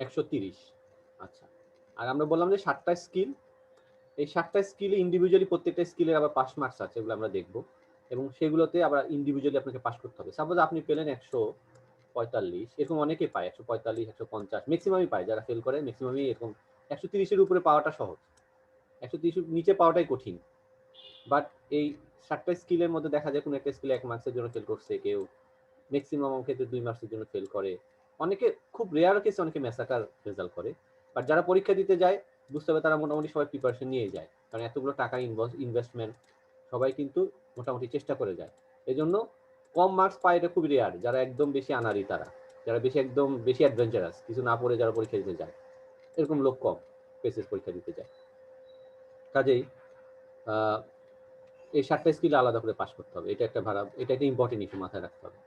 130। আচ্ছা, আর আমরা বললাম যে 7টা স্কিল, এই 7টা স্কিলে ইন্ডিভিজুয়ালি প্রত্যেকটা স্কিলের আবার পাস মার্কস আছে, এগুলো আমরা দেখব, এবং সেগুলোতে আবার ইন্ডিভিজুয়ালি আপনাকে পাস করতে হবে। সাপোজ আপনি পেলেন 145, এরকম অনেকে পায় 145, 150 ম্যাক্সিমামই পায়, যারা ফেল করে ম্যাক্সিমামই এরকম। 130-এর উপরে পাওয়াটা সহজ, 130-এর নিচে পাওয়াটাই কঠিন। বাট এই 7টা স্কিলের মধ্যে দেখা যায় কোনো একটা স্কিলে 1 মার্কসের জন্য ফেল করছে কেউ, ম্যাক্সিমাম ক্ষেত্রে 2 মার্কসের জন্য ফেল করে, অনেকে খুব রেয়ার কেসে অনেকে ম্যাসাকার রেজাল্ট করে। বাট যারা পরীক্ষা দিতে যায় বুঝতে হবে তারা মোটামুটি সবাই প্রিপারেশন নিয়ে যায়, কারণ এতগুলো টাকা ইনভেস্টমেন্ট, সবাই কিন্তু মোটামুটি চেষ্টা করে যায়। এই জন্য কম মার্কস পায় এটা খুব রেয়ার, যারা একদম বেশি আনারি, তারা যারা একদম বেশি অ্যাডভেঞ্চারাস, কিছু না পড়ে যারা পরীক্ষা দিতে যায়, এরকম লোক কম পেসেস পরীক্ষা দিতে যায়। কাজেই এই 7টা স্কিল আলাদা করে পাস করতে হবে, এটা একটা ইম্পর্টেন্ট ইস্যু, মাথায় রাখতে হবে।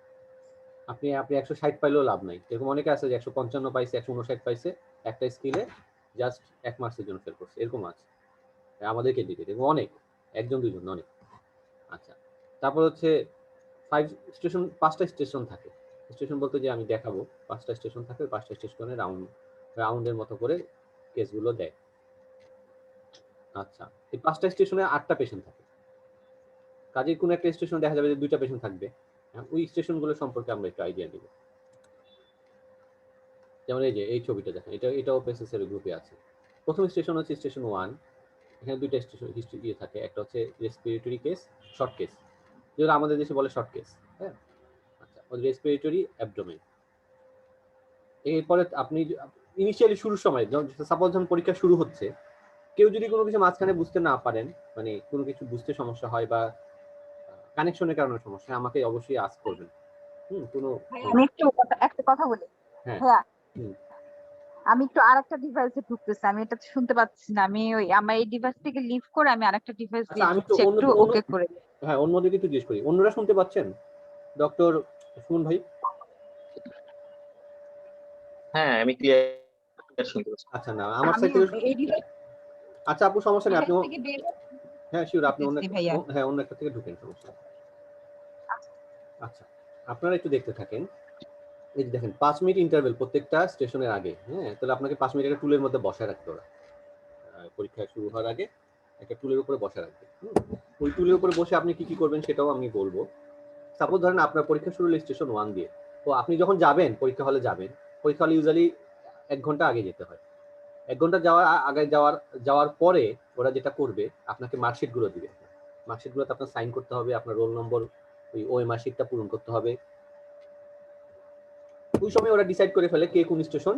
আপনি 160 পাইলেও লাভ নাই, এরকম অনেকে আছে যে 155 পাইছে, 159 পাইছে, একটা স্কিলে জাস্ট 1 মার্কসের জন্য ফেল করছে, এরকম আছে আমাদের ক্যান্ডিডেট, এবং অনেক, একজন দুইজন অনেক। আচ্ছা, তারপর হচ্ছে 5টা স্টেশন থাকে। স্টেশন বলতে যে আমি দেখাবো, 5টা স্টেশন থাকে, 5টা স্টেশনে রাউন্ডের মতো করে কেসগুলো দেয়। আচ্ছা, এই 5টা স্টেশনে 8টা পেশেন্ট থাকে, কাজেই কোনো একটা স্টেশনে দেখা যাবে যে 2টা পেশেন্ট থাকবে। ওই স্টেশনগুলো সম্পর্কে আমরা একটু আইডিয়া দিব। যেমন এই যে এই ছবিটা দেখেন, এটাও পেসেসের গ্রুপে আছে। প্রথম স্টেশন হচ্ছে স্টেশন 1, এখানে 2টা স্টেশন হিস্ট্রি থাকে, একটা হচ্ছে রেসপিরেটরি কেস, শর্ট কেস, যেটা আমাদের দেশে বলে শর্ট কেস। হ্যাঁ, আচ্ছা, রেসপিরেটরি অ্যাবডোমেন। এরপরে আপনি ইনিশিয়ালি শুরুর সময় সাপোজ যখন পরীক্ষা শুরু হচ্ছে, কেউ যদি কোনো কিছু মাঝখানে বুঝতে না পারেন, মানে কোনো কিছু বুঝতে সমস্যা হয় বা কানেকশনের কারণে সমস্যা, আমাকে অবশ্যই আস্ক করবেন। কোনো আমি একটা কথা বলি। হ্যাঁ, হ্যাঁ, আমি একটু আরেকটা ডিভাইসে ঢুকতেছি, আমি এটা শুনতে পাচ্ছি না। আমি আমার এই ডিভাইস থেকে লিভ করে আমি আরেকটা ডিভাইস আচ্ছা, দিয়ে আমি ঢুকছি, একটু ওকে করে। হ্যাঁ, অন্যদিকে একটু জিজ্ঞেস করি, অন্যরা শুনতে পাচ্ছেন ডক্টর সুমন ভাই? হ্যাঁ, আমি ক্লিয়ার শুনতে পাচ্ছি। আচ্ছা, না আমার সাইড থেকে। এই ডিভাইস আচ্ছা আপু, সমস্যা নেই, আপনি থেকে বের হ্যাঁ শিওর, আপনি হতেছি ভাইয়া। অন্য একটা থেকে ঢুকেন, সমস্যা নেই। আচ্ছা, আপনারা একটু দেখতে থাকেন। এই যে দেখেন 5 মিনিট ইন্টারভেল প্রত্যেকটা স্টেশনের আগে। হ্যাঁ, তাহলে আপনাকে 5 মিনিট একটা টুলের মধ্যে বসায় রাখতে ওরা, পরীক্ষা শুরু হওয়ার আগে একটা টুলের উপরে বসে রাখবে। ওই টুলের উপরে বসে আপনি কি কি করবেন সেটাও আমি বলবো। সাপোজ ধরেন আপনার পরীক্ষা শুরু হলো স্টেশন 1 দিয়ে, তো আপনি যখন যাবেন পরীক্ষা হলে যাবেন, পরীক্ষা হলে ইউজুয়ালি 1 ঘন্টা আগে যেতে হয়। 1 ঘন্টা আগে যাওয়ার পরে ওরা যেটা করবে, আপনাকে মার্কশিট গুলো দিবে। মার্কশিট গুলোতে আপনার সাইন করতে হবে, আপনার রোল নম্বর, ওই ওএমআর শিটটা পূরণ করতে হবে। ওই সময় ওরা ডিসাইড করে ফেলে কে কোন স্টেশন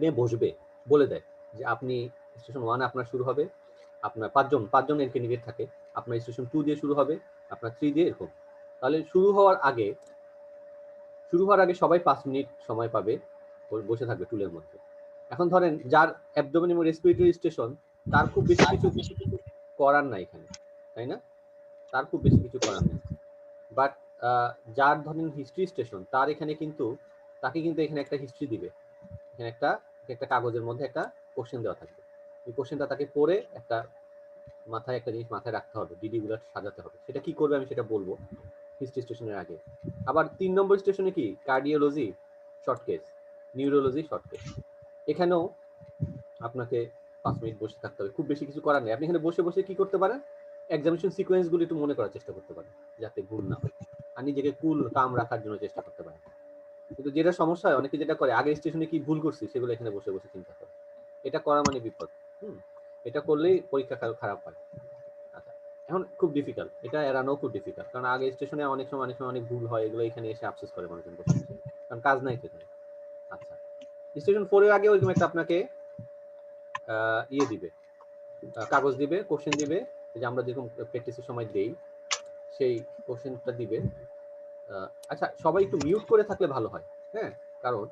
নিয়ে বসবে, বলে দেয় যে আপনি স্টেশন 1 আপনার শুরু হবে, আপনার পাঁচজন এর ক্যান্ডিডেট থাকে, আপনার স্টেশন 2 দিয়ে শুরু হবে, আপনার 3 দিয়ে, এরকম। তাহলে শুরু হওয়ার আগে সবাই 5 মিনিট সময় পাবে, বসে থাকবে টুলের মধ্যে। এখন ধরেন যার অ্যাবডোমেন এবং রেসপিরেটরি স্টেশন, তার খুব বেশি কিছু করার নাই এখানে, তাই না? তার খুব বেশি কিছু করার নেই। বাট যার ধরেন হিস্ট্রি স্টেশন, তাকে কিন্তু এখানে একটা হিস্ট্রি দিবে, এখানে একটা কাগজের মধ্যে একটা কোশ্চেন দেওয়া থাকবে। এই কোশ্চেনটা তাকে পড়ে একটা জিনিস মাথায় রাখতে হবে, ডিডি গুলো সাজাতে হবে। সেটা কি করবে আমি সেটা বলবো হিস্ট্রি স্টেশনের আগে। আবার 3 নম্বর স্টেশনে কি cardiology short case, neurology short case, এখানেও আপনাকে 5 মিনিট বসে থাকতে হবে, খুব বেশি কিছু করার নেই। আপনি এখানে বসে বসে কি করতে পারেন, এক্সামিনেশন সিকোয়েন্স গুলো একটু মনে করার চেষ্টা করতে পারেন, যাতে ভুল না হয়, আর নিজেকে কুল কাম রাখার জন্য চেষ্টা করতে পারেন। কিন্তু যেটা সমস্যা হয়, অনেকে যেটা করে, আগের স্টেশনে কি ভুল করছি সেগুলো এখানে বসে বসে চিন্তা করে, এটা করা মানে বিপদ। এটা করলেই পরীক্ষা খারাপ হয়। আচ্ছা, এখন খুব ডিফিকাল্ট, এটা এড়ানো খুব ডিফিকাল্ট, কারণ আগে স্টেশনে অনেক সময় অনেক ভুল হয়, এগুলো এখানে এসে আফসোস করে মানুষজন বসে, কারণ কাজ নাই তো। আচ্ছা, স্টেশন 4 এর আগে ওইরকম একটা আপনাকে ইয়ে দিবে, কাগজ দিবে, কোশ্চেন দিবে, যে আমরা যেরকম প্র্যাকটিসের সময় দেই সেই কোশ্চেনটা দিবে। আচ্ছা, সবাই একটু মিউট করে থাকলে ভালো হয়, হ্যাঁ, কারণ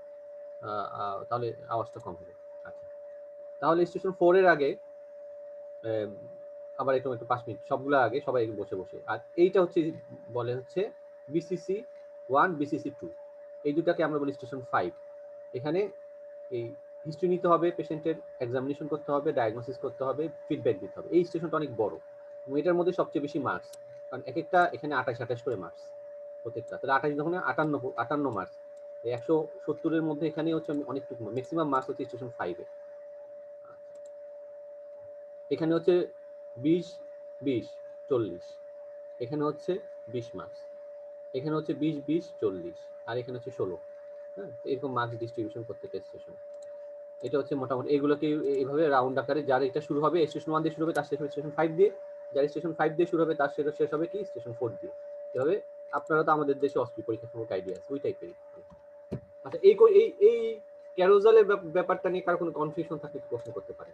তাহলে আওয়াজটা কম হবে। আচ্ছা, তাহলে স্টেশন 4 এর আগে আবার একটু 5 মিনিট সবগুলো আগে সবাই বসে বসে, আর এইটা হচ্ছে বিসিসি 1, বিসিসি 2, এই দুটাকে আমরা বলি স্টেশন 5। এখানে এই হিস্ট্রি নিতে হবে, পেশেন্টের এক্সামিনেশন করতে হবে, ডায়াগনোসিস করতে হবে, ফিডব্যাক দিতে হবে। এই স্টেশনটা অনেক বড় এবং এটার মধ্যে সবচেয়ে বেশি মার্কস, কারণ এক একটা এখানে 28 করে মার্কস প্রত্যেকটা, তাহলে 28 যখন 58 মার্কস, এই 170-এর মধ্যে এখানে হচ্ছে অনেকটুকু ম্যাক্সিমাম মার্কস হচ্ছে স্টেশন 5-এ। এখানে হচ্ছে 20 20 40, এখানে হচ্ছে 20 মার্কস, এখানে হচ্ছে 20 20 40, আর এখানে হচ্ছে 16। হ্যাঁ, এরকম মার্কস ডিস্ট্রিবিউশন প্রত্যেকটা স্টেশন। এটা হচ্ছে মোটামুটি এগুলোকে এইভাবে রাউন্ড আকারে, যার এটা শুরু হবে স্টেশন 1 দিয়ে শুরু হবে তার শেষ হবে স্টেশন 5 দিয়ে, যার স্টেশন 5 দিয়ে শুরু হবে তার শেষ হবে কি স্টেশন 4 দিয়ে। এভাবে আপনারা তো আমাদের দেশে অস্ট্রি পরীক্ষা সম্পর্কে আইডিয়া আছে, ওই টাইপেরই। আচ্ছা, এই ক্যারোজালের ব্যাপারটা নিয়ে কারো কোনো কনফিউশন থাকলে প্রশ্ন করতে পারে,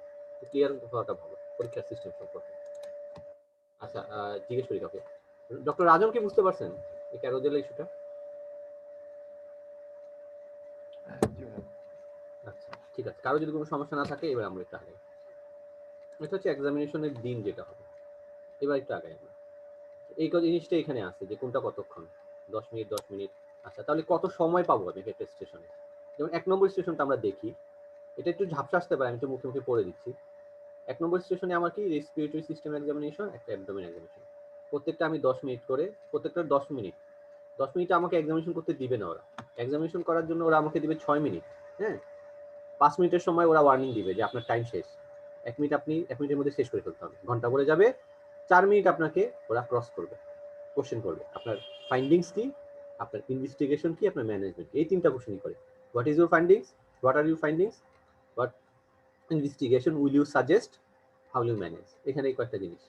ক্লিয়ার হওয়াটা ভালো পরীক্ষার সিস্টেম সম্পর্কে। আচ্ছা, জিজ্ঞেস করি কাউকে। ডক্টর রাজন কি বুঝতে পারছেন এই ক্যারোজেলের ইস্যুটা? আচ্ছা, ঠিক আছে, কারো যদি কোনো সমস্যা না থাকে এবার আমরা একটু আগাই। এটা হচ্ছে এক্সামিনেশনের দিন যেটা হবে, এবার একটু আগাই আমরা। এই জিনিসটা এখানে আছে যে কোনটা কতক্ষণ, 10 মিনিট 10 মিনিট। আচ্ছা, তাহলে কত সময় পাবো আমি একটা স্টেশনে? যেমন 1 নম্বর স্টেশনটা আমরা দেখি, এটা একটু ঝাপসা আসতে পারে, আমি একটু মুখে মুখে পড়ে দিচ্ছি। 1 নম্বর স্টেশনে আমার কি রেসপিরেটরি সিস্টেম এক্সামিনেশন, একটা অ্যাবডোমেন এক্সামিনেশন। প্রত্যেকটা আমি 10 মিনিট করে, প্রত্যেকটা 10 মিনিট। 10 মিনিটে আমাকে এক্সামিনেশন করতে দিবে না ওরা। এক্সামিনেশন করার জন্য ওরা আমাকে দিবে 6 মিনিট। হ্যাঁ, 5 মিনিটের সময় ওরা ওয়ার্নিং দিবে যে আপনার টাইম শেষ, 1 মিনিট আপনি 1 মিনিটের মধ্যে শেষ করে ফেলতে হবে। ঘন্টা পড়ে যাবে, 4 মিনিট আপনাকে ওরা ক্রস করবে, কোশ্চেন করবে আপনার ফাইন্ডিংস কি, আপনার ইনভেস্টিগেশন কি, আপনার ম্যানেজমেন্ট, এই তিনটা কোশ্চেনই করে। What is your findings, what are your findings, what investigation will you suggest, how you manage, এখানে এই কয়েকটা জিনিস।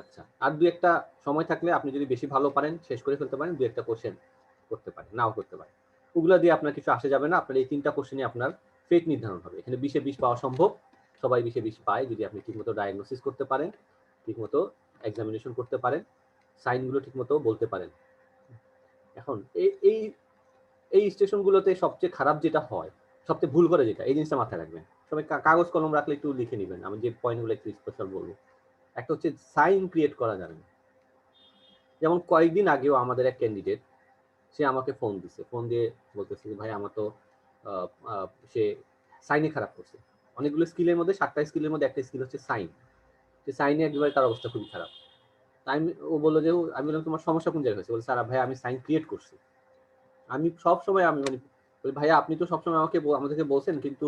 আচ্ছা, আর দু একটা সময় থাকলে আপনি যদি বেশি ভালো পারেন শেষ করে ফেলতে পারেন, দু একটা কোশ্চেন করতে পারেন, নাও করতে পারেন। ওগুলা দিয়ে আপনার কিছু আসে যাবে না, আপনার এই তিনটা কোশ্চেনে আপনার ফেট নির্ধারণ হবে। এখানে 20-এ 20 পাওয়া সম্ভব, সবাই 20-এ 20 পায় যদি আপনি ঠিকমতো ডায়াগনোসিস করতে পারেন, ঠিকমতো এক্সামিনেশন করতে পারেন, সাইনগুলো ঠিকমতো বলতে পারেন। এখন এই এই স্টেশনগুলোতে সবচেয়ে খারাপ যেটা হয়, সবচেয়ে ভুল করে যেটা, এই জিনিসটা মাথায় রাখবেন সবাই। কাগজ কলম রাখলে একটু লিখে নেবেন, আমি যে পয়েন্টগুলো একটু স্পেশাল বলবো। একটা হচ্ছে সাইন ক্রিয়েট করা যাবে না। যেমন কয়েকদিন আগেও আমাদের এক ক্যান্ডিডেট, সে আমাকে ফোন দিছে, ফোন দিয়ে বলতেছে ভাই আমার তো সে সাইনে খারাপ করছে। অনেকগুলো স্কিলের মধ্যে, 7টা স্কিলের মধ্যে একটা স্কিল হচ্ছে সাইন। সে সাইনে একবারে তার অবস্থা খুবই খারাপ। তাই ও বললো যে আমি বললাম তোমার সমস্যা কোন জায়গায় হয়েছে? বলছে স্যার ভাই আমি সাইন ক্রিয়েট করছি। আমি সব সময় আমি মানে ভাইয়া আপনি তো সবসময় আমাদেরকে বলছেন, কিন্তু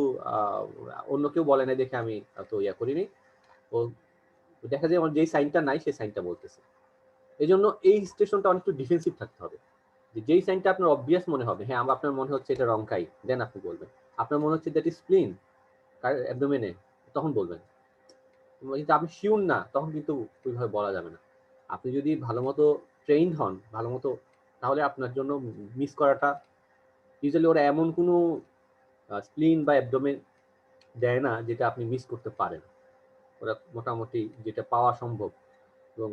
অন্য কেউ বলে নাই দেখে আমি তো ইয়া করিনি। ও দেখা যায় আমার যেই সাইনটা নাই সেই সাইনটা বলতেছে। এই জন্য এই স্টেশনটা অনেকটু ডিফেন্সিভ থাকতে হবে। যে যেই সাইনটা আপনার অবভিয়াস মনে হবে, হ্যাঁ আপনার মনে হচ্ছে এটা রংকাই, দেন আপনি বলবেন। আপনার মনে হচ্ছে দ্যাট ইজ স্প্লিন অ্যাবডোমেনে, তখন বলবেন। কিন্তু আপনি শিওর না, তখন কিন্তু ওইভাবে বলা যাবে না। আপনি যদি ভালো মতো ট্রেইনড হন, ভালো মতো, তাহলে আপনার জন্য মিস করাটা, ইউজুয়ালি ওরা এমন কোনো স্প্লিন বা অ্যাবডোমেন দেয় না যেটা আপনি মিস করতে পারেন। ওরা মোটামুটি যেটা পাওয়া সম্ভব, এবং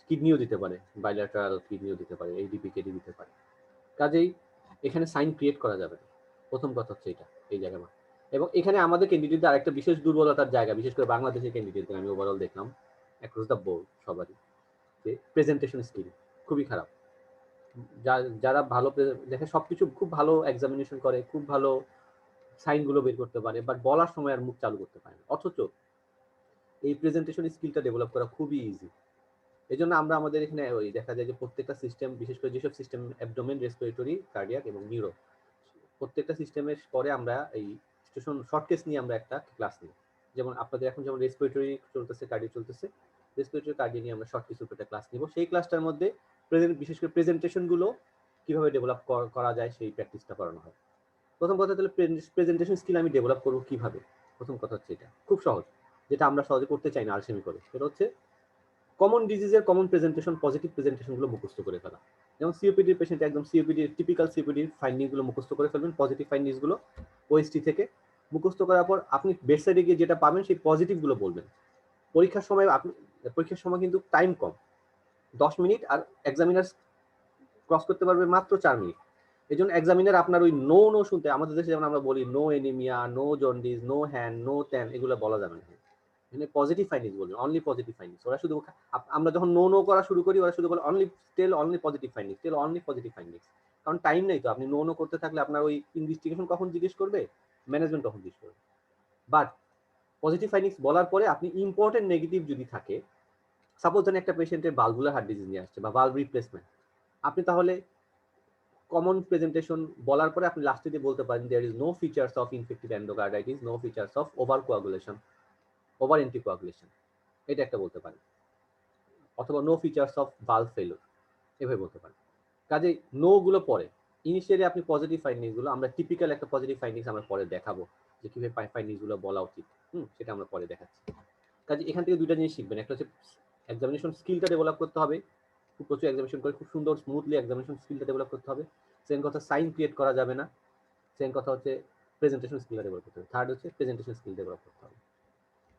কিডনিও দিতে পারে, বাইল্যাটারাল কিডনিও দিতে পারে, এইডিপি কেডি দিতে পারে। কাজেই এখানে সাইন ক্রিয়েট করা যাবে না, প্রথম কথা হচ্ছে এটা, এই জায়গায়। এবং এখানে আমাদের ক্যান্ডিডেটদের আরেকটা বিশেষ দুর্বলতার জায়গা, বিশেষ করে বাংলাদেশের ক্যান্ডিডেটদের আমি ওভারঅল দেখলাম অ্যাক্রস দ্য বোর্ড সবারই, যে প্রেজেন্টেশন স্কিল খুবই খারাপ। যারা ভালো দেখে সবকিছু খুব ভালো এক্সামিনেশন করে, খুব ভালো সাইনগুলো বের করতে পারে, বাট বলার সময় আর মুখ চালু করতে পারে না। অথচ এই প্রেজেন্টেশন স্কিলটা ডেভেলপ করা খুবই ইজি। এই জন্য আমরা আমাদের এখানে ওই দেখা যায় যে প্রত্যেকটা সিস্টেম, বিশেষ করে যেসব সিস্টেম অ্যাবডোমেন, রেসপিরেটরি, কার্ডিয়াক এবং নিউরো, প্রত্যেকটা সিস্টেমের পরে আমরা এই স্টেশন শর্ট কেস নিয়ে আমরা একটা ক্লাস নিই। যেমন আপনাদের এখন যেমন রেসপিরেটরি চলতেছে, কার্ডিও চলতেছে, রেসপিরেটরি কার্ডিও নিয়ে আমরা শর্ট কেসের উপর একটা ক্লাস নিব। সেই ক্লাসটার মধ্যে বিশেষ করে প্রেজেন্টেশনগুলো কিভাবে ডেভেলপ করা যায় সেই প্র্যাকটিসটা করানো হয়। প্রথম কথা, তাহলে প্রেজেন্টেশন স্কিল আমি ডেভেলপ করবো কিভাবে? প্রথম কথা হচ্ছে এটা খুব সহজ, যেটা আমরা সহজে করতে চাই না আলসেমি করে, সেটা হচ্ছে কমন ডিজিজের কমন প্রেজেন্টেশন, পজিটিভ প্রেজেন্টেশনগুলো মুখস্থ করে ফেলা। যেমন সিওপিডি পেশেন্ট একদম সিওপিডির টিপিক্যাল সিওপিডির ফাইন্ডিংগুলো মুখস্থ করে ফেলবেন, পজিটিভ ফাইন্ডিংসগুলো ওএসটি থেকে মুখস্থ করার পর আপনি বেডসাইডে গিয়ে যেটা পাবেন সেই পজিটিভগুলো বলবেন। পরীক্ষার সময় কিন্তু টাইম কম, 10 মিনিট, আর এক্সামিনার ক্রস করতে পারবে মাত্র 4 মিনিট। এই জন্য এক্সামিনার আপনার ওই নো শুনতে, আমাদের দেশে যেমন আমরা বলি no anaemia, no jaundice, no hand, no tan, এগুলো বলা যাবে না। এখানে পজিটিভ ফাইন্ডিংস বলবেন, অনলি পজিটিভ ফাইন্ডিংস। ওরা শুধু আমরা যখন নো করা শুরু করি, ওরা শুধু বলে only positive findings, only positive findings. কারণ টাইম নেই তো, আপনি নো করতে থাকলে আপনার ওই ইনভেস্টিগেশন কখন জিজ্ঞেস করবে, ম্যানেজমেন্ট কখন জিজ্ঞেস করবে। বাট পজিটিভ ফাইন্ডিংস বলার পরে আপনি ইম্পর্টেন্ট নেগেটিভ যদি থাকে, সাপোজ ধরেন একটা পেশেন্টের ভালভুলার হার্ট ডিজিজ নিয়ে আসছে বা ভালভ রিপ্লেসমেন্ট, আপনি তাহলে কমন প্রেজেন্টেশন বলার পরে আপনি লাস্টে দিয়ে বলতে পারেন there is no features of infective endocarditis, no features of over coagulation, over anticoagulation, এটা একটা বলতে পারেন, অথবা no features of valve failure, এভাবে বলতে পারেন। কাজে নো গুলো পরে, ইনিশিয়ালি আপনি পজিটিভ ফাইন্ডিংস গুলো, আমরা টিপিক্যাল একটা পজিটিভ ফাইন্ডিংস আমরা পরে দেখাবো যে কিভাবে ফাইন্ডিংস গুলো বলা উচিত, সেটা আমরা পরে দেখাচ্ছি। কাজে এখান থেকে দুইটা জিনিস শিখবেন, একটা হচ্ছে এক্সামিনেশন স্কিলটা ডেভেলপ করতে হবে, খুব প্রচুর এক্সামিনেশন করে খুব সুন্দর স্মুথলি এক্সামিনেশন স্কিলটা ডেভেলপ করতে হবে। সেকেন্ড কথা, সাইন ক্রিয়েট করা যাবে না। সেকেন্ড কথা হচ্ছে প্রেজেন্টেশন স্কিলটা ডেভেলপ করতে হবে। থার্ড হচ্ছে প্রেজেন্টেশন স্কিল ডেভেলপ করতে হবে।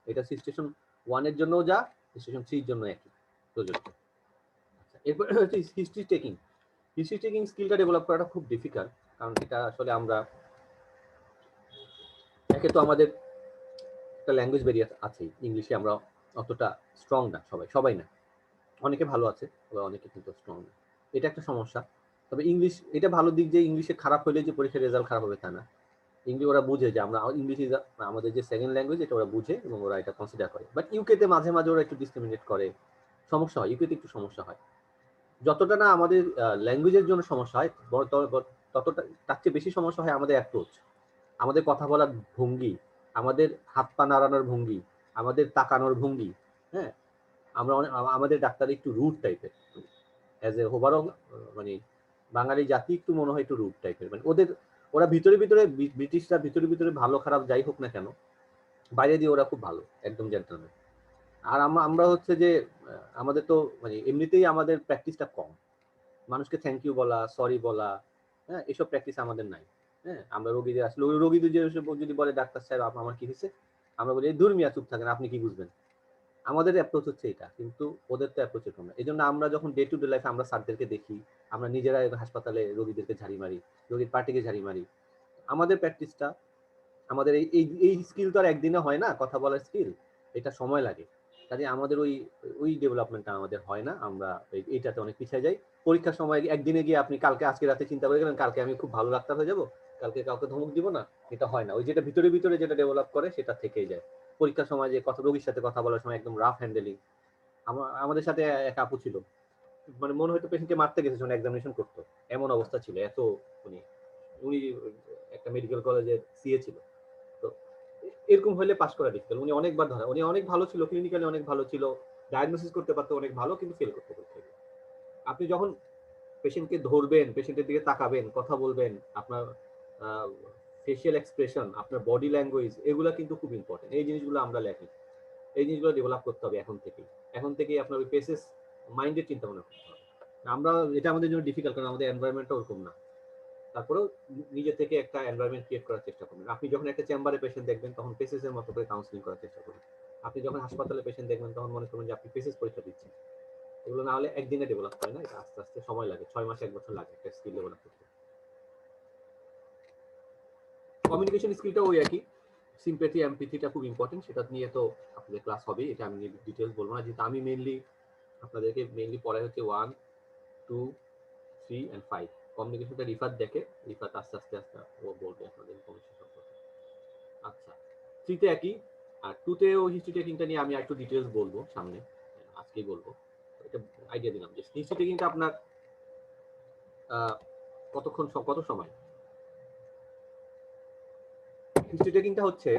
এটা স্টেশন 1 এর জন্যও যা, স্টেশন 3 এর জন্য একই প্রযোজ্য। আচ্ছা, এরপর হচ্ছে হিস্ট্রি টেকিং। হিস্ট্রি টেকিং স্কিলটা ডেভেলপ করাটা খুব ডিফিকাল্ট, কারণ এটা আসলে আমরা একে তো আমাদের একটা ল্যাঙ্গুয়েজ ব্যারিয়ার আছেই, ইংলিশে আমরা অতটা স্ট্রং না, সবাই না, অনেকে ভালো আছে, তবে অনেকে কিন্তু স্ট্রং না, এটা একটা সমস্যা। তবে ইংলিশ, এটা ভালো দিক যে ইংলিশে খারাপ হলে যে পরীক্ষার রেজাল্ট খারাপ হবে তা না। ইংলিশ ওরা বুঝে যে আমরা ইংলিশ ইজ আমাদের যে সেকেন্ড ল্যাঙ্গুয়েজ, এটা ওরা বুঝে এবং ওরা এটা কনসিডার করে। বাট ইউকেতে মাঝে মাঝে ওরা একটু ডিসক্রিমিনেট করে, সমস্যা হয়, ইউকেতে একটু সমস্যা হয়। যতটা না আমাদের ল্যাঙ্গুয়েজের জন্য সমস্যা হয়, ততটা তার চেয়ে বেশি সমস্যা হয় আমাদের অ্যাপ্রোচ, আমাদের কথা বলার ভঙ্গি, আমাদের হাত পা নাড়ানোর ভঙ্গি, আমাদের তাকানোর ভঙ্গি। হ্যাঁ, আমরা আমাদের ডাক্তার একটু রুড টাইপের, অ্যাজ এ ওভারঅল মানে বাঙালি জাতি একটু মনে হয় একটু রুড টাইপের, মানে ওরা ভিতরে ভিতরে, ব্রিটিশরা ভিতরে ভিতরে ভালো খারাপ যাই হোক না কেন, বাইরে দিয়ে ওরা খুব ভালো, একদম জেন্টলম্যান। আর আমরা হচ্ছে যে আমাদের তো মানে এমনিতেই আমাদের প্র্যাকটিসটা কম, মানুষকে থ্যাংক ইউ বলা, সরি বলা, হ্যাঁ, এসব প্র্যাকটিস আমাদের নাই। হ্যাঁ, আমরা রোগীদের আসলে রোগীদের যদি বলে ডাক্তার সাহেব আমার কি হয়েছে, আমরা বলি দূর মিয়া চুপ থাকেন, আপনি কি বুঝবেন। আমাদের অ্যাপ্রোচ হচ্ছে এটা, কিন্তু ওদের তো অ্যাপ্রোচ এরকম না। এই জন্য আমরা যখন ডে টু ডে লাইফে আমরা স্যারদেরকে দেখি, আমরা নিজেরা হাসপাতালে রোগীদেরকে ঝাড়ি মারি, রোগীর পার্টিকে ঝাড়ি মারি। আমাদের প্র্যাকটিসটা, আমাদের এই স্কিল তো আর একদিনে হয় না, কথা বলার স্কিল, এটা সময় লাগে। কাজে আমাদের ওই ডেভেলপমেন্টটা আমাদের হয় না, আমরা এইটাতে অনেক পিছিয়ে যাই। পরীক্ষার সময় একদিনে গিয়ে আপনি আজকে রাতে চিন্তা করে গেলেন কালকে আমি খুব ভালো ডাক্তার হয়ে যাবো, কালকে কাউকে ধমক দিব না, এটা হয় না। ওই যেটা ভিতরে ভিতরে যেটা ডেভেলপ করে সেটা থেকেই যায়। পরীক্ষার সময় যে রোগীর সাথে কথা বলার সময় একদম রাফ হ্যান্ডেলিং। আমাদের সাথে এক আপু ছিল, মানে মনে হয়তো পেশেন্টকে মারতে গেছে যখন এক্সামিনেশন করতো, এমন অবস্থা ছিল। এত উনি একটা মেডিকেল কলেজের সিএ ছিল। তো এরকম হলে পাস করা ডিফিকাল্ট। উনি অনেকবার ধরা, উনি অনেক ভালো ছিল, ক্লিনিক্যালি অনেক ভালো ছিল, ডায়াগনোসিস করতে পারতো অনেক ভালো, কিন্তু ফেল করতে পারতো। আপনি যখন পেশেন্টকে ধরবেন, পেশেন্টের দিকে তাকাবেন, কথা বলবেন, আপনার ফেশিয়াল এক্সপ্রেশন, আপনার বডি ল্যাঙ্গুয়েজ, এগুলো কিন্তু খুব ইম্পর্টেন্ট। এই জিনিসগুলো আমরা লেখি, এই জিনিসগুলো ডেভেলপ করতে হবে এখন থেকেই আপনার ওই পেসেস মাইন্ডের চিন্তা ভাবনা করতে হবে। আমরা, এটা আমাদের জন্য ডিফিকাল্ট, কারণ আমাদের এনভায়রনমেন্টটা ওরকম না। তারপরেও নিজে থেকে একটা এনভায়রনমেন্ট ক্রিয়েট করার চেষ্টা করবেন। আপনি যখন একটা চেম্বারে পেশেন্ট দেখবেন তখন পেসেসের মতো করে কাউন্সিলিং করার চেষ্টা করবেন। আপনি যখন হাসপাতালে পেশেন্ট দেখবেন তখন মনে করবেন যে আপনি পেসেস পরীক্ষা দিচ্ছেন। এগুলো না হলে একদিনে ডেভেলপ হয় না, এটা আস্তে আস্তে সময় লাগে, 6 মাস 1 বছর লাগে একটা স্কিল ডেভেলপ করতে। কমিউনিকেশন স্কিলটা ওই একই, সিম্প্যাথি এমপ্যাথিটা খুব ইম্পর্টেন্ট, সেটা নিয়ে তো আপনাদের ক্লাস হবে, এটা আমি ডিটেইলস বলবো না, যেহেতু আমি আপনাদেরকে মেইনলি পড়াই হচ্ছে 1, 2, 3 and 5। কমিউনিকেশনটা রিফাত আস্তে আস্তে ও বলবে আপনাদের ইনফরমেশন সম্পর্কে। আচ্ছা, 3 তে একই, আর 2 তেও হিস্ট্রি টেকিংটা নিয়ে আমি একটু ডিটেইলস বলবো সামনে, আজকেই বলবো। এটা আইডিয়া দিলাম যে হিস্ট্রি টেকিংটা আপনার কত সময়। হিস্ট্রি টেকিংটা হচ্ছে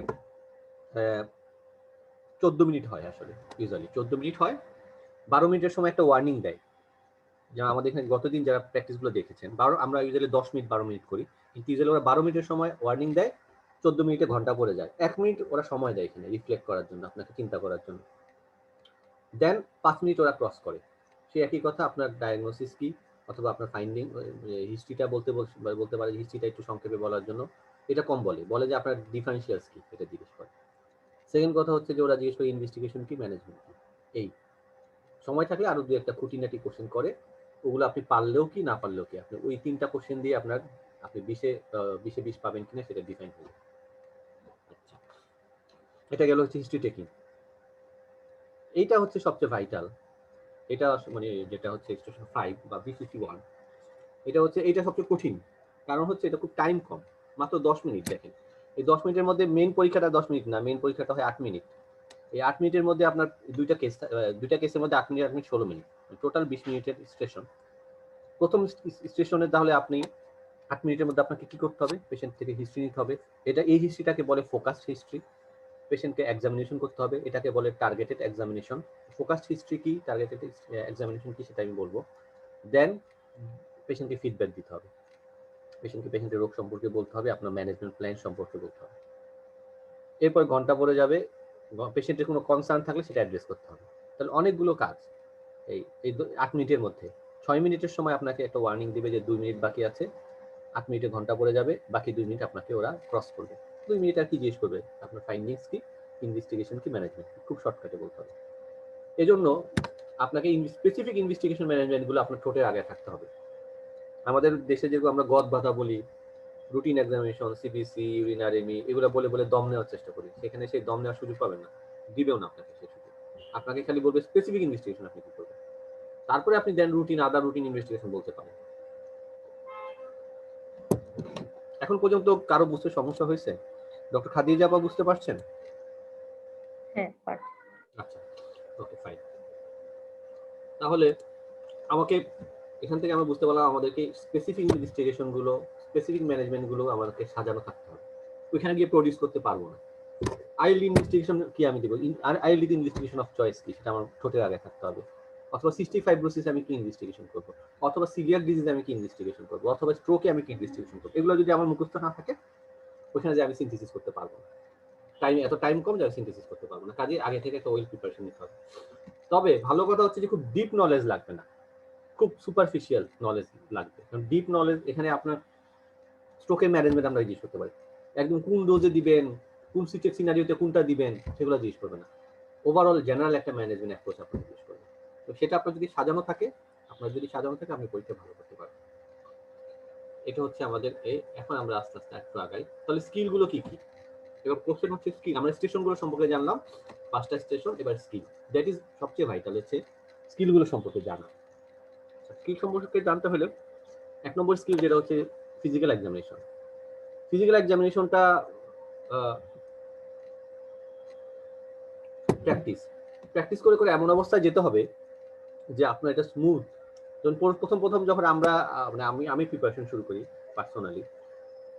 14 মিনিট হয় আসলে, ইউজুয়ালি 14 মিনিট হয়। 12 মিনিটের সময় একটা ওয়ার্নিং দেয়, যেমন আমাদের এখানে গতদিন যারা প্র্যাকটিসগুলো দেখেছেন, আমরা ইউজুয়ালি 10 মিনিট 12 মিনিট করি, কিন্তু ইউজুয়ালি ওরা 12 মিনিটের সময় ওয়ার্নিং দেয়, 14 মিনিটে ঘন্টা পড়ে যায়। 1 মিনিট ওরা সময় দেয় এখানে রিফ্লেক্ট করার জন্য, আপনাকে চিন্তা করার জন্য। দেন 5 মিনিট ওরা ক্রস করে, সে একই কথা, আপনার ডায়াগনোসিস কি অথবা আপনার ফাইন্ডিং, হিস্ট্রিটা বলতে পারে, হিস্ট্রিটা একটু সংক্ষেপে বলার জন্য। এটা কম বলে যে আপনার ডিফারেন্সিয়ালস কি, এটা জিজ্ঞেস করে। সেকেন্ড কথা হচ্ছে যে ওরা জিজ্ঞেস করে ইনভেস্টিগেশন কি, ম্যানেজমেন্ট কি। এই সময় থাকলে আরো 2-1টা খুঁটিনাটি কোশ্চেন করে, ওগুলো আপনি পারলেও কি না পারলেও কি, আপনি ওই 3টা কোশ্চেন দিয়ে আপনি 20 পাবেন কিনা সেটা ডিফাইন হয়ে যাবে। আচ্ছা, এটা গেল হচ্ছে হিস্ট্রি টেকিং। এইটা হচ্ছে সবচেয়ে ভাইটাল, এটা মানে যেটা হচ্ছে স্টেশন 5 বা B51, এটা সবচেয়ে কঠিন, কারণ হচ্ছে এটা খুব টাইম কম, মাত্র 10 মিনিট। দেখেন, এই 10 মিনিটের মধ্যে মেইন পরীক্ষাটা 10 মিনিট না, মেইন পরীক্ষাটা হয় 8 মিনিট। এই 8 মিনিটের মধ্যে আপনার দুইটা কেসের মধ্যে 8 মিনিট 16 মিনিট, টোটাল 20 মিনিটের স্টেশন। প্রথম স্টেশনে তাহলে আপনি 8 মিনিটের মধ্যে আপনাকে কি করতে হবে? পেশেন্ট থেকে হিস্ট্রি নিতে হবে। এই হিস্ট্রিটাকে বলে ফোকাসড হিস্ট্রি। পেশেন্টকে এক্সামিনেশন করতে হবে, এটাকে বলে টার্গেটেড এক্সামিনেশন। ফোকাসড হিস্ট্রি কি, টার্গেটেড এক্সামিনেশন কি সেটা আমি বলবো। দেন পেশেন্টকে ফিডব্যাক দিতে হবে, পেশেন্টের রোগ সম্পর্কে বলতে হবে, আপনার ম্যানেজমেন্ট প্ল্যান সম্পর্কে বলতে হবে। এরপর ঘন্টা পড়ে যাবে, পেশেন্টের কোনো কনসার্ন থাকলে সেটা অ্যাড্রেস করতে হবে। তাহলে অনেকগুলো কাজ এই 8 মিনিটের মধ্যে। 6 মিনিটের সময় আপনাকে একটা ওয়ার্নিং দিবে যে 2 মিনিট বাকি আছে, 8 মিনিটে ঘন্টা পড়ে যাবে, বাকি 2 মিনিট আপনাকে ওরা ক্রস করবে। 2 মিনিট আর কি জিজ্ঞেস করবে, আপনার ফাইন্ডিংস কি, ইনভেস্টিগেশন কি, ম্যানেজমেন্ট কি, খুব শর্টকাটে বলতে হবে। এজন্য আপনাকে স্পেসিফিক ইনভেস্টিগেশন ম্যানেজমেন্টগুলো আপনার ঠোঁটের আগে থাকতে হবে। আমাদের দেশে যেগুলো আমরা গদ বাধা বলি, রুটিন এক্সামিনেশন, সিবিসি, ইউরিনারেমি, এগুলো বলে বলে দম নেওয়ার চেষ্টা করি, সেখানে সেই দম নেওয়ার সুযোগ পাবেন না, দিবেও না আপনাকে সেই সুযোগ। আপনাকে খালি বলবে স্পেসিফিক ইনভেস্টিগেশন আপনি কি করবেন, তারপরে আপনি দেন রুটিন, আদার রুটিন ইনভেস্টিগেশন বলতে পারেন। এখন পর্যন্ত কারো বুঝতে সমস্যা হয়েছে? ডক্টর খাদিজা আপা বুঝতে পারছেন? হ্যাঁ পারছি। আচ্ছা, ওকে ফাইন। তাহলে আমাকে এখান থেকে আমরা বুঝতে পারলাম আমাদেরকে স্পেসিফিক ইনভেস্টিগেশন গুলো, স্পেসিফিক ম্যানেজমেন্ট গুলো আমাদেরকে সাজানো থাকতে হবে, ওইখানে গিয়ে প্রডিউস করতে পারবো না। আইএলডি ইনভেস্টিগেশন কি আমি দিব, আইএলডি ইনভেস্টিগেশন অফ চয়েস কি সেটা আমার ঠোঁটের আগে থাকতে হবে, অথবা সিস্টিক ফাইব্রোসিস আমি কি ইনভেস্টিগেশন করবো, অথবা সিভিয়ার ডিজিজ আমি কি ইনভেস্টিগেশন করবো, অথবা স্ট্রোকে আমি কি ইনভেস্টিগেশন করবো। এগুলো যদি আমার মুখস্থ না থাকে, ওইখানে যে আমি সিনথেসিস করতে পারবো না, টাইম কম যাবে, সিনথেসিস করতে পারবো না। কাজে আগে থেকে একটা ওয়েল প্রিপারেশন নিতে হবে। তবে ভালো কথা হচ্ছে যে খুব ডিপ নলেজ লাগবে না, খুব সুপারফিশিয়াল নলেজ লাগবে। কারণ ডিপ নলেজ এখানে আপনার স্ট্রোকের ম্যানেজমেন্ট আমরা জিজ্ঞেস করতে পারি, একদম কোন ডোজে দিবেন, কোন সিনারিওতে কোনটা দিবেন, সেগুলো জিজ্ঞেস করবে না। ওভারঅল জেনারেল একটা ম্যানেজমেন্ট অ্যাপ্রোচ আপনার জিজ্ঞেস করবে। তো সেটা আপনার যদি সাজানো থাকে, আপনি পরীক্ষা ভালো করতে পারবেন। এটা হচ্ছে আমাদের এখন আমরা আস্তে আস্তে একটু আগাই। তাহলে স্কিল গুলো কি কি? এবার কোশ্চেন হচ্ছে স্কিল। আমরা স্টেশন গুলো সম্পর্কে জানলাম, 5টা স্টেশন। এবার স্কিল, দ্যাট ইজ সবচেয়ে ভাইটাল হচ্ছে স্কিল গুলো সম্পর্কে জানা। স্কিল সম্পর্কে জানতে হলে 1 নম্বর স্কিল যেটা হচ্ছে ফিজিক্যাল এক্সামিনেশন। ফিজিক্যাল এক্সামিনেশনটা প্র্যাকটিস করে করে এমন অবস্থায় যেতে হবে যে আপনার এটা স্মুথ। যখন প্রথম যখন আমরা মানে আমি প্রিপারেশন শুরু করি পার্সোনালি,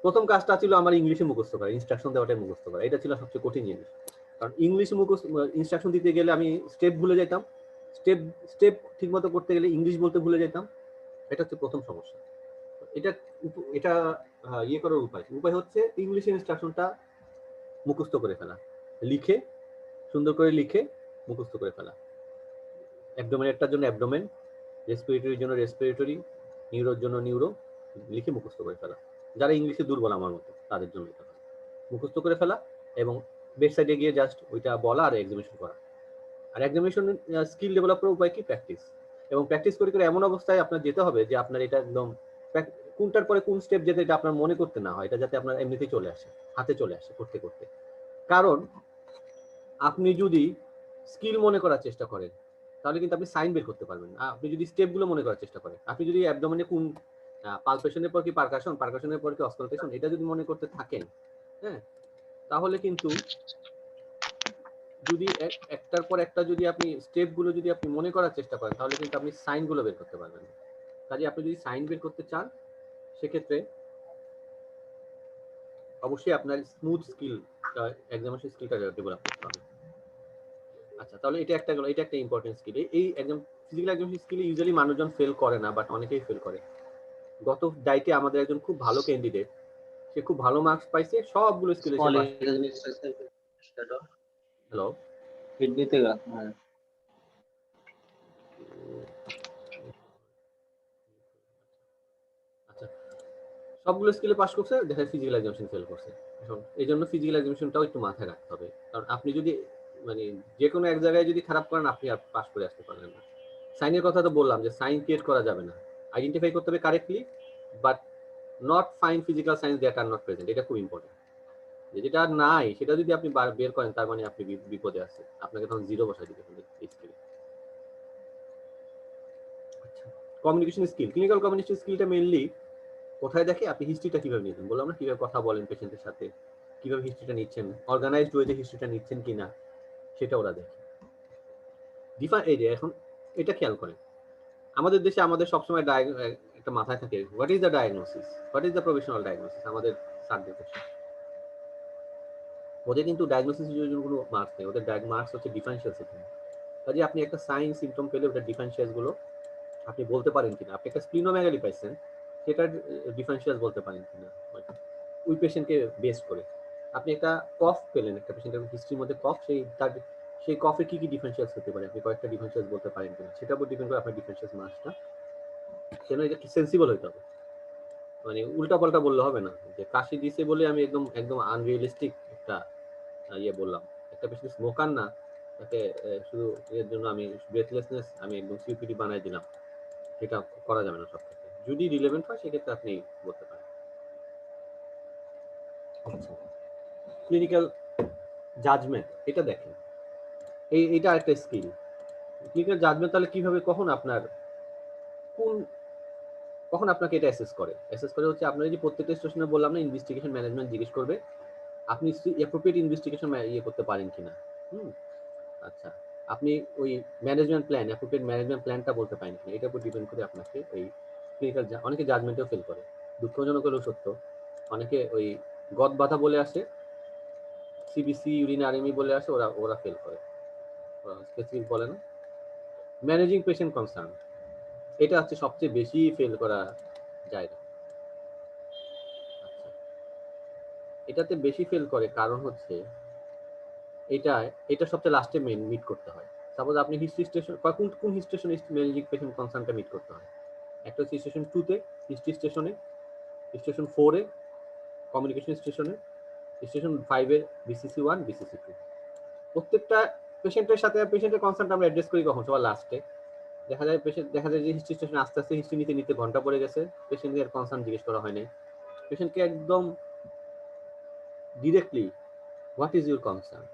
প্রথম কাজটা ছিল আমার ইংলিশে মুখস্থ করা, ইনস্ট্রাকশন দেওয়াটাই মুখস্থ করা। এটা ছিল সবচেয়ে কঠিন জিনিস, কারণ ইংলিশে ইনস্ট্রাকশন দিতে গেলে আমি স্টেপ ভুলে যেতাম, স্টেপ ঠিকমতো করতে গেলে ইংলিশ বলতে ভুলে যেতাম। এটা হচ্ছে প্রথম সমস্যা। এটা ইয়ে করার উপায় হচ্ছে ইংলিশের ইনস্ট্রাকশনটা মুখস্থ করে ফেলা, সুন্দর করে লিখে মুখস্থ করে ফেলা। অ্যাবডোমেনেরটার জন্য অ্যাবডোমেন, রেসপিরেটরির জন্য রেসপিরেটরি, নিউরোর জন্য নিউরো, লিখে মুখস্থ করে ফেলা। যারা ইংলিশে দুর্বল আমার মতো তাদের জন্য এটা মুখস্থ করে ফেলা, এবং বেড সাইডে গিয়ে জাস্ট ওইটা বলা আর এক্সামিনেশন করা। আর এক্সামিনেশন স্কিল ডেভেলপ করার উপায় কি? প্র্যাকটিস। এবং প্র্যাকটিস করে করে এমন অবস্থায় আপনার যেতে হবে যে আপনার এটা একদম কোনটার পরে কোন স্টেপ যেতে এটা আপনার মনে করতে না হয়, এটা যাতে আপনার এমনিতেই চলে আসে, হাতে চলে আসে করতে করতে। কারণ আপনি যদি স্কিল মনে করার চেষ্টা করেন তাহলে কিন্তু আপনি সাইন বের করতে পারবেন না। আপনি যদি স্টেপগুলো মনে করার চেষ্টা করেন, আপনি যদি অ্যাবডোমেনে কোন পালপেশনের পর কি পারকাশনের পর কি অস্কালটেশন, এটা যদি মনে করতে থাকেন, হ্যাঁ, তাহলে কিন্তু যদি একটার পর একটা যদি আপনি স্টেপগুলো যদি আপনি মনে করার চেষ্টা করেন, তাহলে কিন্তু আপনি সাইনগুলো বের করতে পারবেন না। কাজে আপনি যদি সাইন বের করতে চান, সেক্ষেত্রে অবশ্যই আপনার স্মুথ স্কিল, এক্সামিনেশন স্কিলটা ডেভেলপ করতে হবে। আচ্ছা, তাহলে এটা একটা ইম্পর্টেন্ট স্কিল। এই একদম ফিজিক্যাল এক্সামিনেশন স্কিলে ইউজুয়ালি মানুষজন ফেল করে না, বাট অনেকেই ফেল করে। গত ডাইটে আমাদের একজন খুব ভালো ক্যান্ডিডেট, সে খুব ভালো মার্কস পাইছে সবগুলো স্কিলে। হ্যালো, আচ্ছা, সবগুলো স্কিলে পাস করছে, দেখা ফিজিক্যাল এক্সামিনেশন ফেল করছে। এখন এই জন্য ফিজিক্যাল এক্সামিনেশনটাও একটু মাথায় রাখতে হবে, কারণ আপনি যদি মানে যে কোনো এক জায়গায় যদি খারাপ করেন, আপনি আর পাস করে আসতে পারবেন না। সাইনের কথা তো বললাম যে সাইন ক্রিয়েট করা যাবে না, আইডেন্টিফাই করতে হবে correctly, but not fine physical science that are not present. এটা খুব ইম্পর্টেন্ট। যেটা নাই সেটা যদি আপনি বের করেন, তার মানে আপনি বিপদে আছে, আপনাকে তখন 0 বসাই দিতে হবে এই স্কিলে। আচ্ছা, কমিউনিকেশন স্কিল, ক্লিনিক্যাল কমিউনিকেশন স্কিলটা মেইনলি কোথায় দেখে? আপনি হিস্ট্রিটা কিভাবে নিচ্ছেন, বললাম না, কিভাবে কথা বলেন পেশেন্টের সাথে, কিভাবে হিস্ট্রিটা নিচ্ছেন, অর্গানাইজড ওয়েতে হিস্ট্রিটা নিচ্ছেন কিনা, সেটা ওরা দেখে। এই যে এখন এটা খেয়াল করেন, আমাদের দেশে আমাদের সবসময় একটা মাথায় থাকে, what is the diagnosis, what is the professional diagnosis, আমাদের সাবজেক্টে ওদের কিন্তু ডায়াগনোসিস কোনো মার্কস নেই, ওদের মার্কস হচ্ছে ডিফারেন্সিয়াল সিম্পটম। কাজে আপনি একটা সাইন সিম্পটম পেলে ওটা ডিফারেন্সিয়াল গুলো আপনি বলতে পারেন কিনা, আপনি একটা স্প্লিনোমেগালি পাইছেন সেটার ডিফারেন্সিয়াল বলতে পারেন কিনা ওই পেশেন্টকে বেস করে। আপনি একটা কফ পেলেন, একটা পেশেন্টের হিস্ট্রির মধ্যে কফ, সেই কফে কি কি ডিফারেন্সিয়ালস হতে পারে, আপনি কয়েকটা ডিফারেন্সিয়ালস বলতে পারেন কিনা, সেটার উপর ডিপেন্ড করে আপনার ডিফারেন্সিয়াল মার্কসটা। সেজন্য এটা কি সেন্সিবল হতে হবে, মানে উল্টা পাল্টা বললে হবে না যে কাশি দিছে বলে আমি একদম একদম আনরিয়েলিস্টিক একটা ইয়ে বললাম। একটা পেশেন্ট স্মোকার না, তাকে শুধু এর জন্য আমি ব্রেথলেসনেস আমি একদম সিওপিডি বানাই দিলাম, এটা করা যাবে না সব ক্ষেত্রে। যদি রিলেভেন্ট হয় সেক্ষেত্রে আপনি বলতে পারেন। আচ্ছা, ক্লিনিক্যাল জাজমেন্ট, এটা দেখেন এইটা একটা স্কিল। ক্লিনিক্যাল জাজমেন্ট তাহলে কিভাবে, কখন আপনাকে এটা অ্যাসেস করে হচ্ছে আপনার যে প্রত্যেকটা স্টেশনে বললাম না ইনভেস্টিগেশন ম্যানেজমেন্ট জিজ্ঞেস করবে আপনি অ্যাপ্রোপ্রিয়েট ইনভেস্টিগেশন ইয়ে করতে পারেন কিনা। আচ্ছা, আপনি ওই ম্যানেজমেন্ট প্ল্যান, অ্যাপ্রোপ্রিয়েট ম্যানেজমেন্ট প্ল্যানটা বলতে পারেন কিনা, এটার উপর ডিপেন্ড করে আপনাকে ওই ক্লিনিক্যাল, অনেকে জাজমেন্টেও ফেল করে, দুঃখজনক হলেও সত্য। অনেকে ওই গদ বাধা বলে আসে, সিবিসি ইউরিনারিমি বলে আসে, ওরা ফেল করে, স্পেসিফিক বলে না। ম্যানেজিং পেশেন্ট কনসার্ন, এটা হচ্ছে সবচেয়ে বেশি ফেল করা জায়গা। আচ্ছা, এটাতে বেশি ফেল করে কারণ হচ্ছে এটা সবচেয়ে লাস্টে মিট করতে হয়। সাপোজ আপনি হিস্ট্রি স্টেশন, কোন স্টেশনে ম্যানেজিং পেশেন্ট কনসার্নটা মিট করতে হয়, একটা হচ্ছে স্টেশন 2-তে হিস্ট্রি স্টেশনে, স্টেশন 4-এ কমিউনিকেশন স্টেশনে, স্টেশন 5-এর বিসিসি 1 বিসিসি 2। প্রত্যেকটা পেশেন্টের সাথে পেশেন্টের কনসার্নটা আমরা অ্যাড্রেস করি কখন, সবার লাস্টে। দেখা যায় যে হিস্ট্রি স্টেশনে আস্তে আস্তে হিস্ট্রি নিতে নিতে ঘন্টা পড়ে গেছে, পেশেন্টের কনসার্ন জিজ্ঞেস করা হয়নি। পেশেন্টকে একদম directly what is your concern,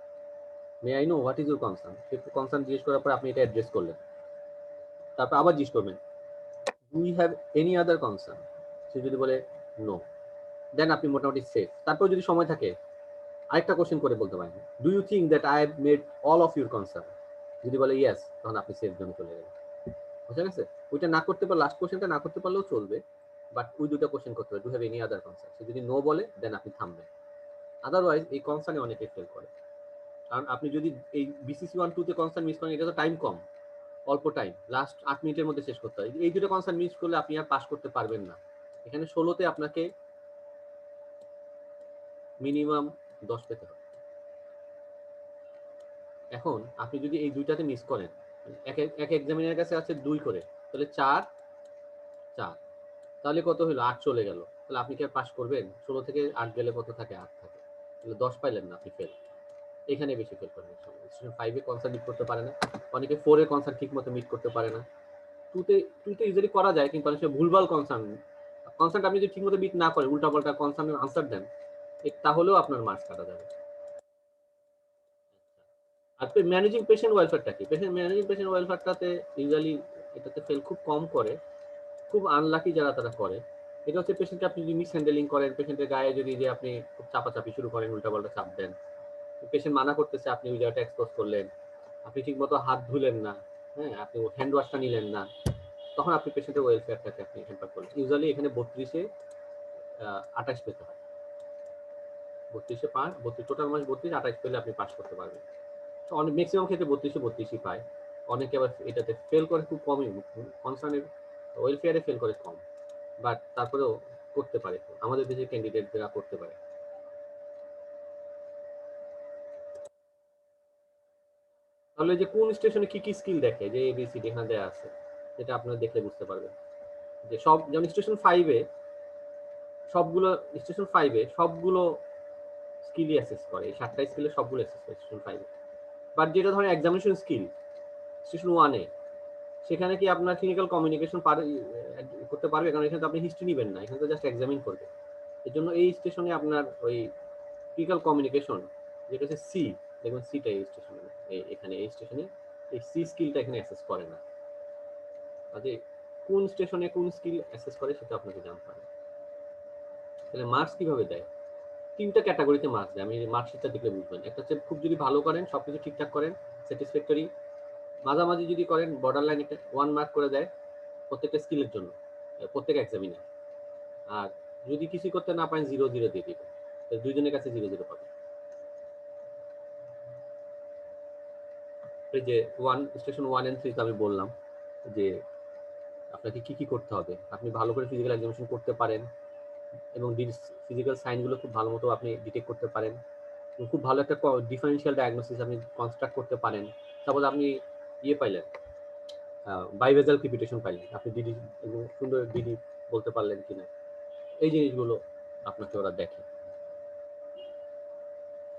may I know what is your concern, concern জিজ্ঞেস করার পর আপনি এটা অ্যাড্রেস করলেন, তারপর আবার জিজ্ঞেস করবেন do you have any other concern, সে যদি বলে নো, দেন আপনি মোটামুটি সেফ। তারপর যদি সময় থাকে আরেকটা কোশ্চেন করে বলতে পারেন do you think that I have made all of your concern, যদি বলে ইয়েস, তখন আপনি সেফ জোনে চলে গেলেন। বুঝা গেছে? ওইটা না করতে পারলে, লাস্ট কোশ্চেনটা না করতে পারলেও চলবে, বাট ওই দুটো কোশ্চেন করতে হবে, do have any other concern. সে যদি নো বলে দেন আপনি থামবেন, আদারওয়াইজ এই কনসার্নে অনেকে ফেল করে। কারণ আপনি যদি এই বিসিসি 1-2-তে কনসার্ন মিস করেন, এটা তো টাইম কম, অল্প টাইম, লাস্ট 8 মিনিটের মধ্যে শেষ করতে হয়। এই দুটো কনসার্ন মিস করলে আপনি আর পাস করতে পারবেন না। এখানে 16-তে আপনাকে মিনিমাম 10 পেতে হবে। এখন আপনি যদি এই দুইটাতে মিস করেন, এক এক্সামিনারের কাছে আছে 2 করে, তাহলে 4, তাহলে কত হলো, 8 চলে গেল, তাহলে আপনি কি আর পাস করবেন? 16 থেকে 8 গেলে কত থাকে, 8 থাকে, তাহলে 10 পাইলেন না, আপনি ফেল। এখানে বেশি ফেল করেন। স্টেশন 5-এ কনসার্ন মিট করতে পারে না, অনেকে 4-এ কনসার্ন ঠিক মতো মিট করতে পারে না। 2-তে ইউজুয়ালি করা যায়, কিন্তু অনেক সময় ভুলভাল কনসার্ন আপনি যদি ঠিক মতো মিট না করেন, উল্টাপাল্টা কনসার্নের আনসার দেন, তাহলেও আপনার মার্কস কাটা যাবে। আর ম্যানেজিং পেশেন্ট ওয়েলফেয়ারটা কি? ম্যানেজিং পেশেন্ট ওয়েলফেয়ারটাতে ইউজুয়ালি এটাতে ফেল খুব কম করে, খুব আনলাকি যারা তারা করে। এটা হচ্ছে পেশেন্টকে আপনি যদি মিস হ্যান্ডেলিং করেন, পেশেন্টের গায়ে যদি যে আপনি খুব চাপাচাপি শুরু করেন, উল্টাপাল্টা চাপ দেন, পেশেন্ট মানা করতেছে, আপনি ওই জায়গাটা এক্সপোজ করলেন, আপনি ঠিক মতো হাত ধুলেন না, হ্যাঁ, আপনি হ্যান্ড ওয়াশটা নিলেন না, তখন আপনি পেশেন্টের ওয়েলফেয়ারটাকে আপনি হ্যাম্পার করলেন। ইউজুয়ালি এখানে 32-এ 28 পেতে হয়, 32-এ 5, 32 টোটাল মাস 32, 28 পেলে আপনি পাস করতে পারবেন। অনেক ম্যাক্সিমাম ক্ষেত্রে 32-32 পায়। অনেকে আবার এটাতে ফেল করে খুব কমই, কনসার্নের ওয়েলফেয়ারে ফেল করে কম, বাট তারপরেও করতে পারে, আমাদের দেশের ক্যান্ডিডেটরা করতে পারে। তাহলে যে কোন স্টেশনে কি কি স্কিল দেখে, যে এবিসিডি এখানে দেওয়া আছে, যেটা আপনারা দেখলে বুঝতে পারবেন যে সব, যেমন স্টেশন 5-এ সবগুলো স্কিলই অ্যাসেস করে, এই 7টা স্কিলে সবগুলো অ্যাসেস করে স্টেশন 5-এ। বাট যেটা ধরেন এক্সামিনেশন স্কিল স্টেশন 1-এ, সেখানে কি আপনার ক্লিনিক্যাল কমিউনিকেশন করতে পারবে? কারণ এখানে তো আপনি হিস্ট্রি নেবেন না, এখানে তো জাস্ট এক্সামিন করবে। এর জন্য এই স্টেশনে আপনার ওই ক্লিনিক্যাল কমিউনিকেশন, যেটা হচ্ছে সি, দেখুন সিটা এই স্টেশনে, এখানে এই স্টেশনে এই সি স্কিলটা এখানে অ্যাসেস করে না। কাজে কোন স্টেশনে কোন স্কিল অ্যাসেস করে সেটা আপনাকে জানতে হবে। তাহলে মার্কস কিভাবে দেয়? 3টা ক্যাটাগরিতে মার্কস দেয়, আমি মার্কশিটটা দেখলে বুঝবেন। একটা হচ্ছে খুব যদি ভালো করেন, সবকিছু ঠিকঠাক করেন, স্যাটিসফ্যাক্টরি, মাঝামাঝি যদি করেন, বর্ডার লাইন, একটা 1 মার্ক করে দেয় প্রত্যেকটা স্কিলের জন্য। প্রত্যেক এক্সামিনার। আর যদি কিছু করতে না পারেন 0 0 দিয়ে দিবেন, তো দুইজনের কাছে 0 0 পাবেন। এই যে স্টেশন 1 and 3 তো আমি বললাম যে আপনাকে কি কি করতে হবে। আপনি ভালো করে ফিজিক্যাল এক্সামিনেশন করতে পারেন এবং ফিজিক্যাল সাইনগুলো খুব ভালো মতো আপনি ডিটেক্ট করতে পারেন। খুব ভালো একটা ডিফারেন্সিয়াল ডায়াগনোসিস আপনি কনস্ট্রাক্ট করতে পারেন। সাপোজ আপনি ইয়ে পাইলেন, বাইভেজাল ক্রিপিটেশন পাইলেন, আপনি ডিডি সুন্দর ডিডি বলতে পারলেন কিনা, এই জিনিসগুলো আপনাকে ওরা দেখে।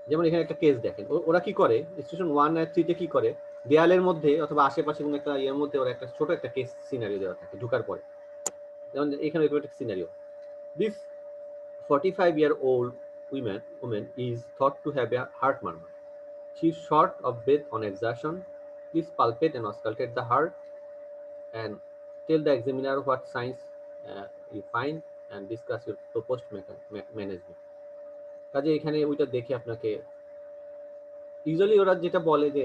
যেমন এখানে একটা কেস দেখেন, ওরা কি করে স্টেশন 1 আর 3 তে কি করে, দেয়ালের মধ্যে অথবা আশেপাশে কোনো একটা ইয়ের মধ্যে ওরা একটা ছোট একটা কেস সিনারিও দেওয়া থাকে ঢোকার পরে। যেমন এখানে একটা scenario, this 45-year-old woman is thought to have a heart murmur. She is short of breath on exertion. Please palpate and auscultate the heart and tell the examiner what signs you find and discuss your proposed management. কাজে এখানে ওইটা দেখে আপনাকে usually ওরা যেটা বলে যে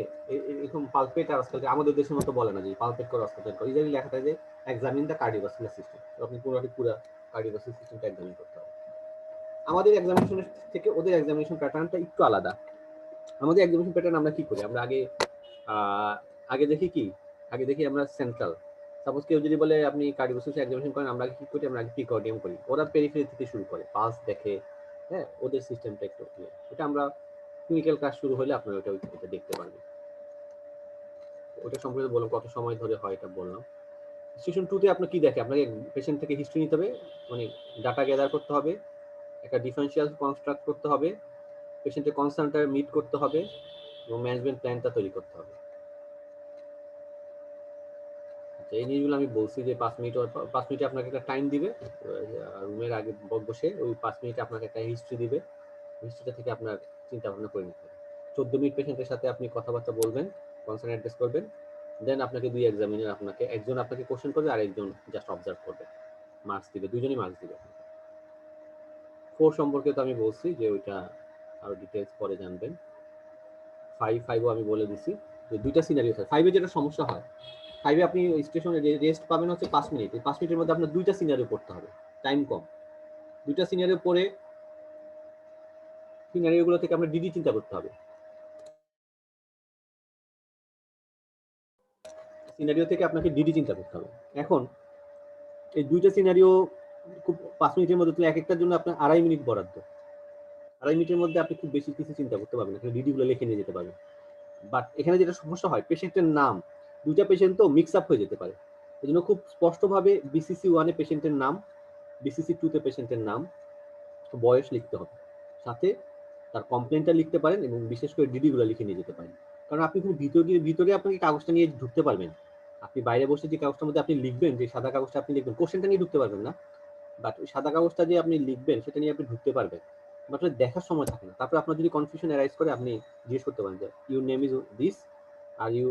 এরকম পালপেট আর অস্কালটেট, আমাদের দেশের মতো বলে না যে পালপেট করে অস্কালটেট করে, ইউজুয়ালি লেখা থাকে যে এক্সামিন দ্য কার্ডিওভাস্কুলার সিস্টেম। আপনি পুরো কার্ডিওভাস্কুলার সিস্টেমটা এক্সামিন করতে হবে। আমাদের এক্সামিনেশনের থেকে ওদের এক্সামিনেশন প্যাটার্নটা একটু আলাদা। আমাদের এক্সামিনেশন প্যাটার্ন আমরা কি করি, আমরা আগে দেখি কি, আগে দেখি আমরা সেন্ট্রাল। সাপোজ কেউ যদি বলে আপনি কার্ডিওভাস্কুলার এক্সামিনেশন করেন, আমরা কি করি, আমরা আগে প্রিকর্ডিয়াম করি। ওরা পেরিফেরি থেকে শুরু করে, পালস দেখে, হ্যাঁ, ওদের সিস্টেমটা একটু এটা আমরা ক্লিনিক্যাল কাজ শুরু হলে আপনারা ওটা দেখতে পারবেন। ওটা সম্পর্কে বললাম কত সময় ধরে হয়, এটা বললাম। স্টেশন 2 তে আপনি কি দেখে, আপনাকে পেশেন্ট থেকে হিস্ট্রি নিতে হবে, মানে ডাটা গ্যাদার করতে হবে, একটা ডিফারেন্সিয়াল কনস্ট্রাক্ট করতে হবে, পেশেন্টের কনসার্নটা মিট করতে হবে এবং ম্যানেজমেন্ট প্ল্যানটা তৈরি করতে হবে। এই জিনিসগুলো আমি বলছি যে 5 মিনিটে আপনাকে একটা টাইম দিবে রুমের আগে বসে, ওই 5 মিনিটে আপনাকে একটা হিস্ট্রি দিবে, হিস্ট্রিটা থেকে আপনার চিন্তা ভাবনা করে নিতে হবে। 14 মিনিট পেশেন্টের সাথে আপনি কথাবার্তা বলবেন, কনসার্ন অ্যাড্রেস করবেন, দেন আপনাকে দুই এক্সামিনার একজন আপনাকে কোশ্চেন করবে আর একজন জাস্ট অবজার্ভ করবে, মার্কস দিবে, দুজনেই মার্কস দিবে। 4 সম্পর্কে তো আমি বলছি যে ওইটা আরো ডিটেইলস পরে জানবেন। 5 আমি বলে দিছি যে দুইটা সিনারিও থাকে। 5 এ যেটা সমস্যা হয়, 5 এ আপনি স্টেশনে রেস্ট পাবেন হচ্ছে 5 মিনিট। এই 5 মিনিটের মধ্যে আপনার দুইটা সিনারিও পড়তে হবে, টাইম কম। দুইটা সিনারিও পড়ে সিনারিওগুলো থেকে আমরা ডিডি চিন্তা করতে হবে। সিনারিও থেকে আপনাকে ডিডি চিন্তা করতে হবে। এখন এই দুইটা সিনারিও খুব 5 মিনিটের মধ্যে, তুমি এক একটার জন্য আপনার 2.5 মিনিট বরাদ্দ। 2.5 মিনিটের মধ্যে আপনি খুব বেশি কিছু চিন্তা করতে পারবেন, এখানে ডিডি গুলো লিখে নিয়ে যেতে পারবেন। বাট এখানে যেটা সমস্যা হয়, পেশেন্টের নাম, দুইটা পেশেন্ট তো মিক্স আপ হয়ে যেতে পারে। এই জন্য খুব স্পষ্টভাবে বিসিসি 1 এ পেশেন্টের নাম, বিসিসি 2 তে পেশেন্টের নাম, বয়স লিখতে হবে, সাথে তার কমপ্লেনটা লিখতে পারেন এবং বিশেষ করে ডিডি গুলো লিখে নিয়ে যেতে পারেন। কারণ আপনি খুব ভিতরে আপনাকে কাগজটা নিয়ে ঢুকতে পারবেন। আপনি বাইরে বসে যে কাগজটার মধ্যে আপনি লিখবেন, যে সাদা কাগজটা আপনি লিখবেন, কোশ্চেনটা নিয়ে ঢুকতে পারবেন না, বাট ওই সাদা কাগজটা যে আপনি লিখবেন সেটা নিয়ে আপনি ঢুকতে পারবেন। বাট দেখার সময় থাকে না। তারপর আপনার যদি কনফিউশন অ্যারাইজ করে, আপনি জিজ্ঞেস করতে পারেন যে your name is this, are you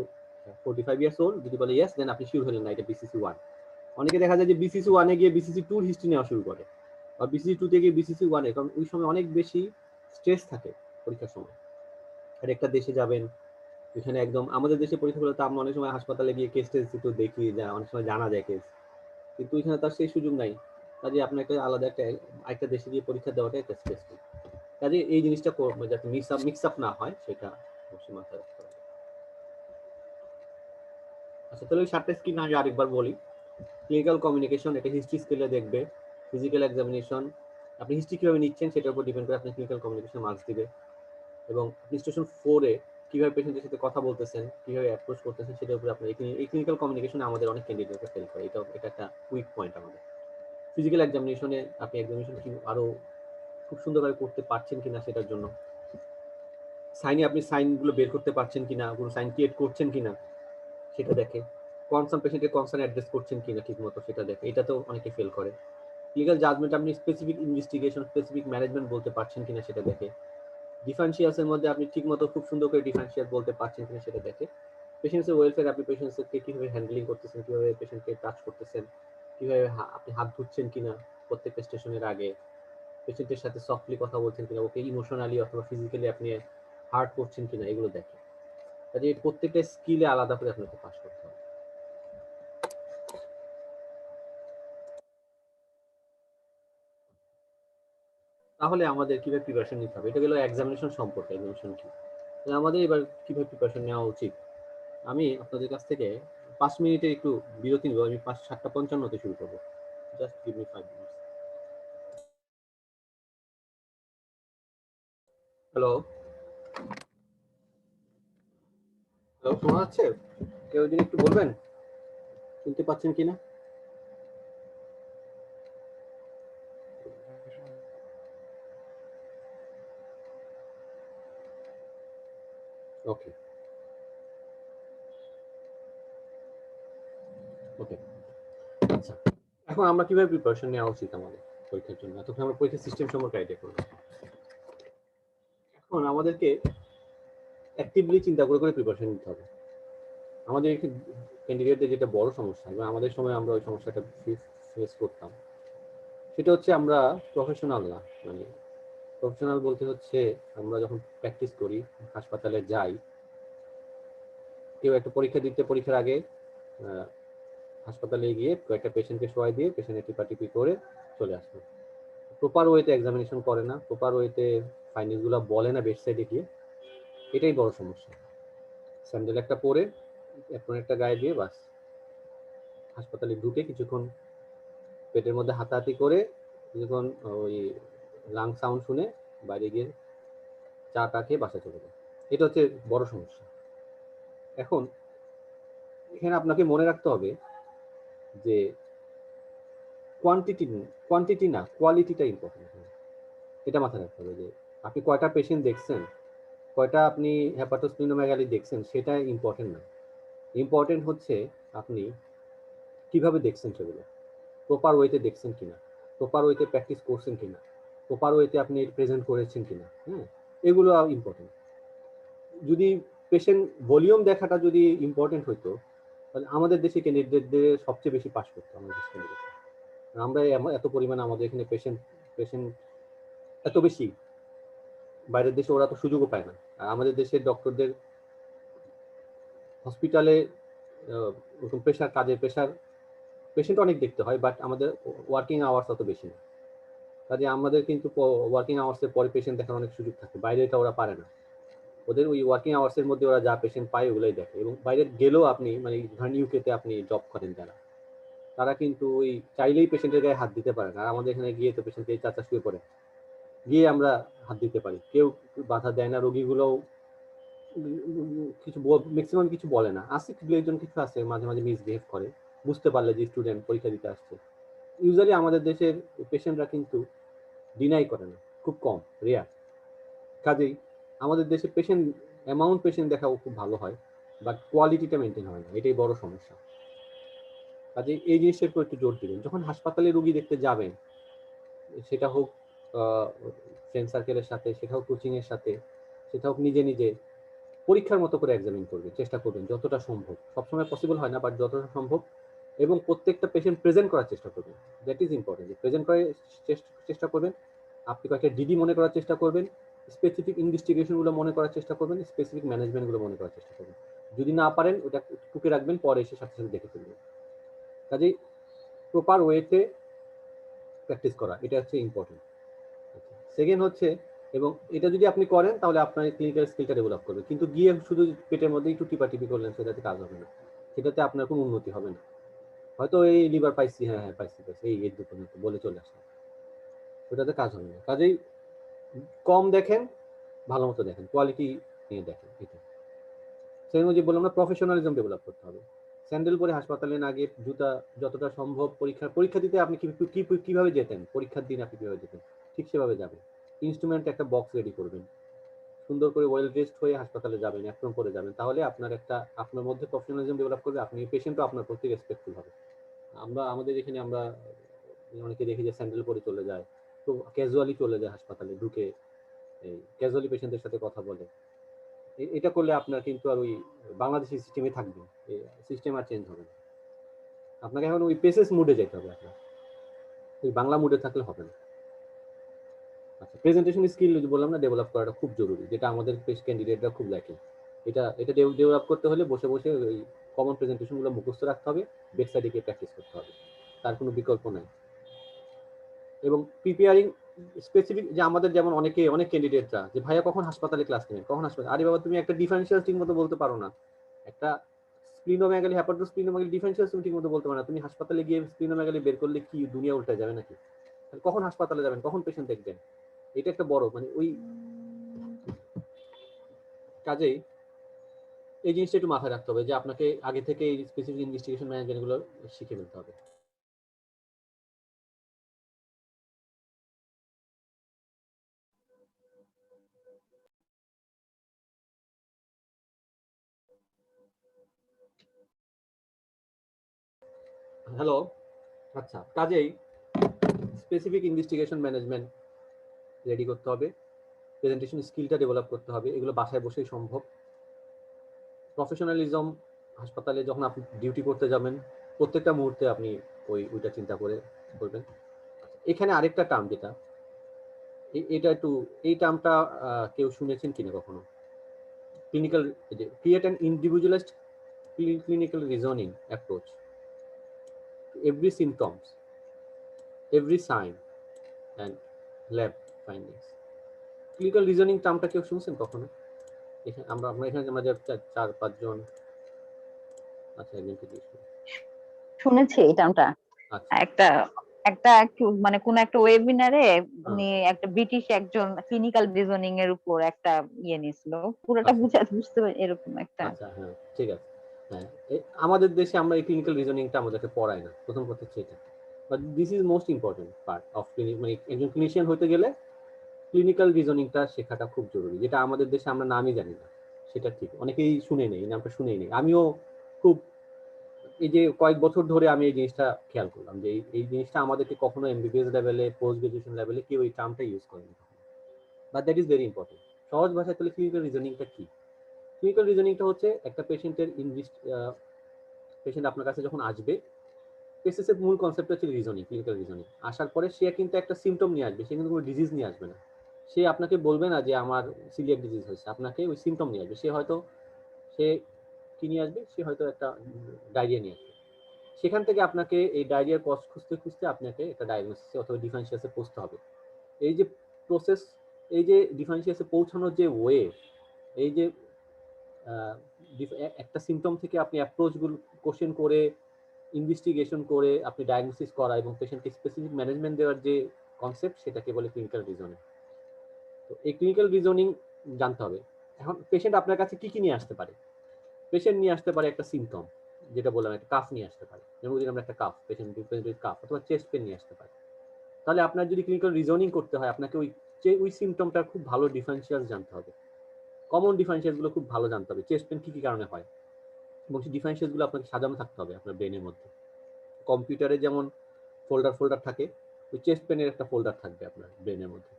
45 years old, যদি বলে ইয়েস, দেন আপনি শিওর হলেন না এটা বিসিসি 1। অনেকে দেখা যায় যে বিসিসি 1 এ গিয়ে বিসিসি 2 হিস্ট্রি নেওয়া শুরু করে, বা বিসিসি 2 থেকে বিসিসি 1 এ, কারণ ওই সময় অনেক বেশি স্ট্রেস থাকে পরীক্ষার সময়। আর একটা দেশে যাবেন, এখানে একদম আমাদের দেশে পরীক্ষাগুলো তো আমরা অনেক সময় হাসপাতালে গিয়ে কেস টেস একটু দেখি, যা অনেক সময় জানা যায় কেস, কিন্তু এখানে তার সেই সুযোগ নাই। কাজে আপনাকে আলাদা একটা দেশে গিয়ে পরীক্ষা দেওয়াটা একটা স্ট্রেসফুল। কাজে এই জিনিসটা যাতে মিক্স আপ না হয় সেটা অবশ্যই মাথায় রাখতে হবে। আচ্ছা, তাহলে ওই 7টা স্কিল আগে আরেকবার বলি। ক্লিনিক্যাল কমিউনিকেশন, এটা হিস্ট্রি স্কেলে দেখবে। ফিজিক্যাল এক্সামিনেশন, আপনি হিস্ট্রি কিভাবে নিচ্ছেন সেটার উপর ডিপেন্ড করে আপনি ক্লিনিক্যাল কমিউনিকেশন মার্কস দিবে। এবং আপনি স্টেশন 4 এ কিভাবে পেশেন্টের সাথে কথা বলতেছেন, কিভাবে অ্যাপ্রোচ করতেছেন সেটার উপর আপনার এই ক্লিনিক্যাল কমিউনিকেশনে আমাদের অনেক ক্যান্ডিডেটরা ফেল করে, এটা একটা উইক পয়েন্ট আমাদের। ফিজিক্যাল এক্সামিনেশনে আপনি এক্সামিনেশন কি আরো খুব সুন্দরভাবে করতে পারছেন কিনা সেটার জন্য, সাইনে আপনি সাইনগুলো বের করতে পারছেন কিনা, কোনো সাইন ক্রিয়েট করছেন কিনা সেটা দেখে। কনসার্ন পেশেন্টের কনসার্ন অ্যাড্রেস করছেন কিনা ঠিক মতো সেটা দেখে, এটা তো অনেকে ফেল করে। লিগাল জাজমেন্ট, আপনি স্পেসিফিক ইনভেস্টিগেশন, স্পেসিফিক ম্যানেজমেন্ট বলতে পারছেন কিনা সেটা দেখে। ডিফারেন্সিয়ালসের মধ্যে আপনি ঠিক মতো খুব সুন্দর করে ডিফারেন্সিয়াল বলতে পারছেন কিনা সেটা দেখে। পেশেন্টসের ওয়েলফেয়ার, আপনি পেশেন্টসকে কিভাবে হ্যান্ডলিং করতেছেন, কিভাবে পেশেন্টকে টাচ করতেছেন, কিভাবে আপনি হাত ধুচ্ছেন কিনা প্রত্যেকটা স্টেশনের আগে, পেশেন্টের সাথে সফটলি কথা বলছেন কিনা, ওকে ইমোশনালি অথবা ফিজিক্যালি আপনি হার্ট করছেন কিনা, এগুলো দেখে। কাজে প্রত্যেকটা স্কিলে আলাদা করে আপনাকে পাস করতে হবে। তাহলে আমাদের কিভাবে প্রিপারেশন নিতে হবে, এটা গেল এক্সামিনেশন সম্পর্কে, এক্সামিনেশন কি, তাহলে আমাদের এবার কিভাবে প্রিপারেশন নেওয়া উচিত। আমি আপনাদের কাছ থেকে 5 মিনিটে একটু বিরতি নেব, আমি 7:55-তে শুরু করবো, just give me 5 minutes. Hello hello, শোনা যাচ্ছে? কেউ যদি একটু বলবেন শুনতে পাচ্ছেন কিনা। ওকে ওকে, আচ্ছা, এখন আমরা কিভাবে প্রিপারেশন নেওয়া উচিত আমাদের পরীক্ষার জন্য, এতক্ষণ আমরা পরীক্ষার সিস্টেম সম্পর্কে আইডিয়া করলাম। এখন আমাদেরকে অ্যাক্টিভলি চিন্তা করে করে প্রিপারেশন নিতে হবে। আমাদের একটি ক্যান্ডিডেটদের যেটা বড় সমস্যা, এবং আমাদের সময় আমরা ওই সমস্যাটা ফেস করতাম, সেটা হচ্ছে আমরা প্রফেশনাল না। মানে প্রফেশনাল বলতে হচ্ছে আমরা যখন প্র্যাকটিস করি, হাসপাতালে যাই, কেউ একটা পরীক্ষা দিতে, পরীক্ষার আগে হাসপাতালে গিয়ে কয়েকটা পেশেন্টকে শোয়াই দিয়ে পেশেন্টের টিপাটিপি করে চলে আসলো, প্রপার ওয়েতে এক্সামিনেশন করে না, প্রপার ওয়েতে ফাইন্ডিংসগুলো বলে না বেড সাইডে গিয়ে, এটাই বড় সমস্যা। স্যান্ডেল একটা পরে একটা গায়ে দিয়ে বাস হাসপাতালে ঢুকে কিছুক্ষণ পেটের মধ্যে হাতাহাতি করে কিছুক্ষণ ওই লাং সাউন্ড শুনে বাইরে গিয়ে চা টা খেয়ে বাসা চলে যায়, এটা হচ্ছে বড় সমস্যা। এখন এখানে আপনাকে মনে রাখতে হবে যে কোয়ান্টিটি না, কোয়ালিটিটা ইম্পর্টেন্ট। এটা মাথায় রাখতে হবে যে আপনি কয়টা পেশেন্ট দেখছেন, কয়টা আপনি হেপাটোস্প্লিনোমেগালি দেখছেন, সেটা ইম্পর্টেন্ট না। ইম্পর্টেন্ট হচ্ছে আপনি কিভাবে দেখছেন, সেগুলো প্রপার ওয়েতে দেখছেন কিনা, প্রপার ওয়েতে প্র্যাকটিস করছেন কিনা, প্রপার ওয়েতে আপনি প্রেজেন্ট করেছেন কিনা। হ্যাঁ, এগুলো ইম্পর্টেন্ট। যদি পেশেন্ট ভলিউম দেখাটা যদি ইম্পর্টেন্ট হইতো, তাহলে আমাদের দেশে ক্যান্ডিডেটদের সবচেয়ে বেশি পাস করতো আমাদের দেশ ক্যান্ডিডেট। আমরা এত পরিমাণে আমাদের এখানে পেশেন্ট পেশেন্ট এত বেশি, বাইরের দেশে ওরা তো সুযোগও পায় না। আর আমাদের দেশের ডক্টরদের হসপিটালে প্রেশার, কাজের প্রেশার, পেশেন্ট অনেক দেখতে হয়, বাট আমাদের ওয়ার্কিং আওয়ার্স অত বেশি না। কাজে আমাদের কিন্তু ওয়ার্কিং আওয়ার্সের পরে পেশেন্ট দেখার অনেক সুযোগ থাকে, বাইরে এটা ওরা পারে না। ওদের ওই ওয়ার্কিং আওয়ার্সের মধ্যে ওরা যা পেশেন্ট পায় ওগুলোই দেখে। এবং বাইরে গেলেও আপনি মানে ধরেন ইউকেতে আপনি জব করেন যারা, তারা কিন্তু ওই চাইলেই পেশেন্টের গায়ে হাত দিতে পারে না। আর আমাদের এখানে গিয়ে তো পেশেন্টকে চাচা শুয়ে পড়ে, গিয়ে আমরা হাত দিতে পারি, কেউ বাধা দেয় না। রোগীগুলোও কিছু ম্যাক্সিমাম কিছু বলে না, আছে দু একজন কিছু আছে মাঝে মাঝে মিসবিহেভ করে, বুঝতে পারলে যে স্টুডেন্ট পরীক্ষা দিতে আসছে। ইউজুয়ালি আমাদের দেশের পেশেন্টরা কিন্তু ডিনাই করে না, খুব কম, রেয়ার। কাজেই আমাদের দেশে পেশেন্ট অ্যামাউন্ট পেশেন্ট দেখাও খুব ভালো হয়, বাট কোয়ালিটিটা মেনটেন হয় না, এটাই বড় সমস্যা। কাজে এই জিনিসটার উপর একটু জোর দিবেন যখন হাসপাতালে রোগী দেখতে যাবেন, সেটা হোক ফ্রেন্ড সার্কেলের সাথে, সেটা হোক কোচিং এর সাথে, সেটা হোক নিজে নিজে পরীক্ষার মতো করে এক্সামিন করবেন, চেষ্টা করবেন যতটা সম্ভব। সবসময় পসিবল হয় না, বাট যতটা সম্ভব। এবং প্রত্যেকটা পেশেন্ট প্রেজেন্ট করার চেষ্টা করবেন, দ্যাট ইজ ইম্পর্টেন্ট। প্রেজেন্ট করার চেষ্টা করবেন, আপনি কয়েকটা ডিডি মনে করার চেষ্টা করবেন, স্পেসিফিক ইনভেস্টিগেশনগুলো মনে করার চেষ্টা করবেন, স্পেসিফিক ম্যানেজমেন্টগুলো মনে করার চেষ্টা করবেন। যদি না পারেন ওটা টুকে রাখবেন, পরে এসে সাথে সাথে দেখে ফেলবেন। কাজেই প্রপার ওয়েতে প্র্যাকটিস করা, এটা হচ্ছে ইম্পর্টেন্ট। সেকেন্ড হচ্ছে, এবং এটা যদি আপনি করেন তাহলে আপনার ক্লিনিক্যাল স্কিলটা ডেভেলপ করবে, কিন্তু গিয়ে শুধু পেটের মধ্যে একটু টিপাটিপি করলেন সেটাতে কাজ হবে না, সেটাতে আপনার কোনো উন্নতি হবে না। হয়তো এই লিভার পাইছি, হ্যাঁ হ্যাঁ পাইছি পাইছি, এই দুটো বলে চলে আসলাম, ওটাতে কাজ হবে না। কাজেই কম দেখেন, ভালো মতো দেখেন, কোয়ালিটি নিয়ে দেখেন। এটা সেই অনুযায়ী বললাম না, প্রফেশনালিজম ডেভেলপ করতে হবে। স্যান্ডেল পরে হাসপাতালে না গিয়ে জুতা, যতটা সম্ভব পরীক্ষা দিতে আপনি কিভাবে যেতেন, পরীক্ষার দিন আপনি কিভাবে যেতেন, ঠিক সেভাবে যাবেন। ইনস্ট্রুমেন্ট একটা বক্স রেডি করবেন, সুন্দর করে ওয়েল ড্রেসড হয়ে হাসপাতালে যাবেন, অ্যাপ্রন করে যাবেন, তাহলে আপনার মধ্যে প্রফেশনালিজম ডেভেলপ করবে, আপনি পেশেন্টও আপনার প্রতি রেসপেক্টফুল হবে। আমাদের এখানে আমরা অনেকে দেখি যে স্যান্ডেল পরে চলে যায়, তো ক্যাজুয়ালি চলে যায় হাসপাতালে, ঢুকে এই ক্যাজুয়ালি পেশেন্টের সাথে কথা বলে। এটা করলে আপনার কিন্তু আর ওই বাংলাদেশি সিস্টেমে থাকবে, সিস্টেম আর চেঞ্জ হবে না। আপনাকে এখন ওই পেসেস মুডে যেতে হবে, আপনার ওই বাংলা মুডে থাকলে হবে না। আচ্ছা, প্রেজেন্টেশন স্কিল বললাম না, ডেভেলপ করাটা খুব জরুরি, যেটা আমাদের ক্যান্ডিডেটরা খুব ল্যাকিং। এটা ডেভেলপ করতে হলে বসে বসে ওই কমন প্রেজেন্টেশনগুলো মুখস্থ রাখতে হবে, বেড সাইডে গিয়ে প্র্যাকটিস করতে হবে, তার কোনো বিকল্প নাই। এবং প্রিপেয়ারিং স্পেসিফিক যে আমাদের যেমন অনেক ক্যান্ডিডেটরা যে ভাইয়া কখন হাসপাতালে ক্লাস নেবেন, কখন হাসপাতালে, আরে বাবা তুমি একটা ডিফারেন্সিয়াল ঠিক মতো বলতে পারো না, একটা স্প্লিনোমেগালি হেপাটোস্প্লিনোমেগালি ডিফারেন্সিয়াল তুমি ঠিক মতো বলতে পারো না, তুমি হাসপাতালে গিয়ে স্প্লিনোমেগালি বের করলে কি দুনিয়া উল্টে যাবে নাকি? কখন হাসপাতালে যাবেন, কখন পেশেন্ট দেখবেন, এটা একটা বড় মানে ওই কাজেই এই জিনিসটা একটু মাথায় রাখতে হবে যে আপনাকে আগে থেকে এই স্পেসিফিক ইনভেস্টিগেশন ম্যানেজমেন্ট গুলো শিখে ফেলতে হবে। হ্যালো, আচ্ছা, কাজেই স্পেসিফিক ইনভেস্টিগেশন ম্যানেজমেন্ট রেডি করতে হবে, প্রেজেন্টেশন স্কিলটা ডেভেলপ করতে হবে, এগুলো বাসায় বসেই সম্ভব। প্রফেশনালিজম, হাসপাতালে যখন আপনি ডিউটি করতে যাবেন প্রত্যেকটা মুহূর্তে আপনি ওইটা চিন্তা করে করবেন। এখানে আরেকটা টার্ম যেটা এটা একটু, এই টার্মটা কেউ শুনেছেন কিনা কখনো? Clinical, create an individualised clinical reasoning approach to every symptoms, every sign and lab findings. Clinical reasoning টার্মটা কেউ শুনছেন কখনো? এখানে আমরা এখানে আমরা যে 4-5 জন, আচ্ছা একজন কি শুনেছি এই টার্মটা। আচ্ছা একটা একটা মানে কোন একটা ওয়েবিনারে উনি একটা ব্রিটিশ একজন ক্লিনিক্যাল রিজনিং এর উপর একটা ইয়ে নিছিল, পুরোটা বুঝতে এরকম একটা। আচ্ছা, হ্যাঁ ঠিক আছে। হ্যাঁ, আমাদের দেশে আমরা এই ক্লিনিক্যাল রিজনিংটা আমাদেরকে পড়ায় না, প্রথম কথা হচ্ছে এটা। But this is most important part of clinic, মানে একজন ক্লিনিশিয়ান হতে গেলে ক্লিনিক্যাল রিজনিংটা শেখাটা খুব জরুরি, যেটা আমাদের দেশে আমরা নামই জানি না, সেটা ঠিক, অনেকেই শুনে নেই, নামটা শুনেই নেই। আমিও খুব এই যে কয়েক বছর ধরে আমি এই জিনিসটা খেয়াল করলাম যে এই জিনিসটা আমাদেরকে কখনো এমবিবিএস লেভেলে, পোস্ট গ্রাজুয়েশন লেভেলে কেউ এই টার্মটা ইউজ করেনি, but that is very important. সহজ ভাষায় তাহলে ক্লিনিক্যাল রিজনিংটা কি? ক্লিনিক্যাল রিজনিংটা হচ্ছে একটা পেশেন্টের পেশেন্ট আপনার কাছে যখন আসবে, পেসেসের মূল কনসেপ্ট হচ্ছে রিজনিং, ক্লিনিক্যাল রিজনিং। আসার পরে সে কিন্তু একটা সিমটম নিয়ে আসবে, সে কিন্তু কোনো ডিজিজ নিয়ে আসবে না। সে আপনাকে বলবে না যে আমার সিলিয়াক ডিজিজ হয়েছে, আপনাকে ওই সিমটম নিয়ে আসবে। সে কি নিয়ে আসবে? সে হয়তো একটা ডায়রিয়া নিয়ে আসবে। সেখান থেকে আপনাকে এই ডায়রিয়ার কজ খুঁজতে খুঁজতে আপনাকে একটা ডায়াগনোসিসে অথবা ডিফারেন্সিয়াসে পৌঁছতে হবে। এই যে প্রসেস, এই যে ডিফারেন্সিয়াসে পৌঁছানোর যে ওয়ে, এই যে একটা সিমটম থেকে আপনি অ্যাপ্রোচগুলো কোশ্চেন করে, ইনভেস্টিগেশন করে আপনি ডায়াগনোসিস করা এবং পেশেন্টকে স্পেসিফিক ম্যানেজমেন্ট দেওয়ার যে কনসেপ্ট, সেটাকে বলে ক্লিনিক্যাল রিজনিং। তো এই ক্লিনিক্যাল রিজনিং জানতে হবে। এখন পেশেন্ট আপনার কাছে কি নিয়ে আসতে পারে? পেশেন্ট নিয়ে আসতে পারে একটা সিমটম, যেটা বললাম, একটা কাফ নিয়ে আসতে পারে, যেমন যদি আমরা একটা কাফ, পেশেন্টের কাফ অথবা চেস্ট পেন নিয়ে আসতে পারে। তাহলে আপনার যদি ক্লিনিক্যাল রিজনিং করতে হয়, আপনাকে ওই সিমটমটার খুব ভালো ডিফারেন্সিয়াল জানতে হবে, কমন ডিফারেন্সিয়াল গুলো খুব ভালো জানতে হবে, চেস্ট পেন কি কারণে হয়, এবং সেই ডিফারেন্সিয়াল গুলো আপনাকে সাজানো থাকতে হবে আপনার ব্রেনের মধ্যে। কম্পিউটারে যেমন ফোল্ডার থাকে, ওই চেস্ট পেনের একটা ফোল্ডার থাকবে আপনার ব্রেনের মধ্যে।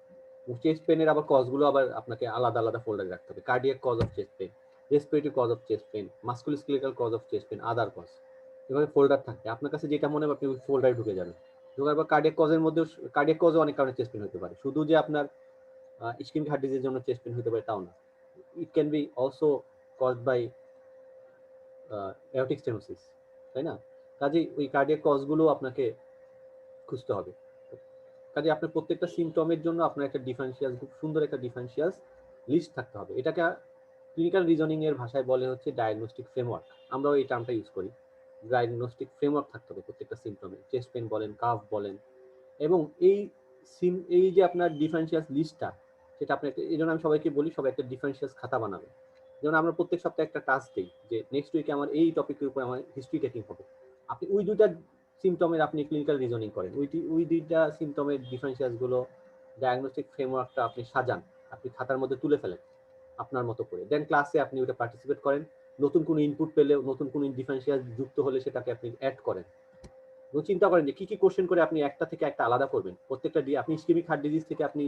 চেস্ট পেনের আবার কজগুলো আবার আপনাকে আলাদা আলাদা ফোল্ডারে রাখতে হবে। Cardiac cause of chest pain, respiratory cause of chest pain, musculoskeletal cause of chest pain, other cause, এভাবে ফোল্ডার থাকে। আপনার কাছে যেটা মনে হবে আপনি ওই ফোল্ডারে ঢুকে যাবেন। ঢোকার পর কার্ডিয়াক কজের মধ্যে, কার্ডিয়াক কজও অনেক কারণে চেস্ট পেন হতে পারে, শুধু যে আপনার ইসকেমিক হার্ট ডিজিজের জন্য চেস্ট পেন হতে পারে তাও না। It can be also caused by aortic stenosis, তাই না? কাজেই ওই কার্ডিয়াক কজগুলো আপনাকে খুঁজতে হবে। কাজে আপনার প্রত্যেকটা সিমটমের জন্য আপনার একটা ডিফারেন্সিয়াল, খুব সুন্দর একটা ডিফারেন্সিয়াল লিস্ট থাকতে হবে। এটাকে ক্লিনিক্যাল রিজনিং এর ভাষায় বলে হচ্ছে ডায়াগনস্টিক ফ্রেমওয়ার্ক। আমরাও এই টার্মটা ইউজ করি। ডায়াগনস্টিক ফ্রেমওয়ার্ক থাকতে হবে প্রত্যেকটা সিমটমে, চেস্ট পেন বলেন, কাফ বলেন, এবং এই যে আপনার ডিফারেন্সিয়াল লিস্টটা, সেটা আপনাকে, এই জন্য আমি সবাইকে বলি সবাই একটা ডিফারেন্সিয়াল খাতা বানাবে। যেমন আমরা প্রত্যেক সপ্তাহে একটা টাস্ক দিই যে নেক্সট উইকে আমার এই টপিকের উপর আমার হিস্ট্রি টেকিং হবে। আপনি ওই দুইটা সিমটমের আপনি ক্লিনিক্যাল রিজনিং করেন, ওই দুইটা সিমটমের ডিফারেন্সিয়াল গুলো, ডায়াগনস্টিক ফ্রেমওয়ার্কটা আপনি সাজান, আপনি খাতার মধ্যে তুলে ফেলেন আপনার মতো করে। দেন ক্লাসে আপনি ওটা পার্টিসিপেট করেন। নতুন কোনো ইনপুট পেলে, নতুন কোনো ডিফারেন্সিয়াল যুক্ত হলে সেটাকে আপনি অ্যাড করেন। এবং চিন্তা করেন যে কি কোশ্চেন করে আপনি একটা থেকে একটা আলাদা করবেন। প্রত্যেকটা আপনি ইসকেমিক হার্ট ডিজিজ থেকে আপনি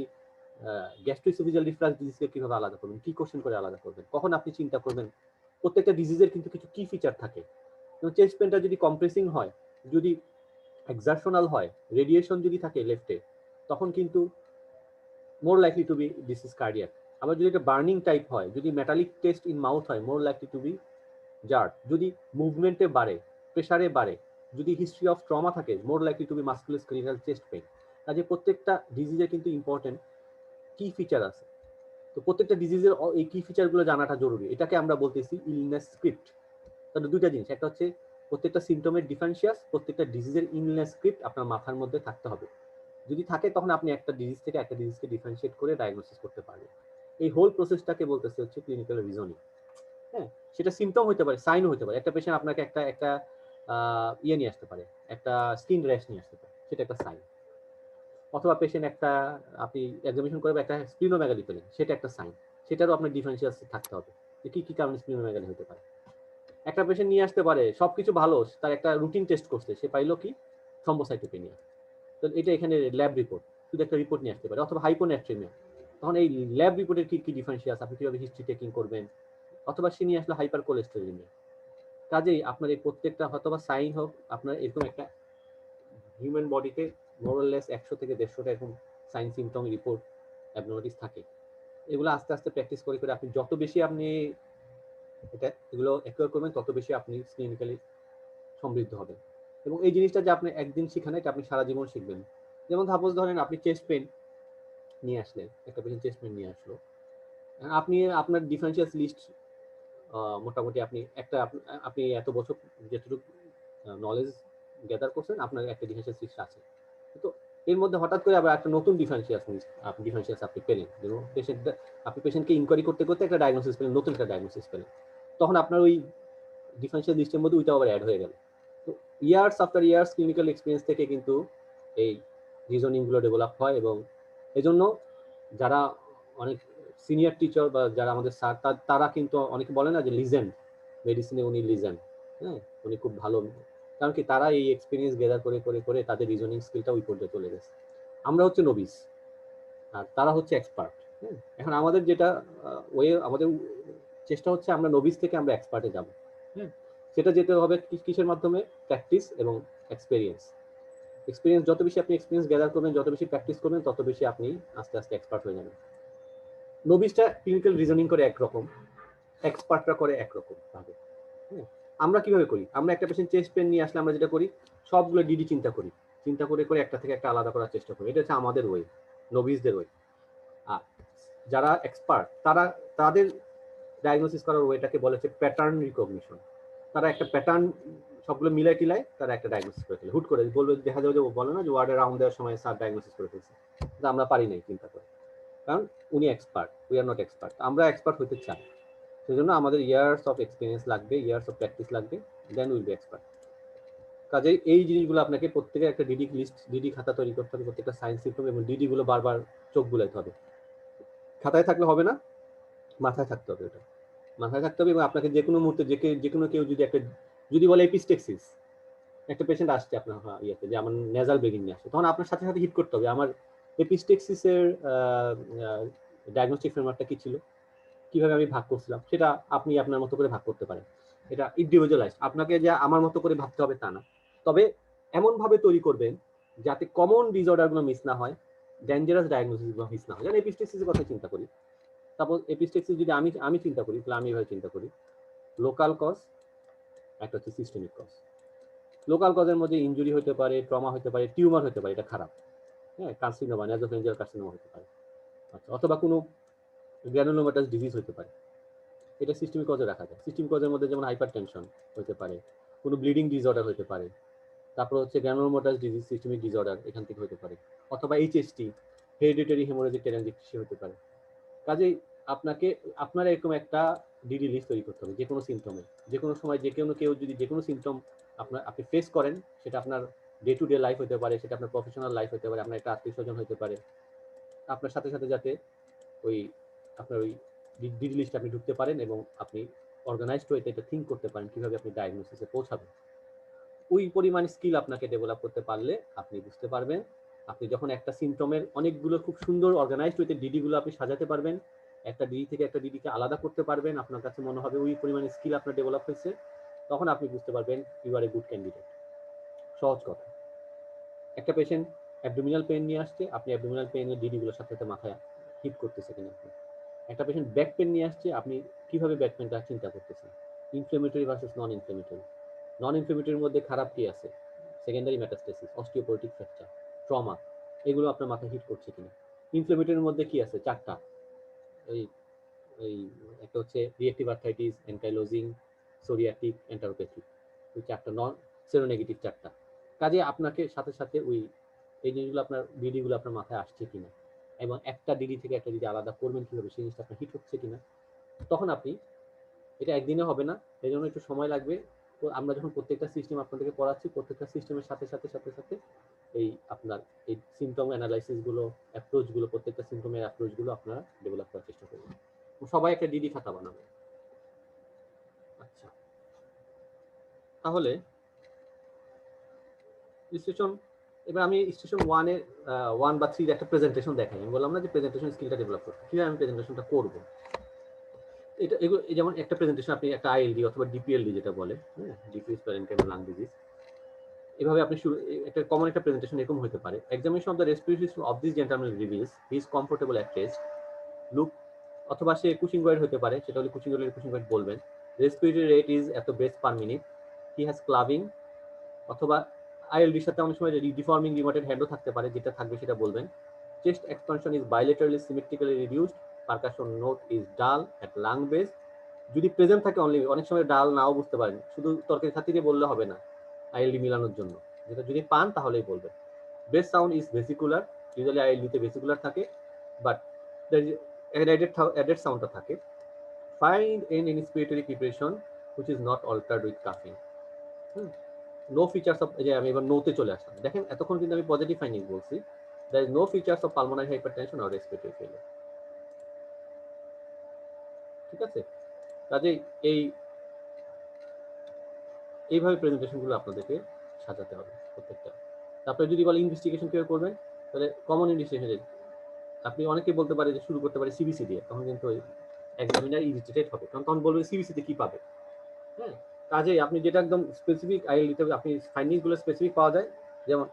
গ্যাস্ট্রোএসোফেজিয়াল রিফ্লাক্স ডিজিজকে কিভাবে আলাদা করবেন, কি কোশ্চেন করে আলাদা করবেন, কখন আপনি চিন্তা করবেন। প্রত্যেকটা ডিজিজের কিন্তু কিছু কি ফিচার থাকে। চেস্ট পেনটা যদি কম্প্রেসিং হয়, যদি এক্সারশনাল হয়, রেডিয়েশন যদি থাকে লেফটে, তখন কিন্তু more likely to be disease cardiac. আবার যদি এটা বার্নিং টাইপ হয়, যদি মেটালিক টেস্ট ইন মাউথ হয়, মোর লাইকলি টু বি জার্ট। যদি মুভমেন্টে বাড়ে, প্রেসারে বাড়ে, যদি হিস্ট্রি অফ ট্রমা থাকে, more likely to be musculoskeletal chest pain. কাজে প্রত্যেকটা ডিজিজের কিন্তু ইম্পর্টেন্ট কি ফিচার আছে। তো প্রত্যেকটা ডিজিজের এই কি ফিচারগুলো জানাটা জরুরি। এটাকে আমরা বলতেছি ইলনেস স্ক্রিপ্ট। তাহলে দুইটা জিনিস, একটা হচ্ছে প্রত্যেকটা সিমটমের ডিফারেন্সিয়াস, প্রত্যেকটা ডিজিজের ইলনেস স্ক্রিপ্ট আপনার মাথার মধ্যে থাকতে হবে। যদি থাকে তখন আপনি একটা ডিজিজ থেকে একটা ডিজিজকে ডিফারেন্সিয়েট করে ডায়াগনোসিস করতে পারবেন। এই হোল প্রসেসটাকে বলতেছে হচ্ছে ক্লিনিক্যাল রিজনিং। হ্যাঁ, সেটা সিমটম হতে পারে, সাইন হতে পারে। একটা পেশেন্ট আপনাকে একটা একটা ইয়ে নিয়ে আসতে পারে, একটা স্কিন র্যাশ নিয়ে আসতে পারে, সেটা একটা সাইন। অথবা পেশেন্ট একটা, আপনি এক্সামিনেশন করবে একটা স্প্লিনোমেগালি পেলেন, সেটা একটা সাইন। সেটারও আপনার ডিফারেন্সিয়াস থাকতে হবে যে কি কি কারণে স্প্লিনোমেগালি হতে পারে। একটা পেশেন্ট নিয়ে আসতে পারে সবকিছু ভালো, তার একটা রুটিন টেস্ট করতে, সে পাইলো কি থ্রম্বোসাইটোপেনিয়া। তো এটা এখানে ল্যাব রিপোর্ট, শুধু একটা রিপোর্ট নিয়ে আসতে পারে। অথবা হাইপোনাট্রেমিয়া, তখন এই ল্যাব রিপোর্টের কি কি ডিফারেন্সিয়াস, আপনি কিভাবে হিস্ট্রি টেকিং করবেন। অথবা সে নিয়ে আসলো হাইপার কোলেস্টেরোলিমিয়া। কাজেই আপনার এই প্রত্যেকটা হয়তোবা সাইন হোক, আপনার এরকম একটা হিউম্যান বডিতে মোরলেস 100 থেকে 150টা এরকম সাইন সিমটম রিপোর্ট অ্যাবনর্মালিটিস থাকে। এগুলো আস্তে আস্তে প্র্যাকটিস করে করে আপনি যত বেশি আপনি এগুলো অ্যাকোয়ার করবেন, তত বেশি আপনি ক্লিনিক্যালি সমৃদ্ধ হবেন। এবং এই জিনিসটা যে আপনি একদিন শিখেন, এটা আপনি সারা জীবন শিখবেন। যেমন সাপোজ ধরেন আপনি চেস্ট পেন নিয়ে আসলেন, একটা পেশেন্ট চেস্ট পেন নিয়ে আসলো, আপনি আপনার ডিফারেন্সিয়াল লিস্ট মোটামুটি আপনি এত বছর যেটুকু নলেজ গ্যাদার করছেন, আপনার একটা ডিফারেন্সিয়াল লিস্ট আছে। তো এর মধ্যে হঠাৎ করে আবার একটা নতুন ডিফারেন্সিয়াস আপনি পেলেন, যেমন আপনি পেশেন্টকে ইনকোয়ারি করতে করতে একটা ডায়াগনোসিস পেলেন, নতুন একটা ডায়াগনোসিস পেলেন, তখন আপনার ওই ডিফারেন্সিয়াল লিস্টের মধ্যে ওইটা আবার অ্যাড হয়ে গেল। তো years after years clinical experience থেকে কিন্তু এই রিজনিংগুলো ডেভেলপ হয়। এবং এজন্য যারা অনেক সিনিয়র টিচার বা যারা আমাদের স্যার, তারা কিন্তু অনেকে বলে না যে লিজেন্ড, মেডিসিনে উনি লিজেন্ড। হ্যাঁ, উনি খুব ভালো, কারণ কি তারা এই এক্সপিরিয়েন্স গেদার করে করে করে তাদের রিজনিং স্কিলটা ওই পর্যায়ে চলে গেছে। আমরা হচ্ছে নবিস আর তারা হচ্ছে এক্সপার্ট। হ্যাঁ, এখন আমাদের যেটা আমাদের চেষ্টা হচ্ছে আমরা নবিস থেকে আমরা এক্সপার্টে যাব। হ্যাঁ, সেটা যেতে হবে কিসের মাধ্যমে? প্র্যাকটিস এবং এক্সপেরিয়েন্স। যত বেশি আপনি এক্সপিরিয়েন্স গ্যাদার করবেন, যত বেশি প্র্যাকটিস করবেন, তত বেশি আপনি আস্তে আস্তে এক্সপার্ট হয়ে যাবেন। নবিসটা ক্লিনিক্যাল রিজনিং করে একরকম, এক্সপার্টরা করে একরকম ভাবে। হ্যাঁ, আমরা কিভাবে করি? আমরা একটা পেশেন্ট চেস্ট পেন নিয়ে আসলে আমরা যেটা করি, সবগুলো ডিডি চিন্তা করি, চিন্তা করে করে একটা থেকে একটা আলাদা করার চেষ্টা করি। এটা হচ্ছে আমাদের ওয়ে, নবিসদের ওয়ে। আর যারা এক্সপার্ট, তাদের ডায়াগনোসিস করার ওয়েটাকে বলে হচ্ছে প্যাটার্ন রিকগনিশন। তারা একটা প্যাটার্ন সবগুলো মিলাই টিলাই তারা একটা ডায়াগনোসিস করে ফেলে। হুট করে বলবে, দেখা যাবে যে ও বলে না যে ওয়ার্ডে রাউন্ড দেওয়ার সময় স্যার ডায়াগনোসিস করে ফেলছে, কিন্তু আমরা পারি নাই চিন্তা করে, কারণ উনি expert, we are not expert. আমরা এক্সপার্ট হতে চাই, সেই জন্য আমাদের ইয়ার্স অফ এক্সপিরিয়েন্স লাগবে, ইয়ার্স অফ প্র্যাকটিস লাগবে, দেন উইল বি এক্সপার্ট। কাজেই এই জিনিসগুলো আপনাকে প্রত্যেকের একটা ডিডি লিস্ট, ডিডি খাতা তৈরি করতে হবে, প্রত্যেকটা সায়েন্স সিস্টেম, এবং ডিডি গুলো বারবার চোখ বুলাইতে হবে। খাতায় থাকলে হবে না, মাথায় থাকতে হবে। ওটা মাথায় থাকতে হবে। এবং আপনাকে যে কোনো মুহূর্তে যে কোনো কেউ যদি বলে এপিস্টেক্সিস, একটা পেশেন্ট আসছে আপনার ইয়েতে যে আমার নেজাল বেগিং নিয়ে আসছে, তখন আপনার সাথে সাথে হিট করতে হবে আমার এপিস্টেক্সিসের ডায়াগনস্টিক ফ্রেমওয়ার্কটা কি ছিল, কিভাবে আমি ভাগ করছিলাম, সেটা আপনি আপনার মতো করে ভাগ করতে পারেন। এটা ইন্ডিভিজুয়ালাইজ, আপনাকে যে আমার মতো করে ভাবতে হবে তা না। তবে এমন ভাবে তৈরি করবেন যাতে কমন ডিসঅর্ডারগুলো মিস না হয়, ডেঞ্জারাস ডায়াগনোসিসগুলো মিস না হয়। যেন এপিস্টেক্সিসের কথা চিন্তা করি, সাপোজ এপিস্টেক্সিস যদি আমি চিন্তা করি, তাহলে আমি এভাবে চিন্তা করি, লোকাল কজ, একটা হচ্ছে সিস্টেমিক কজ। লোকাল কজের মধ্যে ইনজুরি হতে পারে, ট্রমা হতে পারে, টিউমার হতে পারে, এটা খারাপ। হ্যাঁ, কার্সিনোমা, নাসোফেঞ্জিয়াল কার্সিনোমা হতে পারে। আচ্ছা, অথবা কোনো গ্র্যানুলোমাটাস ডিজিজ হতে পারে, এটা সিস্টেমিক কজে রাখা যায়। সিস্টেমিক কজের মধ্যে যেমন হাইপার টেনশন হতে পারে, কোনো ব্লিডিং ডিসঅর্ডার হতে পারে, তারপর হচ্ছে গ্র্যানুলোমাটাস ডিজিজ, সিস্টেমিক ডিসঅর্ডার এখান থেকে হতে পারে, অথবা এইচএসটি, হেরিডিটারি হেমোরেজিক টেলাঞ্জিকটিসি হতে পারে। কাজেই আপনার এরকম একটা ডিডি লিস্ট তৈরি করতে হবে। যে কোনো সিমটমে, যে কোনো সময়, কেউ যদি যে কোনো সিমটম আপনি ফেস করেন, সেটা আপনার ডে টু ডে লাইফ হতে পারে, সেটা আপনার প্রফেশনাল লাইফ হতে পারে, আপনার একটা আত্মীয় স্বজন হতে পারে, আপনার সাথে সাথে যাতে আপনার ওই ডিডি লিস্ট আপনি ঢুকতে পারেন এবং আপনি অর্গানাইজড ওয়েতে এটা থিঙ্ক করতে পারেন কিভাবে আপনি ডায়াগনোসিসে পৌঁছাবেন। ওই পরিমাণ স্কিল আপনাকে ডেভেলপ করতে পারলে আপনি বুঝতে পারবেন, আপনি যখন একটা সিমটমের অনেকগুলো খুব সুন্দর অর্গানাইজড ওয়েতে ডিডিগুলো আপনি সাজাতে পারবেন, একটা ডিডি থেকে একটা ডিডিকে আলাদা করতে পারবেন, আপনার কাছে মনে হবে ওই পরিমাণ স্কিল আপনার ডেভেলপ হয়েছে, তখন আপনি বুঝতে পারবেন you are a good candidate. সহজ কথা, একটা পেশেন্ট অ্যাবডোমিনাল পেইন নিয়ে আসছে, আপনি অ্যাবডোমিনাল পেইনের ডিডিগুলোর সাথে সাথে মাথায় হিট করতেছে কিনা আপনি। একটা পেশেন্ট ব্যাক পেন নিয়ে আসছে, আপনি কিভাবে ব্যাক পেনটা চিন্তা করতেছেন, ইনফ্লেমেটরি ভার্সেস নন ইনফ্লেমেটরি, নন ইনফ্লেমেটরির মধ্যে খারাপ কি আছে, secondary metastasis, osteoporotic fracture, trauma, এগুলো আপনার মাথায় হিট করছে কিনা। ইনফ্লেমেটরির মধ্যে কি আছে? 4টা। এই এই একটা হচ্ছে রিঅ্যাক্টিভ আর্থ্রাইটিস, অ্যানকাইলোজিং, সোরিয়াটিক, এন্টারোপ্যাথিক। ওই 4টা নন সেরোনেগেটিভ 4টা। কাজে আপনাকে সাথে সাথে ওই এই জিনিসগুলো আপনার ডিডিগুলো আপনার মাথায় আসছে কিনা এবং একটা ডিডি থেকে একটা ডিডি আলাদা করবেন কিভাবে সেই জিনিসটা আপনার হিট হচ্ছে কিনা। তখন আপনি এটা একদিনে হবে না, এই জন্য একটু সময় লাগবে। তো আমরা যখন প্রত্যেকটা সিস্টেম আপনাদেরকে পড়াচ্ছি, প্রত্যেকটা সিস্টেমের সাথে সাথে সাথে সাথে এই আপনার এই সিমটম অ্যানালাইসিস গুলো, অ্যাপ্রোচ গুলো, প্রত্যেকটা সিমটমের অ্যাপ্রোচ গুলো আপনারা ডেভেলপ করার চেষ্টা করবেন। সবাই একটা ডিডি খাতা বানাবে। আচ্ছা, তাহলে স্টেশন, এবার আমি স্টেশন 1 বা 3 একটা প্রেজেন্টেশন দেখাই। আমি বললাম না যে প্রেজেন্টেশন স্কিলটা ডেভেলপ করতে, কিভাবে আমি প্রেজেন্টেশনটা করব। এটা এগুলো যেমন একটা প্রেজেন্টেশন আপনি একটা আইএলডি অথবা ডিপিএলডি যেটা বলে, হ্যাঁ, ডিফিউজ প্যারেন্টাল লাং ডিজিজ, এভাবে আপনি শুরু একটা কমন একটা প্রেজেন্টেশন এরকম হতে পারে। Examination of the respiratory system of this gentleman reveals he is comfortable at rest look, অথবা সে কুচিং ওয়ার্ড হতে পারে, সেটা হলে কুচিং ওয়ার্ড বলবেন। রেসপিরেটরি রেট ইজ এত breadth per minute, he has clubbing, অথবা আইএলডির সাথে অনেক সময় ডিফর্মিং রিমোটেড হ্যান্ডও থাকতে পারে, যেটা থাকবে সেটা বলবেন। Chest expansion is bilaterally symmetrically reduced, percussion note is dull at lung base. যদি প্রেজেন্ট থাকে অনলি, অনেক সময় ডাল নাও বুঝতে পারেন, শুধু তর্কের খাতিরে বললে হবে না আইএলডি মিলানোর জন্য, যেটা যদি পান তাহলেই বলবেন। বেস সাউন্ড ইজ ভেসিকুলার, ইউজুয়ালি আইএলডিতে ভেসিকুলার থাকে, বাট অ্যাডেড সাউন্ডটা থাকে। Fine end inspiratory crepitation which is not altered with কাফিং। নো ফিচার্স অফ, যে আমি এবার নোতে চলে আসলাম। দেখেন এতক্ষণ কিন্তু আমি পজিটিভ ফাইন্ডিং বলছি। There is no features of pulmonary hypertension or respiratory failure. ঠিক আছে, কাজেই এইভাবে প্রেজেন্টেশনগুলো আপনাদেরকে সাজাতে হবে প্রত্যেকটা। তারপরে যদি বলে ইনভেস্টিগেশন কিভাবে করবেন, তাহলে কমন ইনভেস্টিগেশন আপনি অনেকে বলতে পারে যে শুরু করতে পারে সিবিসি দিয়ে, তখন কিন্তু এক্সামিনার ইরিটেট হবে, কারণ তখন বলবে সিবিসিতে কি পাবে। হ্যাঁ, কাজেই আপনি যেটা একদম স্পেসিফিক আইএলডিতে আপনি ফাইন্ডিংগুলো স্পেসিফিক পাওয়া যায়, যেমন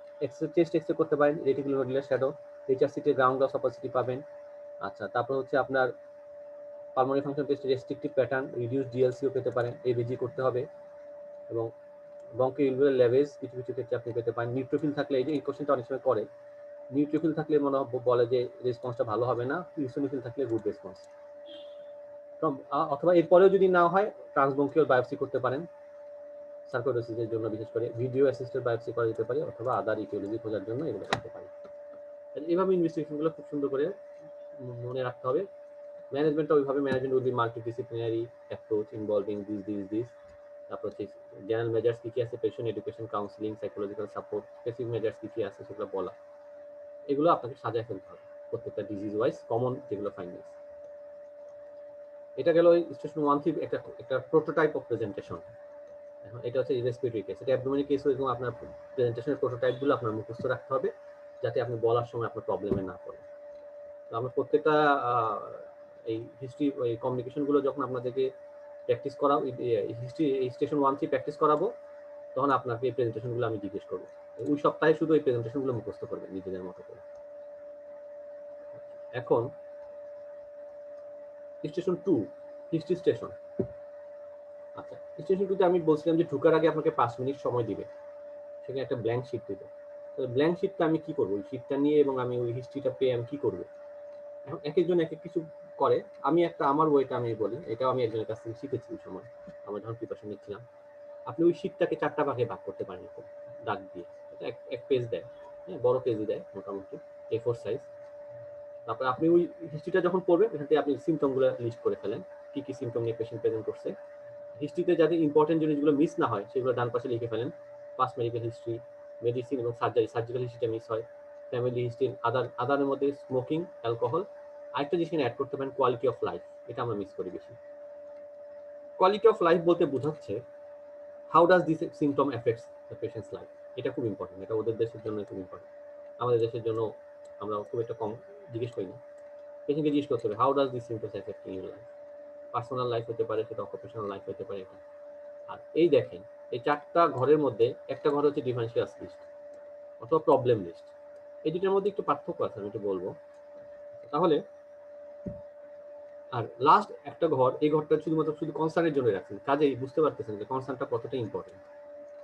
চেস্ট এক্সরে করতে পারেন, reticular nodular shadow, HRCT ground glass opacity পাবেন। আচ্ছা, তারপর হচ্ছে আপনার pulmonary function test restrictive pattern, reduce DLCO পেতে পারেন, এবিজি করতে হবে। এবং ব্রঙ্কিওলভেয়ার লেভেজ কিছু কিছু ক্ষেত্রে আপনি পেতে পারেন। নিউট্রোফিল থাকলে, এই কোশ্চেনটা অনেক সময় করে, নিউট্রোফিল থাকলে মনে বলে যে রেসপন্সটা ভালো হবে না, ইউসোনোফিল থাকলে গুড রেসপন্স। অথবা এরপরেও যদি না হয় ট্রান্সব্রঙ্কিয়াল বায়োপসি করতে পারেন সার্কোডোসিসের জন্য, বিশেষ করে ভিডিও অ্যাসিস্টেড বায়োপসি করা যেতে পারে, অথবা আদার ইটিওলজি খোঁজার জন্য এগুলো করতে পারে। এইভাবে ইনভেস্টিগেশনগুলো খুব সুন্দর করে মনে রাখতে হবে। ম্যানেজমেন্টটা ওইভাবে, management will B multidisciplinary approach involving this. তারপর হচ্ছে জেনারেল মেজার্স কি কি আছে, patient education, counselling, psychological support, specific measures কি কি আছে সেগুলো বলা। এগুলো আপনাকে সাজায় ফেলতে হবে প্রত্যেকটা ডিজিজ ওয়াইজ, কমন যেগুলো ফাইন্ডিংস। এটা গেল স্টেশন 1 একটা প্রোটোটাইপ অফ প্রেজেন্টেশন। এখন এটা হচ্ছে রেসপিরেটরি কেস, এটা অ্যাবডোমিনাল কেস, এবং আপনার প্রেজেন্টেশনের প্রোটোটাইপগুলো আপনার মুখস্থ রাখতে হবে, যাতে আপনি বলার সময় আপনার প্রবলেমে না পড়ে। তো আমরা প্রত্যেকটা এই হিস্ট্রি, এই কমিউনিকেশনগুলো যখন আপনাদেরকে প্র্যাকটিস করাবো, হিস্ট্রি এই স্টেশন 1 প্র্যাকটিস করাবো, তখন আপনাকে এই প্রেজেন্টেশনগুলো আমি জিজ্ঞেস করবো। ওই সপ্তাহে শুধু এই প্রেজেন্টেশনগুলো মুখস্থ করবেন নিজেদের মতো করে। এখন স্টেশন 2, হিস্ট্রি স্টেশন। আচ্ছা, স্টেশন 2তে আমি বলছিলাম যে ঢোকার আগে আপনাকে 5 মিনিট সময় দিবে, সেখানে একটা ব্ল্যাঙ্ক শিট দিবে। তো ব্ল্যাঙ্ক শিটটা আমি কি করবো, ওই শিটটা নিয়ে, এবং আমি ওই হিস্ট্রিটা পেয়ে আমি কি করবো। এখন এক একজন এক এক কিছু করে, আমি একটা আমার ওয়েটা আমি বলি, এটাও আমি একজনের কাছ থেকে শিখেছি ওই সময় আমরা যখন প্রিপারেশন নিচ্ছিলাম। আপনি ওই শিটটাকে 4টা ভাগে ভাগ করতে পারেন, এরকম দাগ দিয়ে। এটা এক পেজ দেয়, হ্যাঁ, বড় পেজই দেয় মোটামুটি A4 সাইজ। তারপরে আপনি ওই হিস্ট্রিটা যখন পড়বেন, এখান থেকে আপনি সিমটমগুলো লিস্ট করে ফেলেন, কি কি সিমটম নিয়ে পেশেন্ট প্রেজেন্ট করছে। হিস্ট্রিতে যাতে ইম্পর্টেন্ট জিনিসগুলো মিস না হয় সেগুলো ডান পাশে লিখে ফেলেন। পাস্ট মেডিকেল হিস্ট্রি, মেডিসিন এবং সার্জিক্যাল হিস্ট্রিটা মিস হয়। ফ্যামিলি হিস্ট্রি, আদারের মধ্যে স্মোকিং, অ্যালকোহল। আরেকটা জিনিস অ্যাড করতে পারেন, কোয়ালিটি অফ লাইফ, এটা আমরা মিস করি বেশি। কোয়ালিটি অফ লাইফ বলতে বোঝাচ্ছে how does this symptom affects the patient's life. এটা খুব ইম্পর্টেন্ট, এটা ওদের দেশের জন্য খুব ইম্পর্টেন্ট, আমাদের দেশের জন্য আমরা খুব একটা কম জিজ্ঞেস করি না। পেশেন্টকে জিজ্ঞেস করতে হবে, how does this symptoms effect in your life. Personal life হতে পারে, সেটা অকুপেশনাল লাইফ হতে পারে। এটা, আর এই দেখেন, এই 4টা ঘরের মধ্যে একটা ঘর হচ্ছে ডিফারেন্সিয়াস লিস্ট অথবা প্রবলেম লিস্ট। এই দুটোর মধ্যে একটু পার্থক্য আছে, আমি একটু বলবো। তাহলে আর লাস্ট একটা ঘর, এই ঘরটা শুধু কনসার্নের জন্য রাখছেন, কাজেই বুঝতে পারতেছেন যে কনসার্নটা কতটা ইম্পর্টেন্ট।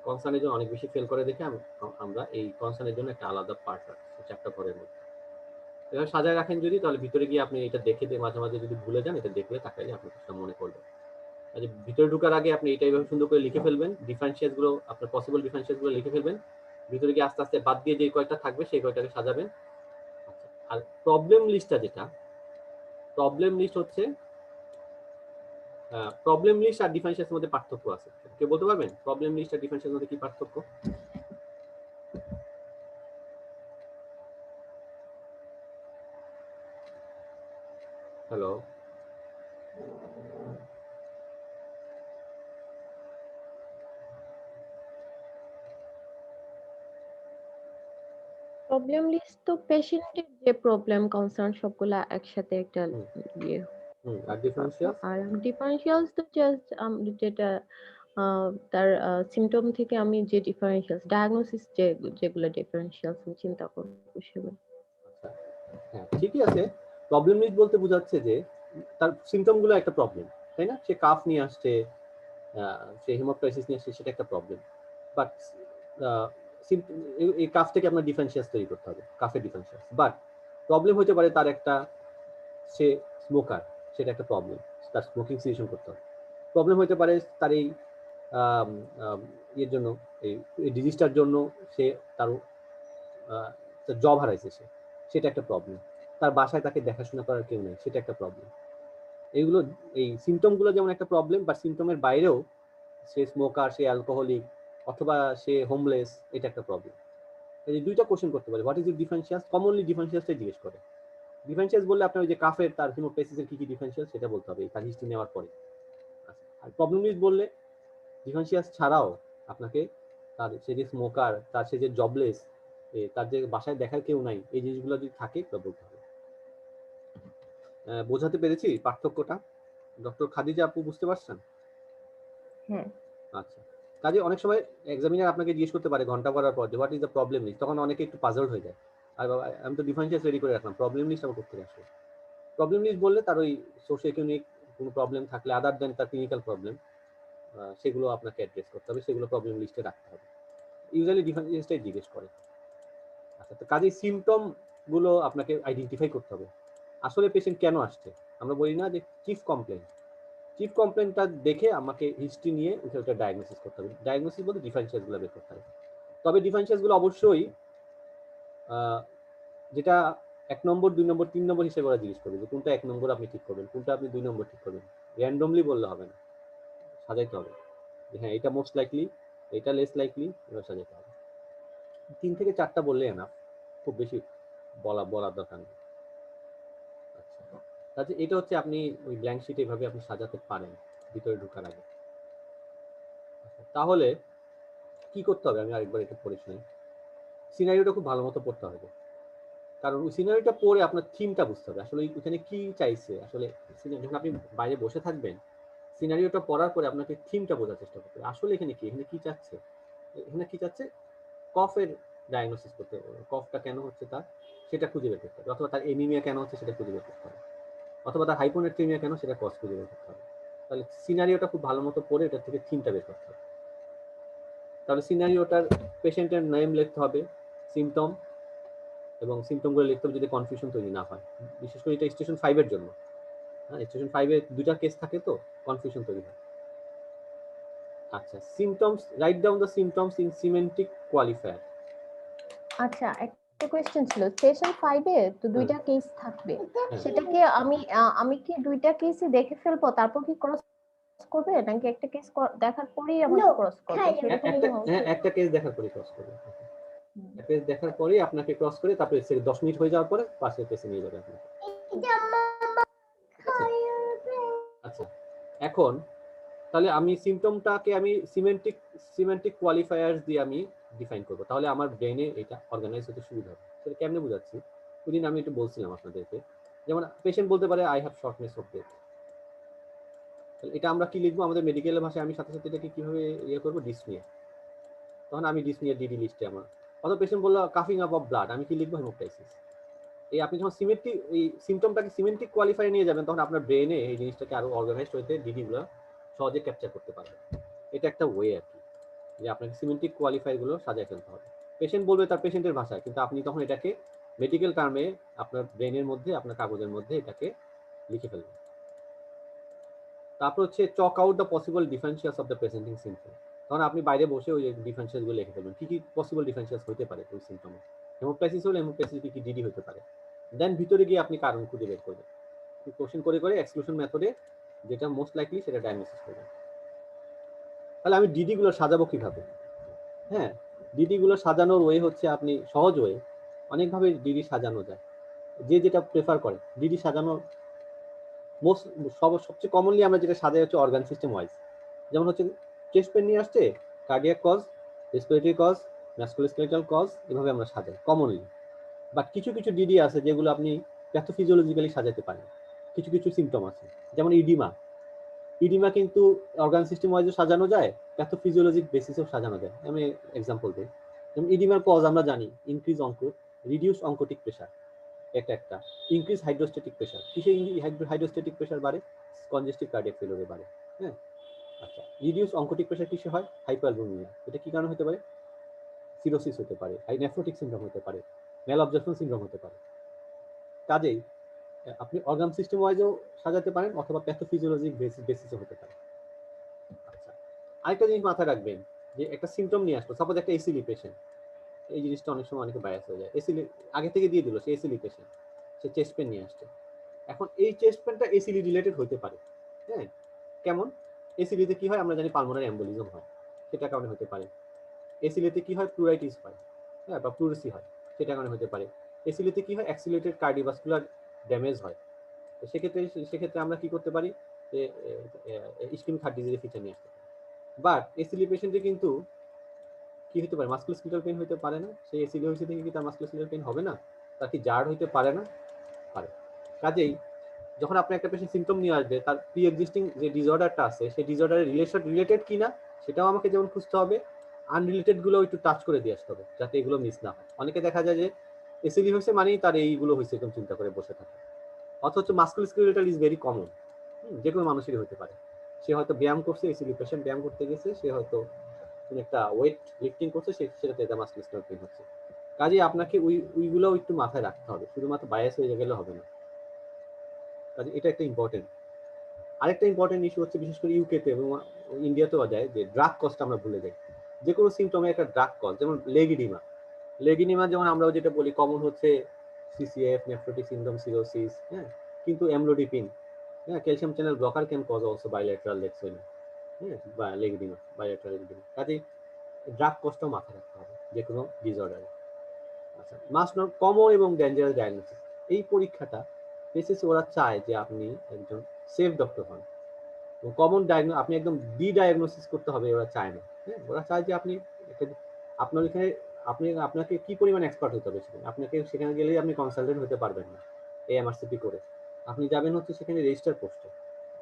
কনসার্নের জন্য অনেক বেশি ফেল করে দেখে আমরা এই কনসার্নের জন্য একটা আলাদা পার্ট রাখছি চ্যাপ্টার পরের মধ্যে। এবার সাজায় রাখেন যদি, তাহলে ভিতরে গিয়ে আপনি এটা দেখে দিয়ে মাঝে মাঝে যদি ভুলে যান, এটা দেখলে তাকাইলে আপনি কিছুটা মনে করবেন। আর ভিতরে ঢোকার আগে আপনি এটা এইভাবে সুন্দর করে লিখে ফেলবেন, ডিফারেন্সিয়াস গুলো আপনার পসিবল ডিফারেন্সিয়াস গুলো লিখে ফেলবেন। ভিতরে গিয়ে আস্তে আস্তে বাদ দিয়ে যে কয়টা থাকবে সেই কয়টাকে সাজাবেন। আর প্রবলেম লিস্টটা যেটা, প্রবলেম লিস্ট হচ্ছে প্রবলেম লিস্ট আর ডিফারেন্সিয়াসের মধ্যে পার্থক্য আছে। কেউ বলতে পারবেন প্রবলেম লিস্ট আর ডিফারেন্সিয়াসের মধ্যে কি পার্থক্য? হ্যালো, প্রবলেম লিস্ট তো পেশেন্টের যে প্রবলেম কনসার্ন সবগুলা একসাথে একটা ইয়ে। আর ডিফারেন্সিয়াস? আর ডিফারেন্সিয়ালস তো জাস্ট যেটা তার সিম্পটম থেকে আমি যে ডিফারেন্সিয়ালস ডায়াগনোসিস যেগুলো ডিফারেন্সিয়ালস আমি চিন্তা করব সেগুলো। আচ্ছা, হ্যাঁ ঠিকই আছে। প্রবলেম লিস্ট বলতে বোঝাচ্ছে যে তার সিম্পটম গুলো একটা প্রবলেম, তাই না? সে কাফ নিয়ে আসছে, সে হেমোপ্টাইসিস নিয়ে আসছে, সেটা একটা প্রবলেম। বাট এই কাফ থেকে আপনার ডিফারেন্সিয়াস তৈরি করতে হবে, কাফের ডিফারেন্সিয়াস। বাট প্রবলেম হতে পারে তার একটা, সে স্মোকার, সেটা একটা প্রবলেম, তার স্মোকিং সিচুয়েশন করতে হবে। প্রবলেম হতে পারে তার এই এর জন্য, এই ডিজিজটার জন্য সে তার জব হারাইছে, সেটা একটা প্রবলেম। তার বাসায় তাকে দেখাশোনা করার কেউ নেই, সেটা একটা প্রবলেম। এইগুলো, এই সিমটমগুলো যেমন একটা প্রবলেম, বা সিমটমের বাইরেও সে স্মোকার, সে অ্যালকোহলিক, অথবা সে হোমলেস, এটা একটা প্রবলেম। এই দুইটা কোশ্চেন করতে পারে, হোয়াট ইজ ইট ডিফারেন্সিয়াস। কমনলি ডিফারেন্সিয়াসটাই জিজ্ঞেস করে। ডিফারেন্সিয়াস বললে আপনার ওই যে কাফের তার হিমোপ্টাইসিসের কি কি ডিফারেন্সিয়াস সেটা বলতে হবে তার হিস্ট্রি নেওয়ার পরে। আর প্রবলেম লিস্ট বললে ডিফারেন্সিয়াস ছাড়াও আপনাকে তার, সে যে স্মোকার, তার সে যে জবলেস, তার যে বাসায় দেখার কেউ নাই, এই জিনিসগুলো যদি থাকে তা বলতে হবে। বোঝাতে পেরেছি পার্থক্যটা? ডক্টর খাদিজা আপু বুঝতে পারছেন? হ্যাঁ। আচ্ছা, কাজে অনেক সময় এক্সামিনার আপনাকে জিজ্ঞেস করতে পারে ঘন্টা করার পর যে what is the problem list, তখন অনেকে একটু পাজলড হয়ে যায়। আর বাবা, আমি তো ডিফারেন্সিয়াস রেডি করে রাখলাম, প্রবলেম লিস্ট আমার করতে আসবে। প্রবলেম লিস্ট বললে তার ওই সোশিও ইকোনমিক কোনো প্রবলেম থাকলে আদার দেন তার ক্লিনিক্যাল প্রবলেম, সেগুলো আপনাকে অ্যাড্রেস করতে হবে, সেগুলো প্রবলেম লিস্টে রাখতে হবে। ইউজুয়ালি ডিফারেন্সিয়াসটাই জিজ্ঞেস করে। আচ্ছা, তো কাজেই সিমটম গুলো আপনাকে আইডেন্টিফাই করতে হবে। আসলে পেশেন্ট কেন আসছে, আমরা বলি না যে চিফ কমপ্লেন, চিফ কমপ্লেনটা দেখে আমাকে হিস্ট্রি নিয়ে ওটা ডায়াগনোসিস করতে হবে। ডায়াগনোসিস বলতে ডিফারেন্সিয়াসগুলো বের করতে হবে। তবে ডিফারেন্সিয়াসগুলো অবশ্যই যেটা 1 নম্বর, 2 নম্বর, 3 নম্বর হিসেবে ওরা জিজ্ঞেস করবে যে কোনটা 1 নম্বর আপনি ঠিক করবেন, কোনটা আপনি 2 নম্বর ঠিক করবেন। র্যান্ডমলি বললে হবে না, সাজাইতে হবে যে হ্যাঁ এটা মোস্ট লাইকলি, এটা লেস লাইকলি, এবার সাজাইতে হবে। 3 থেকে 4টা বললে এনাফ, খুব বেশি বলার দরকার নেই। আচ্ছা, তাহলে এটা হচ্ছে আপনি ওই ব্ল্যাঙ্ক শিট এভাবে আপনি সাজাতে পারেন ভিতরে ঢোকার আগে। তাহলে কি করতে হবে আমি আরেকবার একটু পড়ে শুনি। সিনারিওটা খুব ভালো মতো পড়তে হবে, কারণ ওই সিনারিওটা পড়ে আপনার থিমটা বুঝতে হবে আসলে ওইখানে কি চাইছে। আসলে যখন আপনি বাইরে বসে থাকবেন, সিনারিওটা পড়ার পরে আপনাকে থিমটা বোঝার চেষ্টা করতে হবে। আসলে এখানে কি চাচ্ছে, এখানে কি চাচ্ছে, কফের ডায়াগনোসিস করতে হবে, কফটা কেন হচ্ছে তার সেটা খুঁজে বের করতে হবে, অথবা তার এনিমিয়া কেন হচ্ছে সেটা খুঁজে বের করতে হবে, অথবা তার হাইপোনেট্রিমিয়া কেন সেটা কজ খুঁজে বের করতে হবে। তাহলে সিনারিওটা খুব ভালো মতো পড়ে এটার থেকে থিমটা বের করতে হবে। তাহলে সিনারিওটার পেশেন্টের নেম লিখতে হবে, সিমটম, এবং সিমটমগুলো লিখতে হবে যদি কনফিউশন তৈরি না হয়। বিশেষ করে এটা স্টেশন 5 এর জন্য। হ্যাঁ, স্টেশন 5 এ দুইটা কেস থাকে তো কনফিউশন তৈরি হয়। আচ্ছা, symptoms, write down the symptoms in semantic qualifier. আচ্ছা, একটা কোশ্চেন ছিল, সেশন 5 এ তো দুইটা কেস থাকবে, সেটাকে আমি কি দুইটা কেসই দেখে ফেলবো তারপর কি ক্রস করবে, নাকি একটা কেস দেখার পরেই আমরা ক্রস করব? একটা কেস দেখার পরে ক্রস করবে, একটা কেস দেখার পরে আপনাকে ক্রস করে তারপরে 10 মিনিট হয়ে যাওয়ার পরে পাশের কেসে নিয়ে যাবে আপনাকে। আচ্ছা, এখন তাহলে আমি সিমটমটাকে আমি সিমেন্টিক কোয়ালিফায়ার্স দিয়ে আমি ডিফাইন করব, তাহলে আমার ব্রেনে এটা অর্গানাইজ হতে সুবিধা হবে। সেটা কেমনে বোঝাচ্ছি, ওইদিন আমি একটু বলছিলাম আপনাদেরকে, যেমন পেশেন্ট বলতে পারে I have shortness of breadth. এটা আমরা কি লিখবো আমাদের মেডিকেলের ভাষায়, আমি সাথে সাথে এটাকে কিভাবে ইয়ে করবো, ডিসনিয়া। তখন আমি ডিসনিয়া ডিডি লিস্টে আমার, অথবা পেশেন্ট বললো কাফিং আপ অফ ব্লাড, আমি কি লিখবো, হেমোপ্টাইসিস। এই আপনি যখন এই সিমটমটাকে সিমেন্টিক কোয়ালিফায়ার নিয়ে যাবেন, তখন আপনার ব্রেনে এই জিনিসটাকে আরো অর্গানাইজড হইতে ডিডি গুলো সহজে ক্যাপচার করতে পারবে। এটা একটা ওয়ে আর কি। যে আপনাকে সিমেন্টিক কোয়ালিফায়ার গুলো সাজায় ফেলতে হবে। পেশেন্ট বলবে তার পেশেন্টের ভাষায়, কিন্তু আপনি তখন এটাকে মেডিকেল টার্মে আপনার ব্রেনের মধ্যে, আপনার কাগজের মধ্যে এটাকে লিখে ফেলবেন। তারপর হচ্ছে chalk out the possible differentials of the presenting symptom. তখন আপনি বাইরে বসে ওই ডিফারেন্সিয়াস গুলো লিখে ফেলবেন, কি কি পসিবল ডিফারেন্সিয়াস হতে পারে ওই সিম্পটমে। হেমোপ্টাইসিস হলে হেমোপ্টাইসিস কি ডিডি হতে পারে। দেন ভিতরে গিয়ে আপনি কারণ খুঁজে বের করবেন, কোশ্চেন করে করে এক্সক্লুশন মেথডে যেটা মোস্ট লাইকলি সেটা ডায়াগনোসিস করবেন। তাহলে আমি ডিডি গুলো সাজাবো কিভাবে? হ্যাঁ, ডিডি গুলো সাজানোর ওয়ে হচ্ছে, আপনি সহজ ওয়ে, অনেকভাবে ডিডি সাজানো যায়, যে যেটা প্রেফার করে। ডিডি সাজানোর সবচেয়ে কমনলি আমরা যেটা সাজাই হচ্ছে অর্গান সিস্টেম ওয়াইজ। যেমন হচ্ছে চেস্ট পেন নিয়ে আসছে, cardiac cause, respiratory cause, musculoskeletal cause, এভাবে আমরা সাজাই কমনলি। বাট কিছু কিছু ডিডি আছে যেগুলো আপনি প্যাথোফিজিওলজিক্যালি সাজাতে পারেন। কিছু কিছু সিমটম আছে, যেমন ইডিমা। ইডিমা কিন্তু অর্গান সিস্টেম ওয়াইজও সাজানো যায়, প্যাথোফিজিওলজিক বেসিসেও সাজানো যায়। আমি এক্সাম্পল দিই, যেমন ইডিমার কজ আমরা জানি ইনক্রিজ রিডিউস অঙ্কোটিক প্রেশার, একটা ইনক্রিজ হাইড্রোস্ট্যাটিক প্রেশার। কিসে হাইড্রোস্ট্যাটিক প্রেশার বাড়ে? কনজেস্টিভ কার্ডিয়াক ফেলিওরে বাড়ে। হ্যাঁ, আচ্ছা, রিডিউস অঙ্কোটিক প্রেশার কিসে হয়? হাইপোঅ্যালবুমিয়া। এটা কি কারণে হতে পারে? সিরোসিস হতে পারে, হাই নেফ্রোটিক সিনড্রোম হতে পারে, ম্যালঅবজরপশন সিনড্রোম হতে পারে। কাজেই আপনি অর্গান সিস্টেম ওয়াইজও সাজাতে পারেন, অথবা প্যাথোফিজিওলজিক বেসিসও হতে পারে। আচ্ছা, আরেকটা জিনিস মাথায় রাখবেন, যে একটা সিমটম নিয়ে আসলো, সাপোজ একটা এসিলি পেশেন্ট। এই জিনিসটা অনেক সময় অনেকে বায়াস হয়ে যায়। এসিলি আগে থেকে দিয়ে দিল, সে এসিলি পেশেন্ট, সে চেস্ট পেন নিয়ে আসছে। এখন এই চেস্ট পেনটা এসিলি রিলেটেড হতে পারে। হ্যাঁ, কেমন? এসিলিতে কি হয় আমরা জানি, পালমোনারি এম্বোলিজম হয়, সেটা কারণে হতে পারে। এসিলিতে কি হয়? প্লুরাইটিস হয়, হ্যাঁ, বা প্লুরেসি হয়, সেটা কারণে হতে পারে। এসিলিতে কি হয়? অ্যাক্সিলেটেড কার্ডিওভাস্কুলার ড্যামেজ হয়। তো সেক্ষেত্রে আমরা কি করতে পারি, যে ইসকেমিক হার্ট ডিজিজের ফিচার নিয়ে আসতে পারি। বাট এসিলি পেশেন্টে কিন্তু কি হতে পারে? মাসকুলোস্কেলেটাল পেইন হতে পারে না। সেই এসিলি হয়েছে থেকে কি তার মাসকুলোস্কেলেটাল পেইন হবে না? তার কি জার্ড হইতে পারে না? পারে। কাজেই যখন আপনি একটা পেশেন্ট সিমটম নিয়ে আসবে, তার প্রি এক্সিস্টিং যে ডিসঅর্ডারটা আছে, সেই ডিসঅর্ডারের রিলেটেড কিনা সেটাও আমাকে যেমন খুঁজতে হবে, আনরিলেটেড গুলো একটু টাচ করে দিয়ে আসতে হবে, যাতে এগুলো মিস না হয়। অনেকে দেখা যায় যে এসিলি হয়েছে মানেই তার এইগুলো হয়েছে, এরকম চিন্তা করে বসে থাকে। অথচ মাসকুলোস্কেলেটাল ইজ ভেরি কমন, যে কোনো মানুষেরই হতে পারে। সে হয়তো ব্যায়াম করছে, এসিলি পেশেন্ট ব্যায়াম করতে গেছে, সে হয়তো একটা ওয়েট লিফটিং করছে, সেটাতে এটা মাসকুলোস্কেলেটাল পেইন হচ্ছে। কাজেই আপনাকে ওইগুলো একটু মাথায় রাখতে হবে, শুধুমাত্র বায়াস হয়ে গেলে হবে না। কাজে এটা একটা ইম্পর্টেন্ট। আরেকটা ইম্পর্টেন্ট ইস্যু হচ্ছে, বিশেষ করে ইউকেতে এবং ইন্ডিয়াতেও যায়, যে ড্রাগ কস্ট আমরা ভুলে যাই। যে কোনো সিমটমে একটা ড্রাগ কস্ট, যেমন লেগিডিমা যেমন আমরা যেটা বলি কমন হচ্ছে সিসিএফ, নেফ্রোটিক সিনড্রোম, সিরোসিস। হ্যাঁ, কিন্তু অ্যামলোডিপিন, হ্যাঁ, calcium channel blocker can cause also bilateral leg swelling, হ্যাঁ, বা লেগিডিমা, বাইলেটারাল লেগিডিমা। কাজেই ড্রাগ কস্টটাও মাথায় রাখতে হবে যে কোনো ডিসঅর্ডারে। আচ্ছা, মাস্ট নট কমন এবং ডেঞ্জারাস ডায়াগনোসিস। এই পরীক্ষাটা বেসিসে ওরা চায় যে আপনি একজন সেফ ডক্টর হন। কমন আপনি একদম ডায়াগনোসিস করতে হবে ওরা চায় না। হ্যাঁ, ওরা চায় যে আপনি আপনার এখানে আপনাকে কি পরিমাণ এক্সপার্ট হতে হবে সেখানে। আপনাকে সেখানে গেলেই আপনি কনসালটেন্ট হতে পারবেন না এএমআরসিপি করে। আপনি যাবেন হচ্ছে সেখানে রেজিস্টার পোস্টে।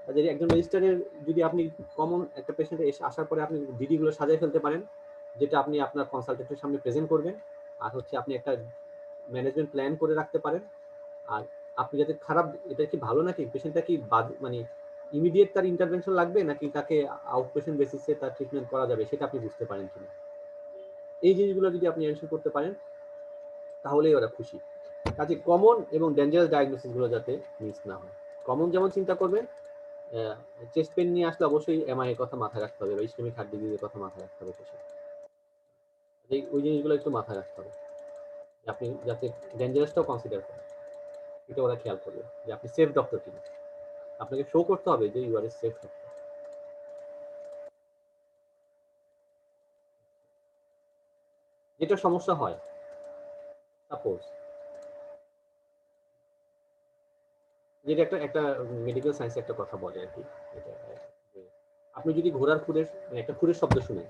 যদি একজন রেজিস্টারের, যদি আপনি কমন একটা পেশেন্ট আসার পরে আপনি ডিডি গুলো সাজিয়ে ফেলতে পারেন, যেটা আপনি আপনার কনসালটেন্টের সামনে প্রেজেন্ট করবেন, আর হচ্ছে আপনি একটা ম্যানেজমেন্ট প্ল্যান করে রাখতে পারেন। আর আপনি যাতে খারাপ, এটা কি ভালো নাকি, পেশেন্টটা কি মানে ইমিডিয়েট তার ইন্টারভেনশন লাগবে, নাকি তাকে আউটপেশেন্ট বেসিসে তার ট্রিটমেন্ট করা যাবে, সেটা আপনি বুঝতে পারেন কিনা। এই জিনিসগুলো যদি আপনি এনশিওর করতে পারেন, তাহলেই ওরা খুশি। কাজে কমন এবং ডেঞ্জারাস ডায়াগনোসিস গুলো যাতে মিস না হয়। কমন যেমন চিন্তা করবেন, চেস্ট পেন নিয়ে আসলে অবশ্যই এমআই এর কথা মাথায় রাখতে হবে, বা ইসকেমিক হার্ট ডিজিজের কথা মাথায় রাখতে হবে। ওই জিনিসগুলো একটু মাথায় রাখতে হবে, আপনি যাতে ডেঞ্জারাসটাও কনসিডার করেন, এটা ওরা খেয়াল করবে যে আপনি সেফ ডক্টর কিনা। আপনাকে শো করতে হবে যে you are a safe doctor. যেটা সমস্যা হয়, সাপোজ যেটা একটা মেডিকেল সায়েন্সে একটা কথা বলে আর কি, এটা যে আপনি যদি ঘোড়ার খুরের একটা খুরের শব্দ শুনেন,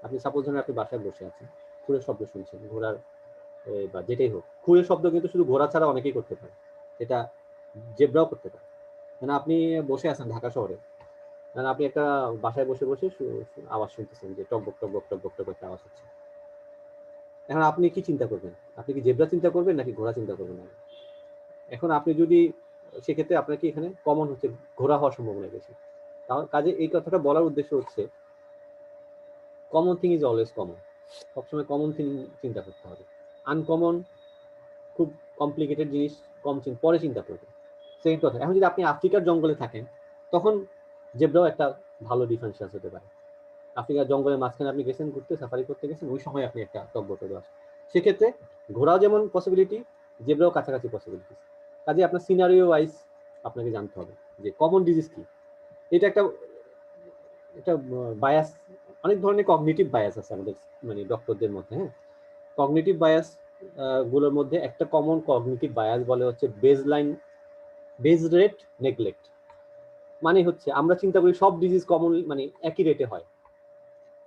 আপনি সাপোজ ধরেন আপনি বাসায় বসে আছেন, খুরের শব্দ শুনছেন, ঘোড়ার বা যেটাই হোক, খুরের শব্দ কিন্তু শুধু ঘোড়া ছাড়া অনেকেই করতে পারে, এটা জেব্রাও করতে পারে। মানে আপনি বসে আছেন ঢাকা শহরে, মানে আপনি একটা বাসায় বসে বসে আওয়াজ শুনতেছেন যে টকবক টকবক টকবক টকবক একটা আওয়াজ হচ্ছে। এখন আপনি কি চিন্তা করবেন? আপনি কি জেব্রা চিন্তা করবেন নাকি ঘোড়া চিন্তা করবেন? এখন আপনি যদি, সেক্ষেত্রে আপনার কি এখানে কমন হচ্ছে ঘোড়া হওয়ার সম্ভাবনা বেশি। কাজে এই কথাটা বলার উদ্দেশ্য হচ্ছে common thing is always common, সবসময় কমন থিং চিন্তা করতে হবে। আনকমন খুব কমপ্লিকেটেড জিনিস পরে চিন্তা করবে। সেকেন্ড কথা, এখন যদি আপনি আফ্রিকার জঙ্গলে থাকেন তখন জেব্রাও একটা ভালো ডিফারেন্সিয়াস হতে পারে। আফ্রিকার জঙ্গলের মাঝখানে আপনি গেছেন ঘুরতে, সাফারি করতে গেছেন, ওই সময় আপনি একটা টকবকে দেওয়া, সেক্ষেত্রে ঘোরাও যেমন পসিবিলিটি, জেব্রাও কাছাকাছি পসিবিলিটি। কাজে আপনার সিনারিও ওয়াইজ আপনাকে জানতে হবে যে কমন ডিজিজ কি। এটা একটা বায়াস, অনেক ধরনের কগনিটিভ বায়াস আছে আমাদের মানে ডক্টরদের মধ্যে। হ্যাঁ, কগনিটিভ বায়াস গুলোর মধ্যে একটা কমন কগনিটিভ বায়াস বলে হচ্ছে বেজ রেট নেগলেক্ট। মানে হচ্ছে আমরা চিন্তা করি সব ডিজিজ কমন মানে একই রেটে হয়।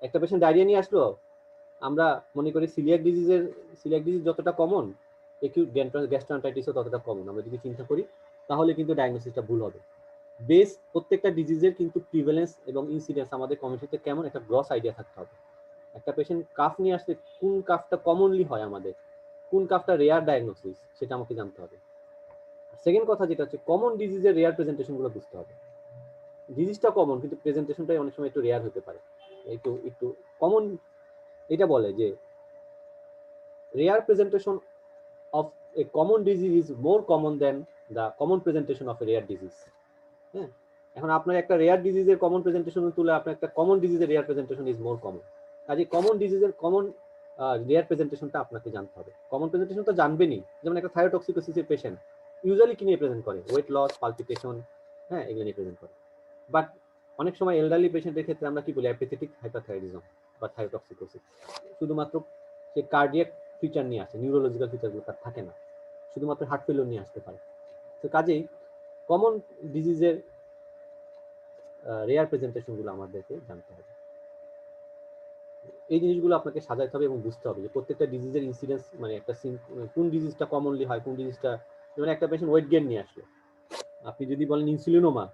একটা পেশেন্ট ডায়রিয়া নিয়ে আসলো, আমরা মনে করি সিলিয়াক ডিজিজ যতটা কমন, একিউট গ্যাস্ট্রান্টাইটিসও ততটা কমন। আমরা যদি চিন্তা করি তাহলে কিন্তু ডায়াগনোসিসটা ভুল হবে। প্রত্যেকটা ডিজিজের কিন্তু প্রিভ্যালেন্স এবং ইনসিডেন্স আমাদের কমিউনিটিতে কেমন একটা গ্রস আইডিয়া থাকতে হবে। একটা পেশেন্ট কাফ নিয়ে আসলে কোন কাফটা কমনলি হয় আমাদের, কোন কাফটা রেয়ার ডায়াগনোসিস, সেটা আমাকে জানতে হবে। সেকেন্ড কথা যেটা হচ্ছে কমন ডিজিজের রেয়ার প্রেজেন্টেশনগুলো বুঝতে হবে। ডিজিজটা কমন কিন্তু প্রেজেন্টেশনটাই অনেক সময় একটু রেয়ার হতে পারে। একটু কমন এটা বলে যে rare presentation of a common disease is more common than the common presentation of a rare disease. হ্যাঁ, এখন আপনার একটা রেয়ার ডিজিজের কমন প্রেজেন্টেশন তুলে আপনার একটা কমন ডিজিজের rare presentation is more common. কাজে কমন ডিজিজের কমন রেয়ার প্রেজেন্টেশনটা আপনাকে জানতে হবে। কমন প্রেজেন্টেশন তো জানবেনই, যেমন একটা থাইরোটক্সিকোসিসের পেশেন্ট ইউজুয়ালি কি নিয়ে প্রেজেন্ট করে, ওয়েট লস, পালপিটেশন, হ্যাঁ এগুলো নিয়ে প্রেজেন্ট করে। বাট অনেক সময় এলডারলি পেশেন্টের ক্ষেত্রে আমরা কি বলি অ্যাপেথেটিক হাইপারথাইরয়েডিজম বা থাইরোটক্সিকোসিস, শুধুমাত্র সে কার্ডিয়াক ফিচার নিয়ে আসে, নিউরোলজিক্যাল ফিচারগুলো তার থাকে না, শুধুমাত্র হার্ট ফেলিওর নিয়ে আসতে পারে। তো কাজেই কমন ডিজিজের রেয়ার প্রেজেন্টেশনগুলো আমাদেরকে জানতে হবে। এই জিনিসগুলো আপনাকে সাজাতে হবে এবং বুঝতে হবে যে প্রত্যেকটা ডিজিজের ইনসিডেন্স মানে একটা কোন ডিজিজটা কমনলি হয়, কোন ডিজিজটা, যেমন একটা পেশেন্ট ওয়েট গেইন নিয়ে আসলো, আপনি যদি বলেন ইনসুলিনোমা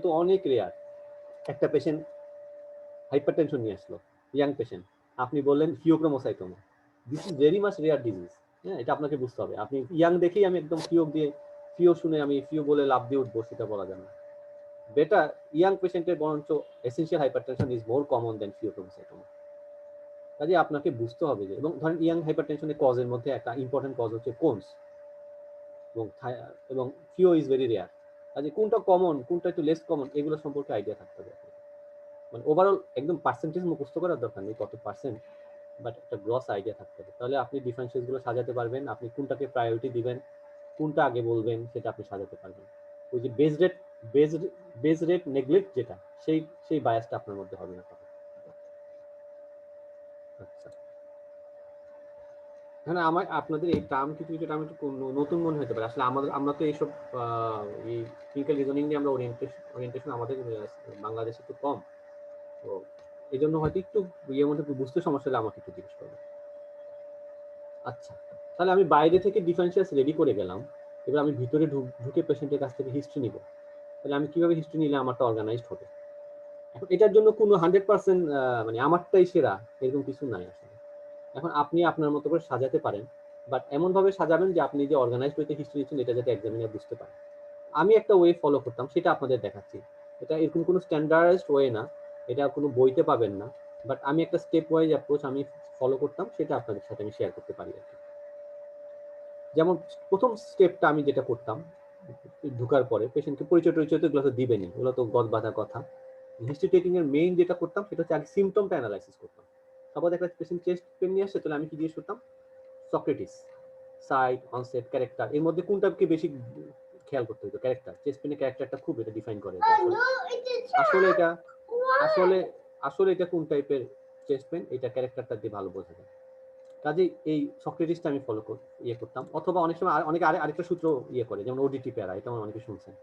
তো অনেক রেয়ার। একটা পেশেন্ট হাইপারটেনশন নিয়ে আসলো, ইয়াং পেশেন্ট, আপনি বললেন phaeochromocytoma, this is very much rare disease. হ্যাঁ, এটা আপনাকে বুঝতে হবে। আপনি ইয়াং দেখেই আমি একদম ফিও শুনে আমি ফিও বলে লাভ দিয়ে উঠবো, সেটা বলা যাবে না। বেটার ইয়াং পেশেন্টের বরঞ্চ essential hypertension is more common than phaeochromocytoma. কাজে আপনাকে বুঝতে হবে যে, এবং ধরেন ইয়াং হাইপারটেনশনের কজের মধ্যে একটা ইম্পর্টেন্ট কজ হচ্ছে কোনস, এবং ফিও ইজ ভেরি রেয়ার। কাজে কোনটা কমন কোনটা একটু লেস কমন এগুলো সম্পর্কে আইডিয়া থাকতে হবে। মানে ওভারঅল একদম পার্সেন্টেজ মুখস্থ করার দরকার নেই কত পার্সেন্ট, বাট একটা গ্রস আইডিয়া থাকতে হবে। তাহলে আপনি ডিফারেন্সিয়াস গুলো সাজাতে পারবেন, আপনি কোনটাকে প্রায়োরিটি দিবেন, কোনটা আগে বলবেন, সেটা আপনি সাজাতে পারবেন। ওই যে বেজ রেট নেগলেক্ট যেটা, সেই বায়াসটা আপনার মধ্যে হবে না। আচ্ছা, হ্যাঁ আমার আপনাদের এই টার্ম কিছু টার্ম একটু নতুন মনে হতে পারে। আসলে আমরা তো এইসব এই ক্লিনিক্যাল রিজনিং নিয়ে আমরা ওরিয়েন্টেশন আমাদের বাংলাদেশে একটু কম, তো এই জন্য হয়তো একটু ইয়ের মধ্যে বুঝতে সমস্যা হলে আমাকে একটু জিজ্ঞেস করবেন। আচ্ছা, তাহলে আমি বাইরে থেকে ডিফারেন্সিয়াস রেডি করে গেলাম, এবার আমি ভিতরে ঢুকে পেশেন্টের কাছ থেকে হিস্ট্রি নিব। তাহলে আমি কিভাবে হিস্ট্রি নিলে আমারটা অর্গানাইজড হবে? এখন এটার জন্য কোনো 100% মানে আমারটাই সেরা এরকম কিছু নাই আসলে। এখন আপনি আপনার মতো করে সাজাতে পারেন, বাট এমনভাবে সাজাবেন যে আপনি যে অর্গানাইজড ওয়েতে হিস্ট্রি নিচ্ছেন এটা যাতে এক্সামিনার বুঝতে পারে। আমি একটা ওয়ে ফলো করতাম, সেটা আপনাদের দেখাচ্ছি। এটা এরকম কোনো স্ট্যান্ডার্ডাইজড ওয়ে না, এটা কোনো বইতে পাবেন না, বাট আমি একটা স্টেপ ওয়াইজ অ্যাপ্রোচ আমি ফলো করতাম, সেটা আপনাদের সাথে আমি শেয়ার করতে পারি আর কি। যেমন প্রথম স্টেপটা আমি যেটা করতাম, ঢুকার পরে পেশেন্টকে পরিচয় তো এগুলো তো দিবেনি, ওগুলো তো গদ বাঁধা কথা। হিস্ট্রি টেকিং এর মেইন যেটা করতাম সেটা হচ্ছে আগে সিমটমটা অ্যানালাইসিস করতাম। সাপোজ একটা পেশেন্ট চেস্ট পেন নিয়ে আসছে, তাহলে আমি কি দিয়ে শুনতাম, সক্রেটিস, সাইট, অনসেট, ক্যারেক্টার, এর মধ্যে কোনটাকে বেশি খেয়াল করতে হতো? ক্যারেক্টার। চেস্ট পেনের ক্যারেক্টারটা খুব এটা ডিফাইন করে আসলে এটা কোন টাইপের চেস্ট পেন, এটা ক্যারেক্টারটা দিয়ে ভালো বোঝা যায়। কাজেই এই সক্রেটিসটা আমি ফলো করতাম। অথবা অনেক সময় অনেকে আরেকটা সূত্র করে, যেমন ওডিটি প্যারা, এটা আমার অনেকে শুনছেন।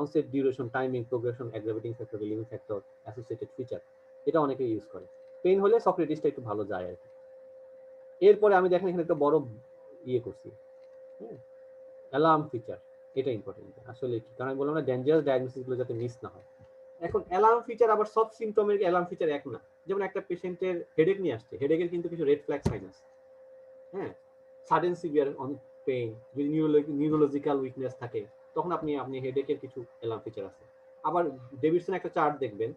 Onset, duration, timing, progression, অ্যাগ্রাভেটিং factor, relieving factor, associated feature, এটা অনেকে ইউজ করে। পেন হলে সক্রেটিসটা একটু ভালো যায় আর কি। এরপরে আমি দেখেন এখানে একটা বড় করছি, হ্যাঁ, অ্যালার্ম ফিচার। এটা ইম্পর্টেন্ট আসলে কি, কারণ আমি বললাম না ডেঞ্জারাস ডায়াগনোসিস গুলো যাতে মিস না হয়। এখন অ্যালার্ম ফিচার আবার সব সিমটমের অ্যালার্ম ফিচার এক না। যেমন একটা পেশেন্টের হেডেক নিয়ে আসছে, হেডেকের কিন্তু কিছু রেড ফ্ল্যাগ সাইন আছে। হ্যাঁ, সাডেন সিভিয়ার পেইন, যদি নিউরোলজিক্যাল উইকনেস থাকে, তখন আপনি হেডেকের কিছু অ্যালার্ম ফিচার আছে। আবার ডেভিডসন একটা চার্ট দেখবেন,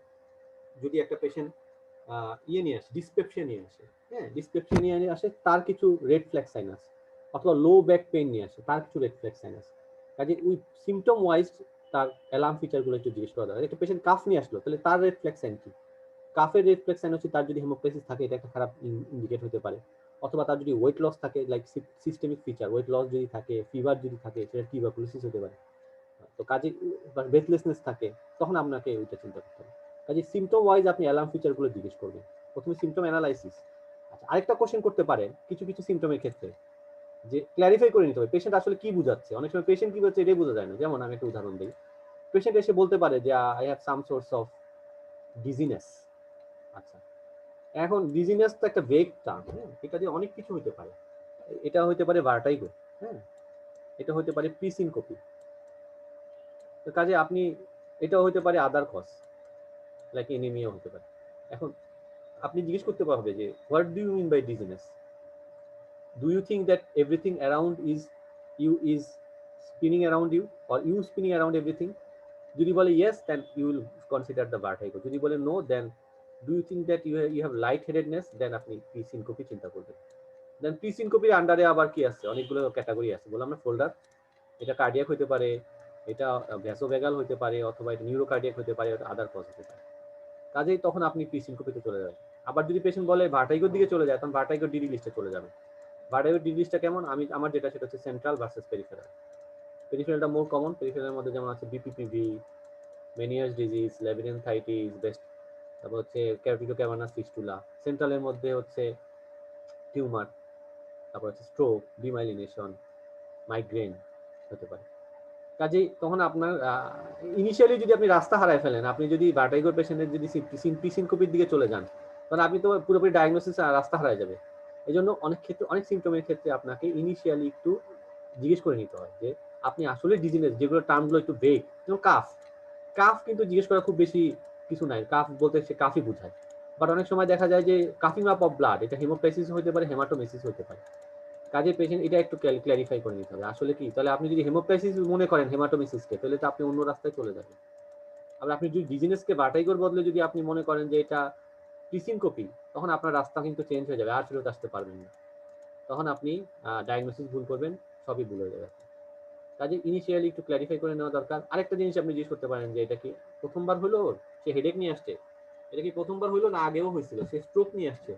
যদি একটা পেশেন্ট ইয়ে নিয়ে আসে, ডিসপেপশিয়া নিয়ে আসে, হ্যাঁ ডিসপেপশিয়া নিয়ে আসে, তার কিছু রেড ফ্ল্যাগ সাইন আছে, অথবা লো ব্যাক পেইন নিয়ে আসে, তার কিছু রেড ফ্ল্যাগ সাইন আছে। কাজে ওই সিমটম ওয়াইজ তার অ্যালার্ম ফিচারগুলো একটু জিজ্ঞেস করা দরকার। একটা পেশেন্ট কাফ নিয়ে আসলো, তাহলে তার রেড ফ্ল্যাগ সাইন কি? কাফের রেড ফ্ল্যাগ সাইন হচ্ছে তার যদি হেমোপ্টাইসিস থাকে, এটা একটা খারাপ ইন্ডিকেট হতে পারে। অথবা তার যদি ওয়েট লস থাকে, like systemic feature, weight loss যদি থাকে, ফিভার যদি থাকে, সেটা টিউবারকুলোসিস হতে পারে। তো কাজে ব্রেথলেসনেস থাকে, তখন আপনাকে ওইটা চিন্তা করতে হবে। কাজে সিমটম ওয়াইজ আপনি অ্যালার্ম ফিচারগুলো জিজ্ঞেস করবেন। প্রথমে সিমটম অ্যানালাইসিস। আচ্ছা, আরেকটা কোশ্চেন করতে পারেন কিছু কিছু সিমটমের ক্ষেত্রে, যে ক্ল্যারিফাই করে নিতে হবে পেশেন্ট আসলে কি বুঝাচ্ছে। অনেক সময় পেশেন্ট কি বলছে এটাই বোঝা যায় না। যেমন আমি একটা উদাহরণ দিই, পেশেন্ট এসে বলতে পারে যে I have some source of dizziness. আচ্ছা, এখন ডিজিনেস তো একটা ভেগ টার্ম, হ্যাঁ, এটা দিয়ে অনেক কিছু হতে পারে। এটা হতে পারে ভার্টাইগো, হ্যাঁ, এটা হতে পারে প্রিসিনকোপি। তো কাজে আপনি, এটাও হতে পারে আদার কজ, লাইক এনিমিয়া হতে পারে। এখন আপনি জিজ্ঞেস করতে পারবে যে what do you mean by dizziness, do you think that everything around is spinning around you, or you spinning around everything? যদি বলে yes, then you will consider the vertigo. যদি বলে no, then do you think that you have light headedness, then আপনি presyncope চিন্তা করবেন। দেন প্রিসিনকোপির আন্ডারে আবার কি আছে, অনেকগুলো ক্যাটাগরি আছে, বললাম না ফোল্ডার। এটা কার্ডিয়াক হতে পারে, এটা ভ্যাসোভ্যাগাল হতে পারে, অথবা এটা নিউরোকার্ডিয়াক হতে পারে, আদার কজ হতে পারে। কাজেই তখন আপনি প্রিসিনকোপিতে চলে যাবেন। আবার যদি পেশেন্ট বলে ভার্টাইগোর দিকে চলে যায়, তখন ভার্টাইগোর ডিডি লিস্টে চলে যাবে। ভার্টাইগোর ডিডি লিস্টটা কেমন, আমার যেটা সেটা হচ্ছে সেন্ট্রাল ভার্সেস পেরিফেরাল। পেরিফেরালটা মোর কমন। পেরিফেরালের মধ্যে যেমন আছে বিপিপিভি, মেনিয়ার্স ডিজিজ, ল্যাবিরিনথাইটিস, বেস্ট, তারপর হচ্ছে ক্যারোটিডো ক্যাভার্নাস ফিস্টুলা। সেন্ট্রালের মধ্যে হচ্ছে টিউমার, তারপর হচ্ছে স্ট্রোক, ডিমাইলিনেশন, মাইগ্রেন হতে পারে। কাজেই তখন আপনার ইনিশিয়ালি যদি আপনি রাস্তা হারায় ফেলেন, আপনি যদি ভার্টাইগোর পেশেন্টের যদি প্রিসিনকোপির দিকে চলে যান, তাহলে আপনি তো পুরোপুরি ডায়াগনোসিস রাস্তা হারায় যাবে। এই জন্য অনেক ক্ষেত্রে, অনেক সিমটমের ক্ষেত্রে আপনাকে ইনিশিয়ালি একটু জিজ্ঞেস করে নিতে হয় যে আপনি আসলে ডিজিনেস, যেগুলো টার্মগুলো একটু ভেগ, যেমন কাফ। কাফ কিন্তু জিজ্ঞেস করা খুব বেশি কিছু নাই, কাফ বলতে সে কাফই বোঝায়। বাট অনেক সময় দেখা যায় যে কাফিং আপ অফ ব্লাড, এটা হেমোপ্টাইসিস হতে পারে, হেমাটোমেসিস হতে পারে। কাজে পেশেন্ট এটা একটু ক্ল্যারিফাই করে নিতে হবে আসলে কি। তাহলে আপনি যদি হেমোপ্টাইসিস মনে করেন হেমাটোমেসিসকে, তাহলে তো আপনি অন্য রাস্তায় চলে যাবেন। আবার আপনি যদি ডিজিনেসকে ভার্টাইগোর বদলে যদি আপনি মনে করেন যে এটা প্রিসিনকোপি, তখন আপনার রাস্তা কিন্তু চেঞ্জ হয়ে যাবে, আর ফেরত আসতে পারবেন না। তখন আপনি ডায়াগনোসিস ভুল করবেন, সবই ভুল হয়ে যাবে। কাজে ইনিশিয়ালি একটু ক্ল্যারিফাই করে নেওয়া দরকার। আরেকটা জিনিস আপনি জিজ্ঞেস করতে পারেন যে এটা কি প্রথমবার হলো, সে হেডেক নিয়ে আসছে, এটা কি প্রথমবার হইলো না আগেও হয়েছিল, সে স্ট্রোক নিয়ে আসছে,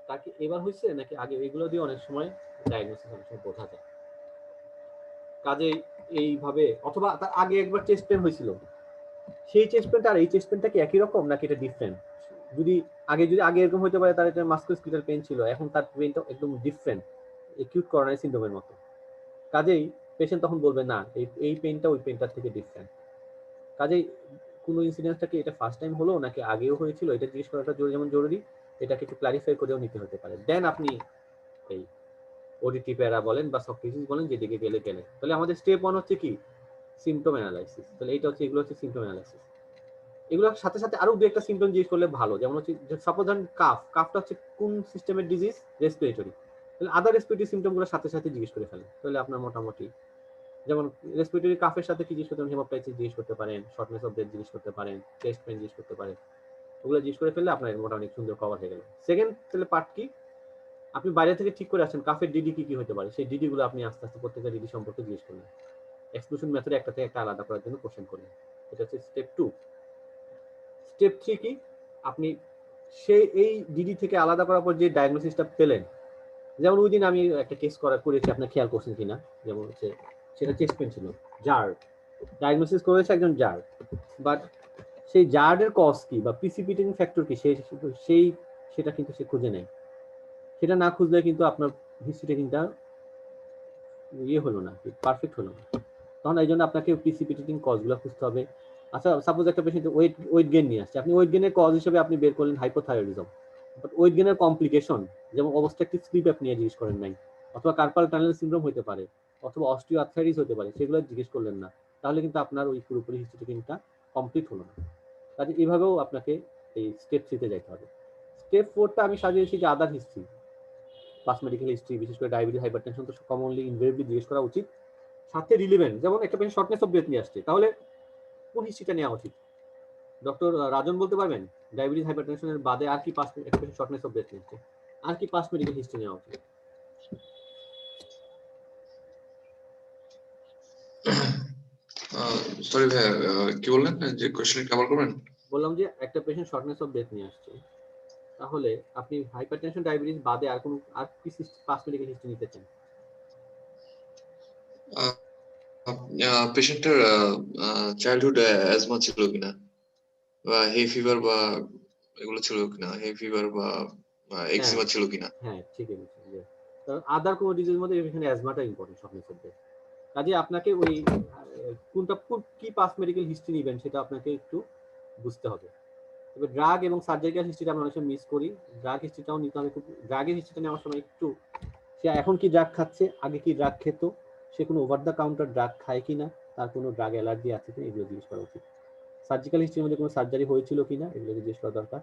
তাকে এবার হয়েছে নাকি আগে, এগুলো দিয়ে অনেক সময় ডায়াগনোসিস অনেক সময় বোঝা যায়। কাজে এইভাবে, অথবা তার আগে একবার চেস্ট পেন হয়েছিল, সেই চেস্ট পেনটা আর এই চেস্ট পেনটা কি একই রকম নাকি এটা ডিফারেন্ট? যদি আগে এরকম হতে পারে, তার এটা মাস্কুলোস্কেলেটাল পেন ছিল, এখন তার পেনটা একদম ডিফারেন্ট, একিউট করোনারি সিনড্রোমের মতো। কাজেই পেশেন্ট তখন বলবে না এই পেনটা ওই পেনটার থেকে ডিফারেন্ট। কাজেই কোনো ইনসিডেন্সটা কি এটা ফার্স্ট টাইম হলো নাকি আগেও হয়েছিল, এটা জিজ্ঞেস করাটা যেমন জরুরি, এটাকে একটু ক্লারিফাই করেও নিতে হতে পারে। দেন আপনি এই ওডিটি প্যারা বলেন বা সক্রিসিস বলেন, যেদিকে গেলে। তাহলে আমাদের স্টেপ 1 হচ্ছে কি, সিমটম অ্যানালাইসিস। তাহলে এইটা হচ্ছে, এগুলো হচ্ছে সিমটম অ্যানালাইসিস। এগুলোর সাথে সাথে আরো দু একটা সিমটম জিজ্ঞেস করলে ভালো। যেমন হচ্ছে সাপোজ ধরেন কাফটা হচ্ছে কোন সিস্টেমের ডিজিজ, রেসপিরেটরি, তাহলে আদার রেসপিরেটরি সিমটম গুলো সাথে সাথে জিজ্ঞেস করে ফেলেন, তাহলে আপনার মোটামুটি, যেমন রেসপিরেটরি কাফের সাথে কি জিজ্ঞেস করতে পারেন, হেমোপ্টাইটিস জিজ্ঞেস করতে পারেন, শর্টনেস অফ ব্রেথ জিজ্ঞেস করতে পারেন, চেস্ট পেইন জিজ্ঞেস করতে পারেন। ওগুলো জিজ্ঞেস করে ফেললে আপনার মোটামুটি সুন্দর কভার হয়ে গেল। সেকেন্ড তাহলে পার্ট কি, আপনি বাইরে থেকে ঠিক করে আসছেন কাফের ডিডি কি হতে পারে, সেই ডিডি গুলো আপনি আস্তে আস্তে প্রত্যেকটা ডিডি সম্পর্কে জিজ্ঞেস করলেন, এক্সক্লুশন মেথডে একটা থেকে একটা আলাদা করার জন্য কোশ্চেন করলেন। এটা হচ্ছে স্টেপ 2। স্টেপ 3 কি, আপনি সেই এই ডিডি থেকে আলাদা করার পর যে ডায়াগনোসিসটা পেলেন, যেমন ওই দিন আমি একটা কেস করেছি, আপনি খেয়াল করছেন কিনা, যেমন হচ্ছে সেটা চেস্ট পেন ছিল, জার্ড ডায়াগনোসিস করেছে একজন জার্ড, বাট সেই জার্ডের কজ কি বা প্রিসিপিটেটিং ফ্যাক্টর কি সেটা কিন্তু সে খুঁজে নেয়। সেটা না খুঁজলে কিন্তু আপনার হিস্ট্রি টেকিংটা হলো না, পারফেক্ট হলো না। তখন এই জন্য আপনাকে প্রিসিপিটেটিং কজগুলো খুঁজতে হবে। আচ্ছা, সাপোজ একটা পেশেন্ট ওয়েট গেইন নিয়ে আসছে, আপনি ওয়েট গেইনের কজ হিসেবে আপনি বের করলেন হাইপোথাইরয়েডিজম, বাট ওয়েট গেইনের কমপ্লিকেশন যেমন অবস্ট্রাকটিভ স্লিপ অ্যাপনিয়া জিজ্ঞেস করেন নাই, অথবা কার্পাল টানেল সিনড্রোম হতে পারে, অথবা অস্টিওআর্থ্রাইটিস হতে পারে, সেগুলো জিজ্ঞেস করলেন না, তাহলে কিন্তু আপনার ওই পুরোপুরি হিস্ট্রি টেকিংটা কমপ্লিট হলো না। কাজে এইভাবেও আপনাকে এই স্টেপ 3 তে যেতে হবে। স্টেপ 4টা আমি সাজিয়েছি যে আদার হিস্ট্রি, পাস মেডিকেল হিস্ট্রি, বিশেষ করে ডায়াবেটিস, হাইপারটেনশন তো কমনলি ইনভেরিয়েবলি জিজ্ঞেস করা উচিত। সাথে রিলেভেন্ট, যেমন একটা পেশেন্ট শর্টনেস অফ ব্রেথ নিয়ে আসছে, তাহলে কোন হিস্ট্রিটা নেওয়া উচিত, ডক্টর রাজন বলতে পারবেন ডায়াবেটিস হাইপারটেনশনের বাদে আর কি 5 মিনিট শর্টনেস অফ ব্রেথ নিচ্ছে আর কি 5 মেডিকেল হিস্ট্রি নেওয়া উচিত? সরি ভাই, কি বললেন যে কোশ্চেন কভার করবেন? বললাম যে একটা পেশেন্ট শর্টনেস অফ ব্রেথ নিয়ে আসছে, তাহলে আপনি হাইপারটেনশন ডায়াবেটিস বাদে আর কোন আর কি 5 মেডিকেল হিস্ট্রি নিতে চান? পেশেন্টের চাইল্ডহুড অ্যাজমা ছিল কিনা, বা হে ফিভার বা এগুলো ছিল কিনা, হে ফিভার বা এক্সিমা ছিল কিনা। হ্যাঁ ঠিকই বলছেন যে কারণ আদার কোনো ডিজিজ মধ্যে এখানে অ্যাজমাটা ইম্পর্টেন্ট শর্টনেস অফ ব্রেথ। কাজে আপনাকে ওই কোনটা কি 5 মেডিকেল হিস্ট্রি নেবেন সেটা আপনাকে একটু বুঝতে হবে। তবে ড্রাগ এবং সার্জারিক্যাল হিস্ট্রিটা আমরা অনেক সময় মিস করি, ড্রাগ হিস্ট্রিটাও নিতে হবে। খুব ড্রাগের হিস্ট্রিটা নেওয়ার সময় একটু সে এখন কি ড্রাগ খাচ্ছে, আগে কি ড্রাগ খেত, সে কোনো ওভার দ্য কাউন্টার ড্রাগ খায় কিনা, তার কোনো ড্রাগ অ্যালার্জি আছে কিনা, এগুলো জিজ্ঞেস করা উচিত। সার্জিক্যাল হিস্ট্রির মধ্যে কোনো সার্জারি হয়েছিল কিনা, এগুলো জিজ্ঞেস করা দরকার।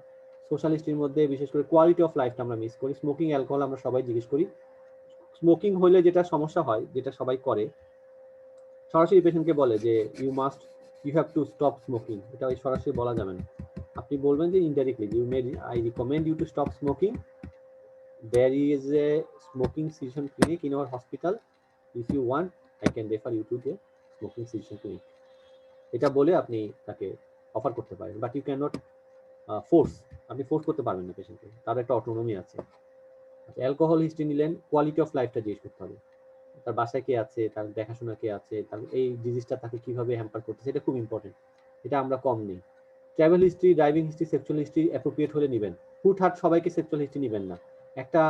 সোশ্যাল হিস্ট্রির মধ্যে বিশেষ করে কোয়ালিটি অফ লাইফটা আমরা মিস করি। স্মোকিং, অ্যালকোহল আমরা সবাই জিজ্ঞেস করি। স্মোকিং হলে যেটা সমস্যা হয়, যেটা সবাই করে, সরাসরি পেশেন্টকে বলে যে you have to stop smoking, এটা সরাসরি বলা যাবে না। আপনি বলবেন যে indirectly I recommend you to stop smoking, there is a smoking cessation clinic in our hospital, if you want I can refer you to the smoking cessation clinic, এটা বলে আপনি তাকে অফার করতে পারেন। But you can not force, আপনি force করতে পারবেন না পেশেন্টকে, তার একটা অটোনমি আছে। অ্যালকোহল হিস্ট্রি নিলেন, কোয়ালিটি অফ লাইফটা জিজ্ঞেস করতে হবে, তার বাসায় কে আছে, তার দেখাশোনা কে আছে, তার এই ডিজিজটা তাকে কিভাবে হ্যাম্পার করতেছে, এটা খুব ইম্পর্টেন্ট, এটা আমরা কম নেই। Travel history, driving history, sexual history appropriate হলে নেবেন। হুটহাট সবাইকে সেক্সুয়াল হিস্ট্রি নেবেন না। একটা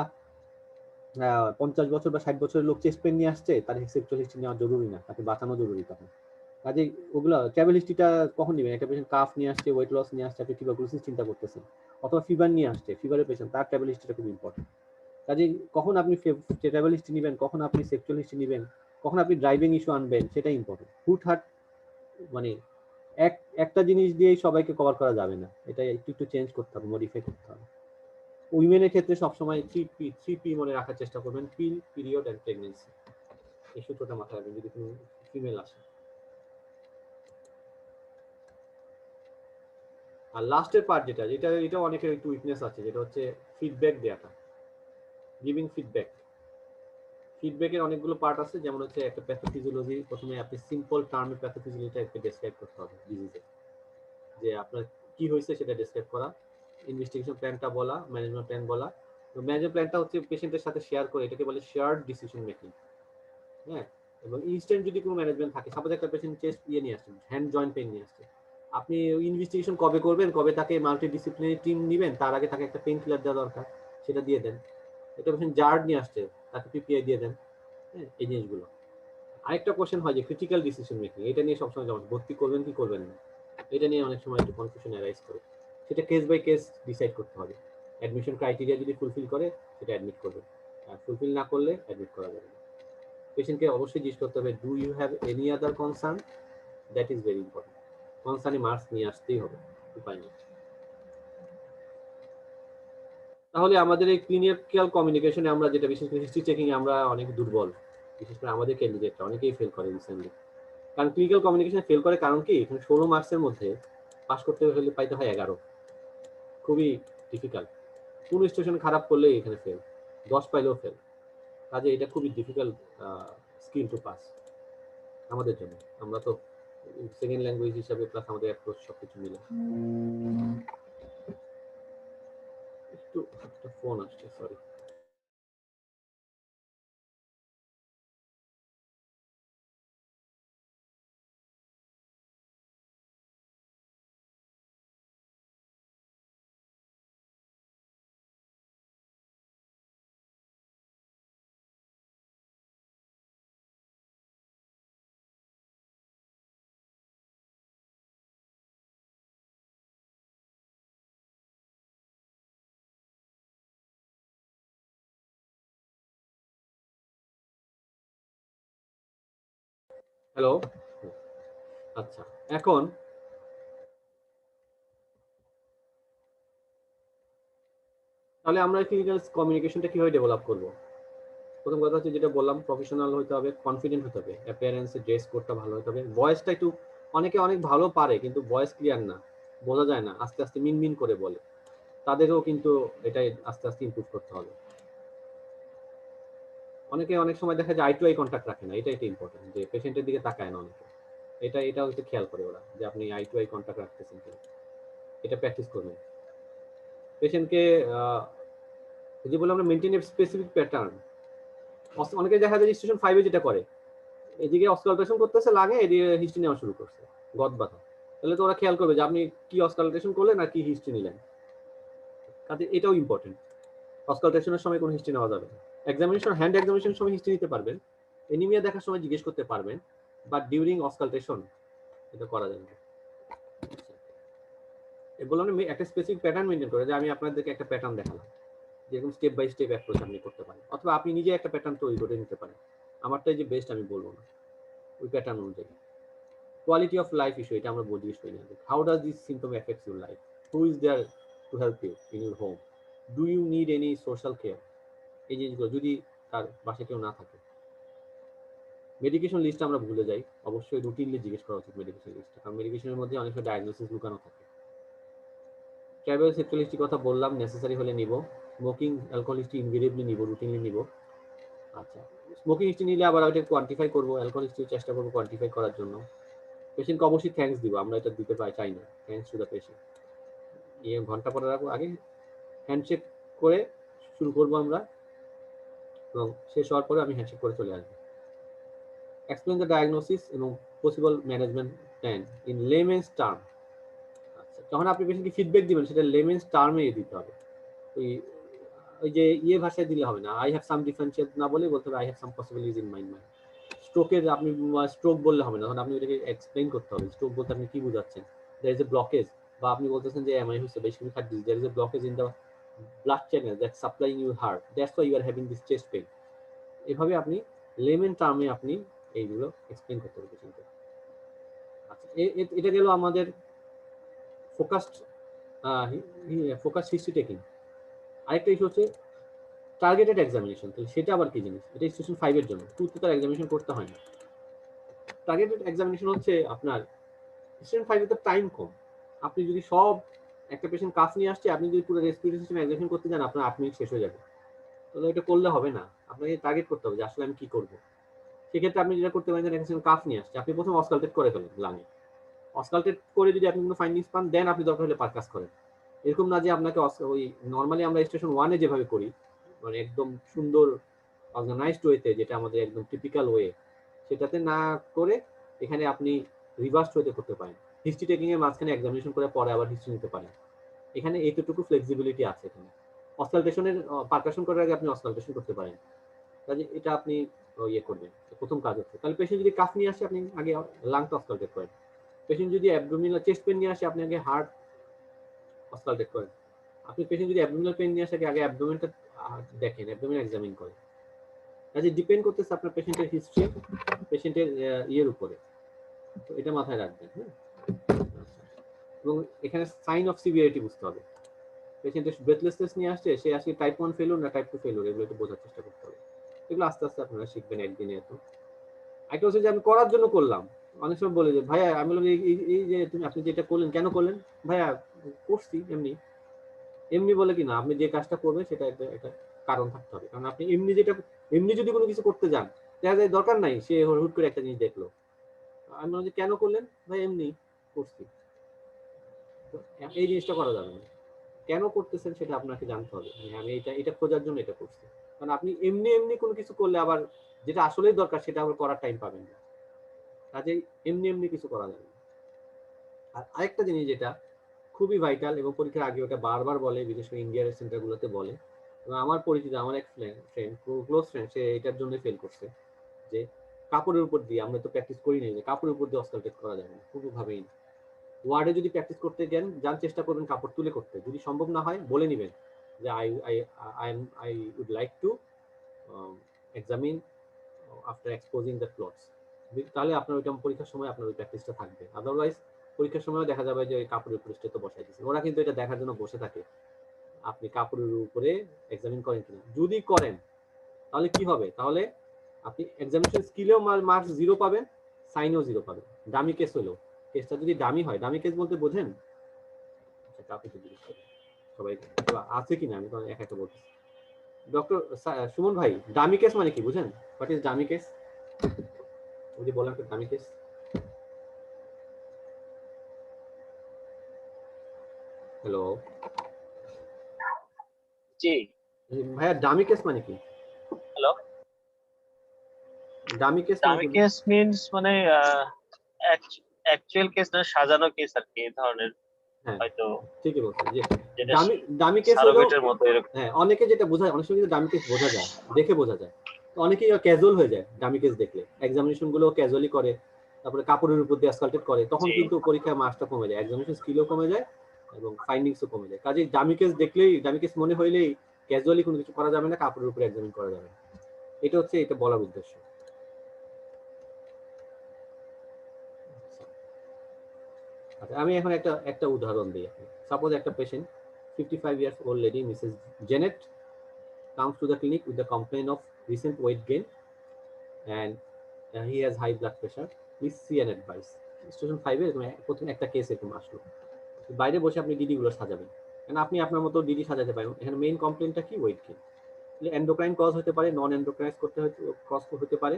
50 বছর বা 60 বছরের লোক চেস্ট পেন নিয়ে আসছে, তার সেক্সুয়াল হিস্ট্রি নেওয়া জরুরি না, তাকে বাঁচানো জরুরি তখন। কাজেই ওগুলো ট্রাভেল হিস্ট্রিটা কখন নেবেন? একটা পেশেন্ট কাফ নিয়ে আসছে, ওয়েট লস নিয়ে আসছে, আপনি টিউবারকুলোসিস চিন্তা করতেছেন, অথবা ফিভার নিয়ে আসছে, ফিভারের পেশেন্ট, তার ট্রাভেল হিস্ট্রিটা খুব ইম্পর্টেন্ট। কাজেই কখন আপনি ট্রাভেল হিস্ট্রি নেবেন, কখন আপনি সেক্সুয়াল হিস্ট্রি নেবেন, কখন আপনি ড্রাইভিং ইস্যু আনবেন, সেটা ইম্পর্টেন্ট। হুটহাট মানে একটা জিনিস দিয়েই সবাইকে কভার করা যাবে না, এটা একটু একটু চেঞ্জ করতে হবে, মডিফাই করতে হবে। উইমেনের ক্ষেত্রে সবসময় 3P মনে রাখার চেষ্টা করবেন, পিল, পিরিয়ড এন্ড প্রেগন্যান্সি, এই সূত্রটা মাথায় রাখবেন যদি কোনো ফিমেল আসে। আর লাস্টের পার্ট এটা অনেকের একটু উইকনেস আছে, যেটা হচ্ছে ফিডব্যাক দেওয়াটা, গিভিং ফিডব্যাক। ফিডব্যাকের অনেকগুলো পার্ট আছে, যেমন হচ্ছে একটা প্যাথোফিজিওলজি, প্রথমে আপনি সিম্পল টার্মে প্যাথোফিজিওলজিটা একটু ডেসক্রাইব করতে হবে ডিজিজে, যে আপনার কি হয়েছে সেটা ডেসক্রাইব করা, ইনভেস্টিগেশন প্ল্যানটা বলা, ম্যানেজমেন্ট প্ল্যান বলা। তো ম্যানেজমেন্ট প্ল্যানটা হচ্ছে পেশেন্টের সাথে শেয়ার করে, এটাকে বলে শেয়ার্ড ডিসিশন মেকিং। হ্যাঁ, এবং ইনস্ট্যান্ট যদি কোনো ম্যানেজমেন্ট থাকে, সাপোজ একটা পেশেন্ট চেস্ট নিয়ে আসছেন, হ্যান্ড জয়েন্ট পেইন নিয়ে আসছে, আপনি ইনভেস্টিগেশন কবে করবেন, কবে তাকে মাল্টি ডিসিপ্লিনারি টিম নেবেন, তার আগে তাকে একটা পেইন কিলার দেওয়া দরকার, সেটা দিয়ে দেন। একটা পেশেন্ট জার্ড নিয়ে আসছে, তাকে পিপিআই দিয়ে দেন। হ্যাঁ, এই জিনিসগুলো। আরেকটা কোশ্চেন হয় যে ক্রিটিক্যাল ডিসিশন মেকিং, এটা নিয়ে সবসময় যেমন ভর্তি করবেন কি করবেন না, এটা নিয়ে অনেক সময় একটু কনফিউশন অ্যারাইজ করে, সেটা কেস বাই কেস ডিসাইড করতে হবে। অ্যাডমিশন ক্রাইটেরিয়া যদি ফুলফিল করে সেটা অ্যাডমিট করবে, আর ফুলফিল না করলে অ্যাডমিট করা যাবে না। পেশেন্টকে অবশ্যই জিজ্ঞেস করতে হবে, do you have any other concern, that is very important. কনসার্নে মার্কস নিয়ে আসতেই হবে, উপায় নেই। তাহলে আমাদের এই ক্লিনিক্যাল কমিউনিকেশনে আমরা যেটা বিশেষ করে হিস্ট্রি চেকিং আমরা অনেক দুর্বল, বিশেষ করে আমাদের ক্যান্ডিডেটরা অনেকেই ফেল করে রিসেন্টলি। কারণ ক্লিনিক্যাল কমিউনিকেশন ফেল করে কারণ কি, এখানে 16 মার্কসের মধ্যে পাস করতে হলে পাইতে হয় 11, খুবই ডিফিকাল্ট। কোন স্টেশন খারাপ করলেই এখানে ফেল, 10 পাইলেও ফেল। কাজে এটা খুবই ডিফিকাল্ট স্কিল টু পাস আমাদের জন্য। আমরা তো সেকেন্ড ল্যাঙ্গুয়েজ হিসাবে প্লাস আমাদের অ্যাপ্রোচ সবকিছু মিলে। একটু একটা ফোন আসছে, সরি। হ্যালো, আচ্ছা, এখন তাহলে আমরা ক্লিনিক্যাল কমিউনিকেশনটা কিভাবে ডেভেলপ করব? প্রথম কথা হচ্ছে যেটা বললাম, প্রফেশনাল হতে হবে, কনফিডেন্ট হতে হবে, অ্যাপিয়ারেন্সে ড্রেস কোডটা ভালো হতে হবে, ভয়েসটা একটু, অনেকে অনেক ভালো পারে কিন্তু ভয়েস ক্লিয়ার না, বোঝা যায় না, আস্তে আস্তে মিনমিন করে বলে, তাদেরও কিন্তু এটাই আস্তে আস্তে ইমপ্রুভ করতে হবে। অনেকে অনেক সময় দেখা যায় আই টু আই কন্ট্যাক্ট রাখে না, এটা ইম্পর্টেন্ট, যে পেশেন্টের দিকে তাকায় না অনেকে, এটাও একটু খেয়াল করে ওরা, যে আপনি আই টু আই কন্ট্যাক্ট রাখতেছেন কিনা, এটা প্র্যাকটিস করবেন। পেশেন্টকে যে বললাম আমরা মেনটেন এ স্পেসিফিক প্যাটার্ন, অনেকে দেখা যায় স্টেশন 5 এ যেটা করে, এদিকে অস্কালটেশন করতেছে লাগে, এদিকে হিস্ট্রি নেওয়া শুরু করছে গদ বাঁধা, তাহলে তো ওরা খেয়াল করবে যে আপনি কি অস্কালটেশন করলেন আর কি হিস্ট্রি নিলেন। কাজে এটাও ইম্পর্টেন্ট, অস্কালটেশনের সময় কোনো হিস্ট্রি নেওয়া যাবে না। এক্সামিনেশন, হ্যান্ড এক্সামিনেশনের সময় হিস্ট্রি নিতে পারবেন, এনিমিয়া দেখার সময় জিজ্ঞেস করতে পারবেন, বাট ডিউরিং অস্কালটেশন এটা করা যাবে না। এগুলো আমি একটা স্পেসিফিক প্যাটার্ন মেনটেন করে, যে আমি আপনাদেরকে একটা প্যাটার্ন দেখালাম, যেরকম স্টেপ বাই স্টেপ অ্যাপ্রোচ আপনি করতে পারেন, অথবা আপনি নিজে একটা প্যাটার্ন তৈরি করে নিতে পারেন। আমারটাই যে বেস্ট আমি বলবো না, ওই প্যাটার্ন অনুযায়ী। কোয়ালিটি অফ লাইফ ইস্যু, এটা আমরা জিজ্ঞেস করি না, how does this symptom affects your life, who is there to help you in your home, do you need any social care, এই জিনিসগুলো যদি তার বাসায় কেউ না থাকে। মেডিকেশন লিস্ট আমরা ভুলে যাই, অবশ্যই রুটিনলি জিজ্ঞেস করা উচিত মেডিকেশন লিস্ট, কারণ মেডিকেশনের মধ্যে অনেক ডায়াগনোসিস লুকানো থাকে। ট্রাইবাল সেক্সুয়াল হিস্ট্রি কথা বললাম, নেসেসারি হলে নিব। স্মোকিং অ্যালকোহল হিস্ট্রি ইনভেরিয়েবলি নিব, রুটিনলি নিব। আচ্ছা, স্মোকিং হিস্ট্রি নিলে আবার ওইটা কোয়ান্টিফাই করবো, অ্যালকোহল হিস্ট্রি চেষ্টা করবো কোয়ান্টিফাই করার জন্য। পেশেন্টকে অবশ্যই থ্যাঙ্কস দিব, আমরা এটা দিতে চাই না, থ্যাঙ্কস টু দ্য পেশেন্ট। ঘন্টা পরে রাখবো, আগে হ্যান্ডশেক করে শুরু করবো আমরা, এবং শেষ হওয়ার পরে আমি হ্যান্ডশেক করে চলে আসবো। এক্সপ্লেন দ্য ডায়াগনোসিস এবং possible management plan in layman's term. আচ্ছা, যখন আপনি পেশেন্টকে ফিডব্যাক দিবেন সেটা লেমেন্স টার্মে দিতে হবে, ওই যে ভাষায় দিলে হবে না, আই হ্যাভ সাম ডিফারেন্সিয়েট না বলে বলতে হবে I have some পসিবিলিটিজ in my mind. স্ট্রোকের আপনি স্ট্রোক বললে হবে না, তখন আপনি ওটাকে এক্সপ্লেইন করতে হবে স্ট্রোক বলতে আপনি কি বোঝাচ্ছেন, দেয়ার ইজ এ ব্লকেজ, বা আপনি বলতেছেন যে এমআই হচ্ছে বেশি খাট this, there is a blockage in the blood channel that supplying your heart, that's why you are having this chest pain. এভাবে আপনি লেমেন টার্মে আপনি এইগুলো এক্সপ্লেইন করতে হবে পেশেন্টকে। আচ্ছা, এটা গেল আমাদের ফোকাসড হিস্ট্রি টেকিং। আরেকটা ইস্যু হচ্ছে টার্গেটেড এক্সামিনেশন, তাহলে সেটা আবার কি জিনিস? এটা স্টেশন 5 এর জন্য, 2 তে তার এক্সামিনেশন করতে হয় না। টার্গেটেড এক্সামিনেশন হচ্ছে আপনার স্টেশন 5 এ তো টাইম কম, আপনি যদি সব একটা পেশেন্ট কাফ নিয়ে আসছে, আপনি যদি পুরো রেসপিরেটরি সিস্টেম এক্সামিনেশন করতে যান আপনার 8 মিনিট শেষ হয়ে যাবে, তাহলে এটা করলে হবে না, আপনাকে টার্গেট করতে হবে যে আসলে আমি কি করব। সেক্ষেত্রে আপনি যেটা করতে পারেন, যে একটা কাফ নিয়ে আসছে, আপনি প্রথমে অসকালটেট করে ফেলেন লাঙে, অসকালটেট করে যদি আপনি কোনো ফাইন্ডিংস পান, দেন আপনি দরকার হলে পারকাস করেন। এরকম না যে আপনাকে ওই নর্মালি আমরা স্টেশন 1 এ যেভাবে করি, মানে একদম সুন্দর অর্গানাইজড ওয়েতে, যেটা আমাদের একদম টিপিক্যাল ওয়ে, সেটাতে না করে এখানে আপনি রিভার্স ওয়েতে করতে পারেন। হিস্ট্রি টেকিং এর মাঝখানে এক্সামিনেশন করে পরে আবার হিস্ট্রি নিতে পারেন, এখানে এইটুকু ফ্লেক্সিবিলিটি আছে। এখানে অসকালটেশনের পারকাশন করার আগে আপনি অসকালটেশন করতে পারেন, কাজে এটা আপনি ইয়ে করবেন, প্রথম কাজ হচ্ছে। তাহলে পেশেন্ট যদি কাফ নিয়ে আসে, আপনি আগে লাংটা অসকালটেট করেন। পেশেন্ট যদি অ্যাবডোমিনাল চেস্ট পেন নিয়ে আসে, আপনি আগে হার্ট অসকালটেট করেন। আপনি পেশেন্ট যদি অ্যাবডোমিনাল পেন নিয়ে আসে, আগে অ্যাবডোমেনটা দেখেন, অ্যাবডোমিন এক্সামিন করেন। কাজে ডিপেন্ড করতেছে আপনার পেশেন্টের হিস্ট্রি, পেশেন্টের ইয়ের উপরে, তো এটা মাথায় রাখবেন। হ্যাঁ, এবং এখানে সাইন অফ সিভিয়ারিটি বুঝতে হবে। পেশেন্টের ব্রেথলেসনেস নিয়ে আসছে, সে আসলে টাইপ 1 ফেলুর না টাইপ 2 ফেলুর, এগুলো একটু বোঝার চেষ্টা করতে হবে। এগুলো আস্তে আস্তে আপনারা শিখবেন একদিনে। এত একটা হচ্ছে যে আমি করার জন্য করলাম, অনেক সময় বলে যে ভাইয়া, আমি বললাম এই যে আপনি যেটা করলেন কেন করলেন? ভাইয়া করছি এমনি। এমনি বলে কি না, আপনি যে কাজটা করবেন সেটা একটা কারণ থাকতে হবে, কারণ আপনি এমনি যদি কোনো কিছু করতে যান, দেখা যায় দরকার নাই, সে হুট করে একটা জিনিস দেখলো, আমি বললাম যে কেন করলেন? ভাই এমনি করছি। এই জিনিসটা করা যাবে না, কেন করতেছেন সেটা আপনাকে জানতে হবে। আমি এটা খোঁজার জন্য এটা করছি, কারণ আপনি এমনি কোনো কিছু করলে আবার যেটা আসলেই দরকার সেটা আবার করার টাইম পাবেন না, কাজেই এমনি কিছু করা যাবে না। আর আরেকটা জিনিস যেটা খুবই ভাইটাল, এবং পরীক্ষার আগে ওটা বারবার বলে, বিশেষ করে ইন্ডিয়ার সেন্টারগুলোতে বলে, এবং আমার পরিচিত আমার এক ফ্রেন্ড, ক্লোজ ফ্রেন্ড, সে এটার জন্য ফেল করছে, যে কাপড়ের উপর দিয়ে, আমরা তো প্র্যাকটিস করি নাই যে কাপড়ের উপর দিয়ে অস্কালটেট করা যাবে না, কোনোভাবেই না। ওয়ার্ডে যদি প্র্যাকটিস করতে যান চেষ্টা করবেন কাপড় তুলে করতে, যদি সম্ভব না হয় বলে নেবেন যে I would like to examine after exposing the clothes, তাহলে আপনার ওইটা পরীক্ষার সময় আপনার ওই প্র্যাকটিসটা থাকবে। আদারওয়াইজ পরীক্ষার সময়ও দেখা যাবে যে ওই কাপড়ের উপরে স্টেতো বসাই দিচ্ছেন, ওরা কিন্তু এটা দেখার জন্য বসে থাকে আপনি কাপড়ের উপরে এক্সামিন করেন কিনা। যদি করেন তাহলে কি হবে? তাহলে আপনি এক্সামিনেশন স্কিলেও মার্কস 0 পাবেন, সাইনেও 0 পাবেন, ডামি কেস হলো। কেসটা যদি ডামি হয়, ডামি কেস বলতে বোঝেন আচ্ছা কাউকে তো জিজ্ঞেস করি সবাই আছে কিনা, আমি তো একা একা বলছি। ডক্টর সুমন ভাই, ডামি কেস মানে কি বুঝেন? What is dummy case? ওই যে বললাম ডামি কেস। হ্যালো জি ভাইয়া, ডামি কেস মানে কি? হ্যালো, ডামি কেস মানে ডামি কি? কেস মিন্স মানে অ্যাকচুয়াল কেস না, সাজানো কেস আর কি, এই ধরনের হ্যাঁ হয়তো ঠিকই বলছেন যে যেটা ডামি ডামি কেস হলো, সারোগেটের মতো এরকম। হ্যাঁ অনেকে যেটা বোঝায়, অনেক সময় কিন্তু ডামি কেস বোঝা যায়, দেখে বোঝা যায়। তো অনেকেই ক্যাজুয়াল হয়ে যায় ডামি কেস দেখলে, এক্সামিনেশন গুলো ক্যাজুয়ালি করে, তারপরে কাপড়ের উপর দিয়ে অ্যাসফাল্টেড করে, তখন জি কিন্তু পরীক্ষার মার্কসটা কমে যায়, এক্সামিনেশন স্কিলও কমে যায় এবং ফাইন্ডিংসও কমে যায়। কাজেই ডামি কেস দেখলেই, ডামি কেস মনে হইলেই ক্যাজুয়ালি কোনো কিছু করা যাবে না, কাপড়ের উপর এক্সামিন করা যাবে না। এটা হচ্ছে এটা বলার উদ্দেশ্য। আচ্ছা আমি এখন একটা একটা উদাহরণ দিই। সাপোজ একটা patient 55 years old lady Mrs. Janet comes to the clinic with the complaint of recent weight gain and he has high blood pressure. Please see an advice. Station 5 এ প্রথম একটা কেস এরকম আসলো, বাইরে বসে আপনি ডিডি গুলো সাজাবেন, কারণ আপনি আপনার মতো ডিডি সাজাতে পারেন। এখানে মেইন কমপ্লেইনটা কি? Weight gain. এন্ডোক্রাইন কজ হতে পারে, নন এন্ডোক্রাইন করতে কজ হতে পারে,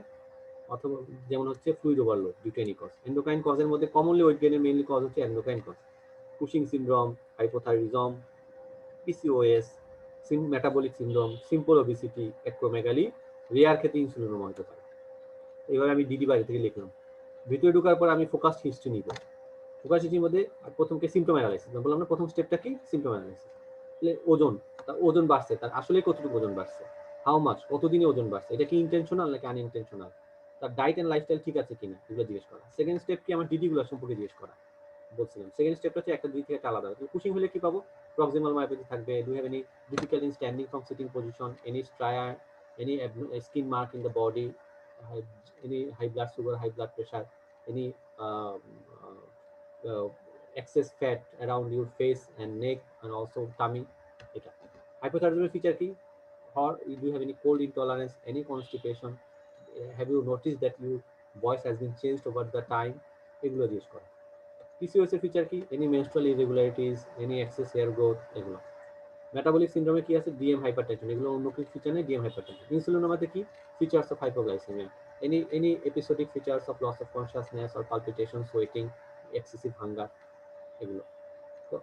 অথবা যেমন হচ্ছে ফ্লুইড ওভারলোড, ডিউটেনি কজ। এন্ডোক্রাইন কজের মধ্যে কমনলি ওয়েট গেইনের মেইনলি কজ হচ্ছে endocrine cause, Cushing syndrome, hypothyroidism, PCOS, metabolic syndrome, simple obesity, acromegaly, rare ক্ষেত্রে ইনসুলিনোমা হতে পারে। এবার আমি ডিডি বাইরে থেকে লিখলাম, ভিতরে ঢোকার পর আমি ফোকাসড হিস্ট্রি নিব। ফোকাস হিস্ট্রির মধ্যে প্রথমকে সিমটম অ্যানালাইসিস, বললাম না প্রথম স্টেপটা কি? Symptom analysis. ওজন, তার ওজন বাড়ছে, তার আসলে কতটুকু ওজন বাড়ছে, হাউ মাচ, কতদিনে ওজন বাড়ছে, এটা কি ইন্টেনশনাল নাকি আনইনটেনশনাল, তার ডায়েট এন্ড লাইফস্টাইল ঠিক আছে কিনা, এগুলো জিজ্ঞেস করা। সেকেন্ড স্টেপ কি? আমার ডিডি গুলো সম্পর্কে জিজ্ঞেস করা বলছিলাম। সেকেন্ড স্টেপটা হচ্ছে একটা দুই থেকে একটা আলাদা। কুশিং হলে কি পাবো? প্রক্সিমাল মায়োপ্যাথি থাকবে, do have any difficulty in standing from sitting position, any striae, any skin mark in the body, any high blood sugar, high blood pressure, any excess fat around your face and neck and also tummy. এটা hypothyroidism feature কি? Or do you have any cold intolerance, any constipation, have you noticed that your voice has been changed over the time, এগুলো জিজ্ঞেস করা। PCOS এর feature কি? Any menstrual irregularities, any excess hair growth, এগুলো। Metabolic সিনড্রোমে কি আছে? DM hypertension, এগুলো অন্য কিছু ফিচার নেই, ডিএম হাইপারটেনশন। ইনসুলিনোমাতে কি? Features of hypoglycaemia, any episodic features of loss of consciousness or palpitation, sweating, excessive hunger, এগুলো। তো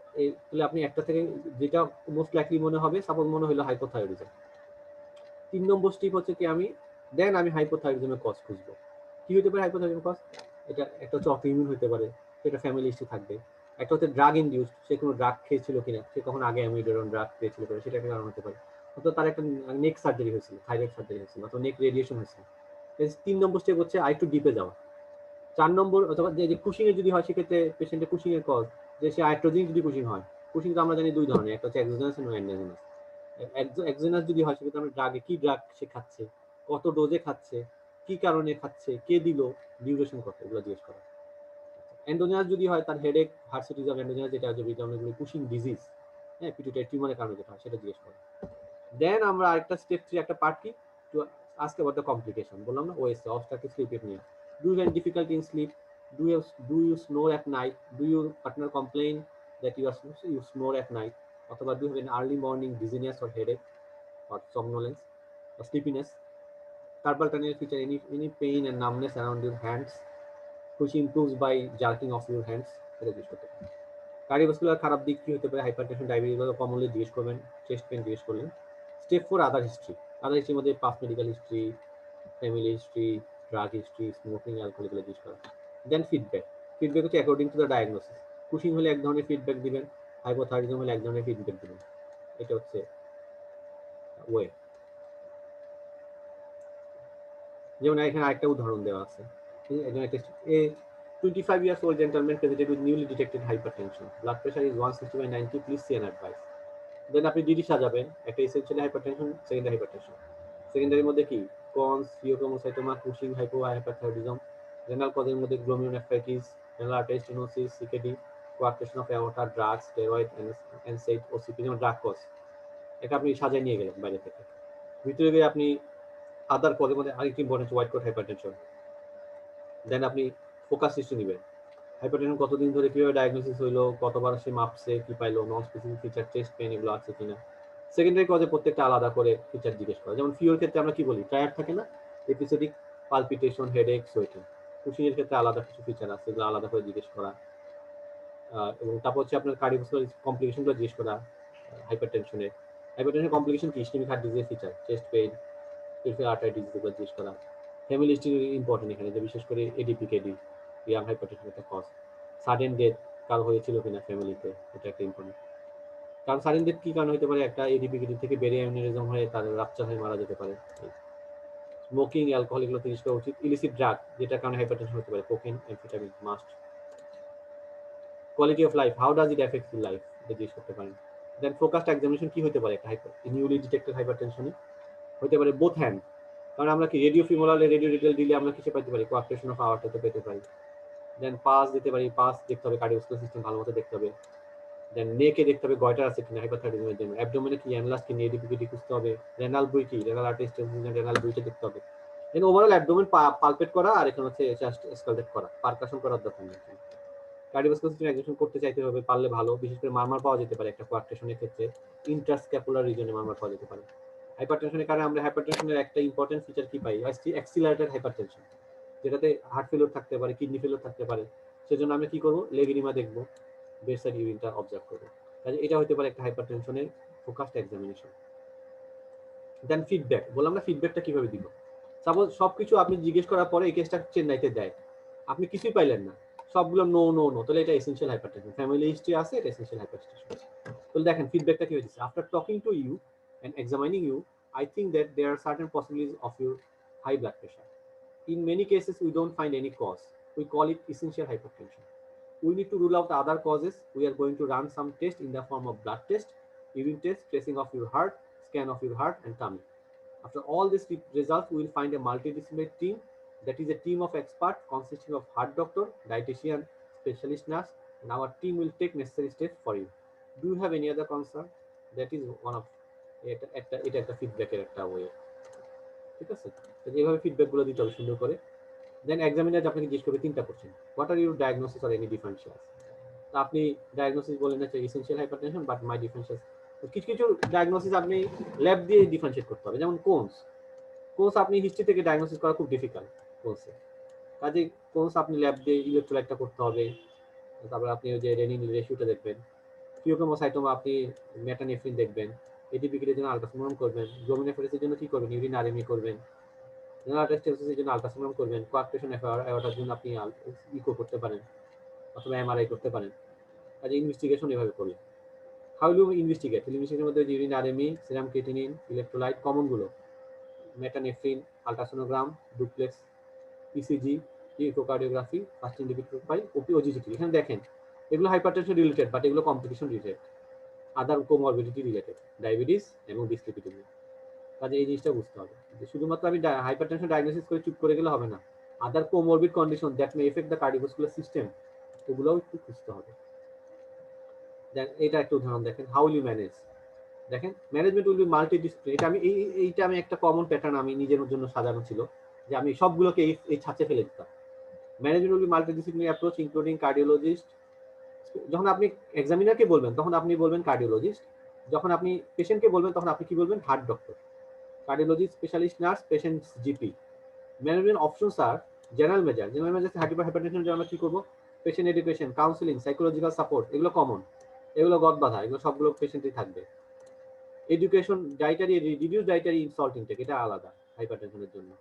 তাহলে আপনি একটা থেকে যেটা মোস্ট লাইকলি মনে হবে, সাপোজ মনে হলো হাইপোথাইরয়েডিজম। 3 নম্বর স্টেপ হচ্ছে কি, আমি হাইপোথাইরয়েডিজমের কজ খুঁজবো। কি হতে পারে হাইপোথাইরয়েডিজম কজ? এটা একটা হচ্ছে অটোইমিউন হতে পারে, সেটা ফ্যামিলি হিস্ট্রি থাকবে। একটা হচ্ছে ড্রাগ ইনডিউসড, সে কোনো ড্রাগ খেয়েছিল কিনা, সে কখন আগে অ্যামিডোরন ড্রাগ খেয়েছিল কিনা, সেটা একটা কারণ হতে পারে। অথবা তার একটা নেক সার্জারি হয়েছিল, থাইরয়েড সার্জারি হয়েছিল, অথবা নেক রেডিয়েশন হয়েছিল। 3 নম্বর স্টেপ হচ্ছে আরেকটু ডিপে যাওয়া। 4 নম্বর অথবা যে কুশিং এর যদি হয়, সেক্ষেত্রে পেশেন্টের কুশিং এর কজ, যে সে আইট্রোজেনিক যদি কুশিং হয়, কুশিং তো আমরা জানি দুই ধরনের, একটা হচ্ছে এক্সোজেনাস এবং এন্ডোজেনাস। এক্সোজেনাস যদি হয়, সেক্ষেত্রে আমরা ড্রাগে কি ড্রাগ সে খাচ্ছে, কত ডোজে খাচ্ছে, কি কারণে খাচ্ছে, কে দিল, ডিউরেশন কত, এগুলো জিজ্ঞেস করা। এন্ডোজেনাস যদি হয়, তার হেডেক, হার্সিটিস অফ এন্ডোজেনাস, যেটা যেমন কুশিং ডিজিজ, হ্যাঁ পিটুইটারি টিউমারের কারণে যেটা হয়, সেটা জিজ্ঞেস করা। দেন আমরা আরেকটা স্টেপ 3 একটা পার্ট কি, to ask about the complication, বললাম না OSA, obstructive sleep apnoea. Do you have difficulty in sleep, do you snore at night, do your partner complain that you snore at night, অথবা do you have an early morning dizziness or headache or somnolence or sleepiness, carpal tunnel feature, any pain and numbness around your hands which improves by jerking of your hands, এটা জিজ্ঞেস করতে পারেন। Cardiovascular খারাপ দিক কি হতে পারে? Hypertension, diabetes, commonly জিজ্ঞেস করবেন। চেস্ট পেন জিজ্ঞেস করলেন। স্টেপ 4 আদার হিস্ট্রি। আদার হিস্ট্রির মধ্যে past medical history, family history, drug history, smoking, alcohol, এগুলো জিজ্ঞেস করা। দেন ফিডব্যাক। ফিডব্যাক হচ্ছে according to the diagnosis. Cushing হলে এক ধরনের ফিডব্যাক দিবেন, হাইপোথাইরয়েডিজম হলে এক ধরনের ফিডব্যাক দিবেন। এটা হচ্ছে ওয়ে। যেমন এখানে আরেকটা উদাহরণ দেওয়া আছে। একজন একটা 25 years old gentleman presented with newly detected hypertension. Blood pressure is 160/90. Please see an advice. দেন আপনি ডিডি সাজাবেন, একটা এসেনশিয়ালি হাইপারটেনশন, সেকেন্ডারি হাইপারটেনশন। সেকেন্ডারির মধ্যে কি? Conn's, phaeochromocytoma, Cushing, hypothyroidism. Renal কজের মধ্যে glomerulonephritis, renal artery stenosis, CKD, coarctation of aorta, drugs, steroid, NSAID, OCP, যেমন drug cause. এটা আপনি সাজায় নিয়ে গেলেন বাইরে থেকে। ভিতরে গিয়ে আপনি আদার কজের মধ্যে আরেকটি ইম্পর্টেন্ট হোয়াইট কোট হাইপারটেনশন। দেন আপনি ফোকাস হিস্ট্রি নেবেন, হাইপারটেনশন কতদিন ধরে কিভাবে ডায়াগনোসিস হইলো, কতবার সে মাপছে, কি পাইলো, non specific feature, chest pain এগুলো আছে কিনা। সেকেন্ডারি কজে প্রত্যেকটা আলাদা করে ফিচার জিজ্ঞেস করা, যেমন ফিওর ক্ষেত্রে আমরা কি বলি, ট্রায়াড থাকে না, এপিসোডিক পালপিটেশন, হেডেক, সোয়েটিং। কুশিংয়ের ক্ষেত্রে আলাদা কিছু ফিচার আছে, এগুলো আলাদা করে জিজ্ঞেস করা। এবং তারপর হচ্ছে আপনার কার্ডিওভাস্কুলার কমপ্লিকেশনগুলো জিজ্ঞেস করা হাইপারটেনশনের। হাইপারটেনশন কমপ্লিকেশন কি, ইসকেমিক হার্ট ডিজিজের feature, chest pain, peripheral artery disease, এগুলো জিজ্ঞেস করা। ফ্যামিলি হিস্ট্রি ইম্পর্টেন্ট এখানে, যে বিশেষ করে এডিপি কেডি, ইয়াং হাইপারটেনশন একটা কজ। সাডেন ডেথ কারো হয়েছিল কিনা ফ্যামিলিতে, এটা একটা ইম্পর্টেন্ট। কারণ সাডেন ডেথ কি কারণ হতে পারে, একটা এডিপি কেডি থেকে বেরিয়ে অ্যানিউরিজম হয়ে তার রাপচার হয়ে মারা যেতে পারে। স্মোকিং, অ্যালকোহল এগুলো জিজ্ঞেস করা উচিত। ইলিসিট ড্রাগ যেটার কারণে হাইপারটেনশন হতে পারে, cocaine, amphetamine must. Quality of life, how does it affect your life, এটা জিজ্ঞেস করতে পারেন। দেন ফোকাসড এক্সামিনেশন কি হতে পারে একটা নিউলি ডিটেক্টেড হাইপারটেনশনে, হতে পারে বোথ হ্যান্ড। কারণ আমরা কি রেডিও ফিমোরাল রেডিও ডিটেল দিলে আমরা কিছু পেতে পারি, কোয়ার্টেশন অফ আওয়ারটা পেতে পারি। দেন পাস দিতে পারি, পাস দেখতে হবে, কার্ডিওভাস্কুলার সিস্টেম ভালো মতো দেখতে হবে। দেন নেকে দেখতে হবে গয়টার আছে কিনা হাইপারথাইরয়েডিজমের জন্য। অ্যাবডোমেনে কি অ্যানলাস কি এডিপিকেডি খুঁজতে হবে। রেনাল বুই কি, রেনাল আর্টারি স্টেনোসিস, রেনাল বুইটা দেখতে হবে। দেন ওভারঅল অ্যাবডোমেন পালপেট করা, আর এখানে হচ্ছে চেস্ট স্কালপেট করা, পারকাশন করার দরকার নেই। কার্ডিওভাস্কুলার সিস্টেম এক্সামিনেশন করতে চাইতে হবে, পারলে ভালো। বিশেষ করে মারমার পাওয়া যেতে পারে একটা কোয়ার্টেশনের ক্ষেত্রে, ইন্ট্রাস্ক্যাপুলার রিজনে মারমার পাওয়া যেতে পারে। হাইপারটেনশনের কারণে আমরা হাইপারটেনশনের একটা ইম্পর্টেন্ট ফিচার কি পাই, অ্যাক্সিলারেটেড হাইপারটেনশন, যেটাতে হার্ট ফেলিওর থাকতে পারে, কিডনি ফেলিওর থাকতে পারে। সেজন্য আমরা কি করবো, লেগ এডিমা দেখবো, বেডসাইড ইউরিনটা অবজার্ভ করবো। কাজে এটা হতে পারে একটা হাইপারটেনশনের ফোকাসড এক্সামিনেশন। দেন ফিডব্যাক, বললাম না ফিডব্যাকটা কিভাবে দিব। সাপোজ সবকিছু আপনি জিজ্ঞেস করার পরে এই কেসটা চেন্নাইতে দেয়, আপনি কিছুই পাইলেন না, সবগুলো নো নো নো, তাহলে এটা এসেনশিয়াল হাইপারটেনশন। ফ্যামিলি হিস্ট্রি আছে, এটা এসেনশিয়াল হাইপারটেনশন। তাহলে দেখেন ফিডব্যাকটা কি হয়েছে, after talking to you and examining you, I think that there are certain possibilities of your high blood pressure. In many cases, we don't find any cause. We call it essential hypertension. We need to rule out other causes. We are going to run some tests in the form of blood test, urine test, tracing of your heart, scan of your heart, and tummy. After all these results, we will find a multidisciplinary team, that is a team of experts consisting of heart doctor, dietitian, specialist nurse, and our team will take necessary steps for you. Do you have any other concern? That is one of এটা একটা ফিডব্যাকের একটা way, ঠিক আছে। এইভাবে feedback গুলো দিতে হবে সুন্দর করে। দেন এক্সামিনার আপনাকে জিজ্ঞেস করবে 3টা question, what are your diagnosis or any differentials. তো আপনি ডায়াগনোসিস বলেন যে essential hypertension, but my differentials, কিছু কিছু ডায়াগনোসিস আপনি ল্যাব দিয়ে ডিফারেন্সিয়েট করতে হবে। যেমন কোনস আপনি হিস্ট্রি থেকে ডায়াগনোসিস করা খুব ডিফিকাল্ট কোনসে, কাজে কোনস আপনি ল্যাব দিয়ে ইলেকট্রোলাইটটা করতে হবে। তারপর আপনি ওই যে রেনিন রেশিওটা দেখবেন। ফিওক্রোমোসাইটোমা আপনি মেটানেফ্রিন দেখবেন। এডিপিকের জন্য আলট্রাসোনোগ্রাম করবেন। গ্লোমেরুলার জন্য কি করবেন, ইউরিন আরএমই করবেন। রেনাল আর্টারি স্টেনোসিসের জন্য আলট্রাসোনোগ্রাম করবেন। কোয়ার্টেশন অ্যাওয়ার্টার জন্য আপনি ইকো করতে পারেন অথবা এমআরআই করতে পারেন। কাজে ইনভেস্টিগেশন এভাবে করলেন। হাউ ইউ ইনভেস্টিগেট, ইনভেস্টিগেশনের মধ্যে urine RME, serum creatinine, electrolyte কমনগুলো, metanephrine, ultrasonogram, duplex, ECG, echocardiography, first individual by OGTT. এখানে দেখেন এগুলো হাইপারটেনশন রিলেটেড, বাট এগুলো complication related, other comorbidity related, diabetes এবং ডিসলিপিডিমিয়া। কাজে এই জিনিসটা বুঝতে হবে যে শুধুমাত্র আমি হাইপারটেনশন ডায়াগনোসিস করে চুপ করে গেলে হবে না, other comorbid condition that may affect the cardiovascular system, ওগুলোও একটু খুঁজতে হবে। দেন এটা একটা উদাহরণ দেখেন, হাউ ইউ ম্যানেজ। দেখেন ম্যানেজমেন্ট উইল বি মাল্টিডিসিপ্লিন। এটা আমি একটা কমন প্যাটার্ন আমি নিজের জন্য সাজানো ছিল, যে আমি সবগুলোকে এই ছাঁচে ফেলে দিতাম। Management will B multidisciplinary approach including cardiologist. যখন আপনি এক্সামিনারকে বলবেন তখন আপনি বলবেন কার্ডিওলজিস্ট, যখন আপনি পেশেন্টকে বলবেন তখন আপনি কি বলবেন, heart doctor. Cardiologist, specialist nurse, patient GP. Management options আর general measure. General measure hypertension জন্য আমরা কি করবো, patient education, counselling, psychological support, এগুলো কমন, এগুলো গদ বাধা, এগুলো সবগুলো পেশেন্টই থাকবে। Education, dietary, reduce dietary salt intake, এটা আলাদা হাইপারটেনশনের জন্য।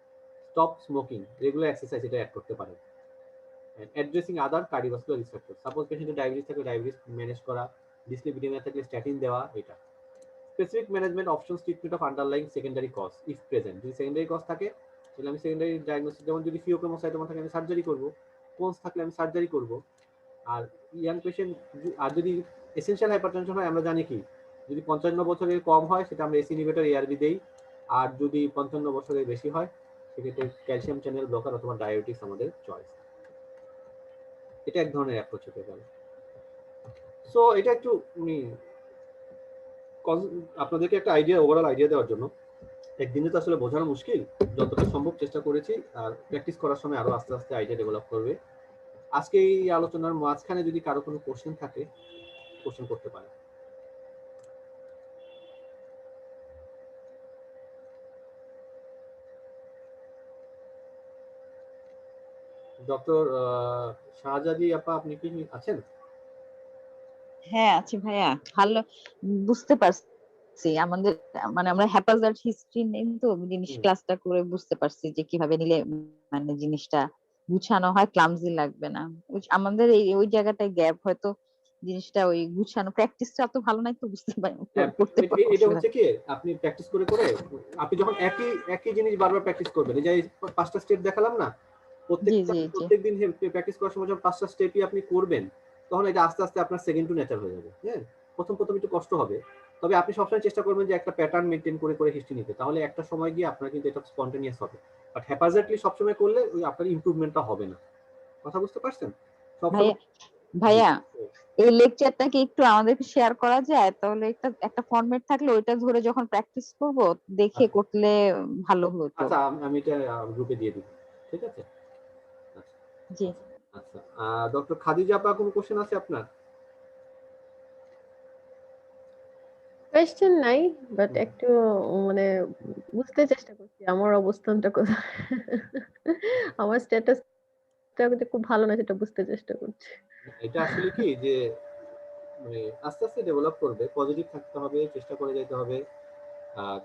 স্টপ স্মোকিং, রেগুলার এক্সারসাইজ, এটা অ্যাড করতে পারেন। Addressing other cardiovascular risk factor, suppose পেশেন্টের ডায়াবেটিস থাকলে ডায়াবেটিস ম্যানেজ করা, ডিসলিপিডিমিয়া থাকলে স্ট্যাটিন দেওয়া, এটা। Specific management options, treatment of underlying secondary cause if present. যদি সেকেন্ডারি কজ থাকে তাহলে আমি সেকেন্ডারি ডায়াগনোসিস, যেমন যদি ফিওক্রোমোসাইটোমা থাকে আমি সার্জারি করব, কোনস থাকলে আমি সার্জারি করব। আর ইয়াং পেশেন্ট, আর যদি এসেনশিয়াল হাইপারটেনশন হয় আমরা জানি কি, যদি 55 বছরের কম হয় সেটা আমরা এসি ইনহিবিটর এআরবি দেই, আর যদি 55 বছরের বেশি হয় সেক্ষেত্রে ক্যালসিয়াম চ্যানেল ব্লকার অথবা ডায়াবেটিস আমাদের চয়েস। এটা এক ধরনের অ্যাপ্রোচ হতে পারে। সো এটা একটু আপনাদেরকে একটা আইডিয়া, ওভারঅল আইডিয়া দেওয়ার জন্য। একদিনে তো আসলে বোঝানো মুশকিল, যতটা সম্ভব চেষ্টা করেছি, আর প্র্যাকটিস করার সময় আরো আস্তে আস্তে আইডিয়া ডেভেলপ করবে। আজকে এই আলোচনার মাঝখানে যদি কারো কোনো কোশ্চেন থাকে কোশ্চেন করতে পারে। ডক্টর শাহজাদি আপা, আপনি কি আছেন? হ্যাঁ আছি ভাইয়া, ভালো বুঝতে পারছি। আমাদের মানে আমরা হ্যাপাজার্ড হিস্ট্রি নেই তো, জিনিস হুম। ক্লাসটা করে বুঝতে পারছি যে কিভাবে নিলে মানে জিনিসটা গুছানো হয়, ক্লামজি লাগবে না। আমাদের ওই জায়গাটায় গ্যাপ, হয়তো জিনিসটা ওই গুছানো প্র্যাকটিসটা অত ভালো নাই তো, বুঝতে পারি হ্যাঁ, করতে এটা অসুবিধা। হচ্ছে কি, আপনি প্র্যাকটিস করে করে আপনি যখন একই একই জিনিস বারবার প্র্যাকটিস করবেন, এই যে এই 5টা স্টেপ দেখালাম না, জি জি জি। প্রত্যেকদিন প্র্যাকটিস করার সময় যখন 5টা স্টেপই আপনি করবেন, তখন এটা আস্তে আস্তে আপনার সেকেন্ড টু নেচার হয়ে যাবে। হ্যাঁ, প্রথম প্রথম একটু কষ্ট হবে, তবে আপনি সবসময় চেষ্টা করবেন যে একটা প্যাটার্ন মেনটেন করে করে হিস্ট্রি নিতে, তাহলে একটা সময় গিয়ে আপনার কিন্তু এটা স্পন্টেনিয়াস হবে। বাট হ্যাপাজার্ডলি সবসময় করলে ওই আপনার ইমপ্রুভমেন্টটা হবে না। কথা বুঝতে পারছেন? ভাইয়া সবসময়। জি। ভাইয়া এই লেকচারটা কি একটু আমাদেরকে শেয়ার করা যায়? তাহলে একটা একটা ফরম্যাট থাকলে ওইটা ধরে যখন প্র্যাকটিস করব দেখে আচ্ছা করলে ভালো হতো। আচ্ছা, আমি এটা গ্রুপে দিয়ে দিব। ঠিক আছে। আচ্ছা জি। আচ্ছা, ডক্টর খাদিজা আপা, কোনো কোশ্চেন আছে আপনার? কোয়েশ্চেন নাই, বাট হুম। একটু মানে বুঝতে চেষ্টা করছি আমার অবস্থানটা কোথায়। আমার স্ট্যাটাসটা খুব ভালো না, সেটা বুঝতে চেষ্টা করছি। এটা আসলে কি যে মানে আস্তে আস্তে ডেভেলপ করবে, পজিটিভ থাকতে হবে, চেষ্টা করে যেতে হবে। আর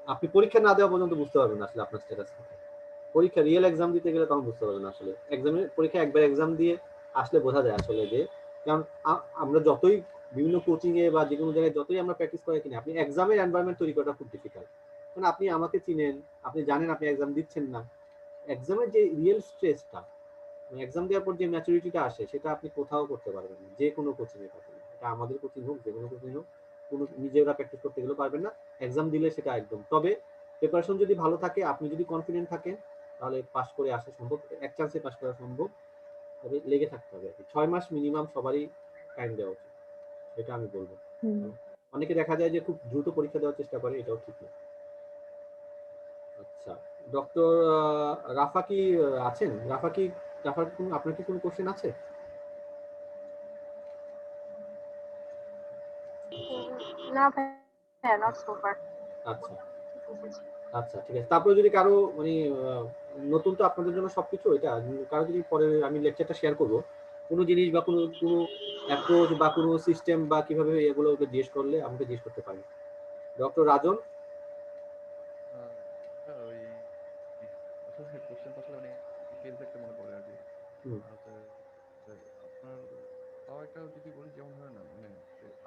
আপনি পরীক্ষা না দেওয়া পর্যন্ত বুঝতে পারবেন না আসলে আপনার স্ট্যাটাস। পরীক্ষা রিয়েল এক্সাম দিতে গেলে তখন বুঝতে পারবেন না আসলে। এক্সামে পরীক্ষা একবার এক্সাম দিয়ে আসলে বোঝা যায় আসলে যে, কারণ আমরা যতই বিভিন্ন কোচিং এ বা যে কোনো জায়গায় যতই আমরা প্র্যাকটিস করে কিনা, আপনি এক্সামের এনভায়রনমেন্ট তৈরি করাটা খুব ডিফিকাল্ট। কারণ আপনি আমাকে চিনেন, আপনি জানেন আপনি এক্সাম দিচ্ছেন না। এক্সামের যে রিয়েল স্ট্রেসটা, এক্সাম দেওয়ার পর যে ম্যাচুরিটিটা আসে, সেটা আপনি কোথাও করতে পারবেন না, যে কোনো কোচিং এ পাবেন। এটা আমাদের কোচিং হোক, যে কোনো কোচিং হোক, কোনো নিজেরা প্র্যাকটিস করতে গেলেও পারবেন না। এক্সাম দিলে সেটা একদম। তবে প্রিপারেশন যদি ভালো থাকে, আপনি যদি কনফিডেন্ট থাকেন, তাহলে পাস করে আসা সম্ভব, এক চান্সে পাস করা সম্ভব। তবে লেগে থাকতে হবে আর কি। 6 মাস মিনিমাম সবারই টাইম দেওয়া উচিত, এটা আমি বলবো। হুম। অনেকে দেখা যায় যে খুব দ্রুত পরীক্ষা দেওয়ার চেষ্টা করে, এটাও ঠিক না। আচ্ছা, ডক্টর রাফা কি আছেন? আপনার কি কোনো কোশ্চেন আছে? না ভাইয়া, নট সো ফার। আচ্ছা আচ্ছা, ঠিক আছে। তারপরে যদি কারো মানে নতুন তো আপনাদের জন্য সবকিছু, এটা কারো যদি পরে আমি লেকচারটা শেয়ার করব, কোনো জিনিস বা কোনো কোনো অ্যাপ্রোচ বা কোনো সিস্টেম বা কিভাবে এগুলো জিজ্ঞেস করলে আমাকে জিজ্ঞেস করতে পারেন। ডক্টর রাজন। ওই আসলে কোশ্চেনটা আসলে মানে পেজ দেখতে মনে পড়ে আর কি। হুম হচ্ছে আপনার তাও একটা যদি বলি, যেমন ধরেন না মানে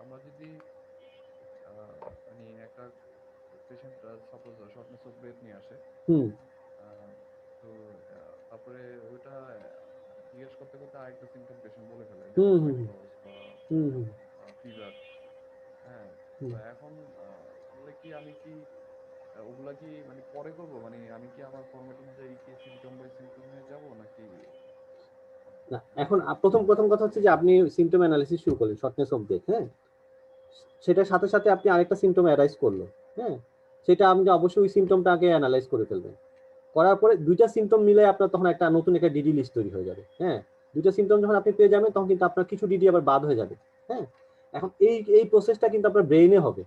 আমরা যদি মানে একটা patient suppose shortness of breadth নিয়ে আসে, হুম আহ, তো তারপরে ওইটা জিজ্ঞেস করতে করতে আরেকটা সিমটম পেশেন্ট বলে ফেলে, যেমন হুম হুম হোয়াইট লস বা হুম হুম ফিভার। হ্যাঁ, তো হুম। এখন তাহলে কি আমি কি ওগুলা কি মানে পরে করব, মানে আমি কি আমার ফরম্যাট অনুযায়ী কি সিমটম বাই সিমটমে যাব নাকি? না, এখন প্রথম প্রথম কথা হচ্ছে যে আপনি সিমটম অ্যানালিসিস শুরু করলেন শর্টনেস অফ ব্রেথ। হ্যাঁ, সেটার সাথে সাথে আপনি আরেকটা সিমটম অ্যারাইজ করলো। হ্যাঁ, সেটা আপনি অবশ্যই ওই সিমটমটা আগে অ্যানালাইজ করে ফেলবেন। করার পরে দুইটা সিমটম মিলে আপনার তখন একটা নতুন একটা ডিডি লিস্ট তৈরি হয়ে যাবে। হ্যাঁ, দুইটা সিমটম যখন আপনি পেয়ে যাবেন, তখন কিন্তু আপনার কিছু ডিডি আবার বাদ হয়ে যাবে। হ্যাঁ, এখন এই এই প্রসেসটা কিন্তু আপনার ব্রেইনে হবে।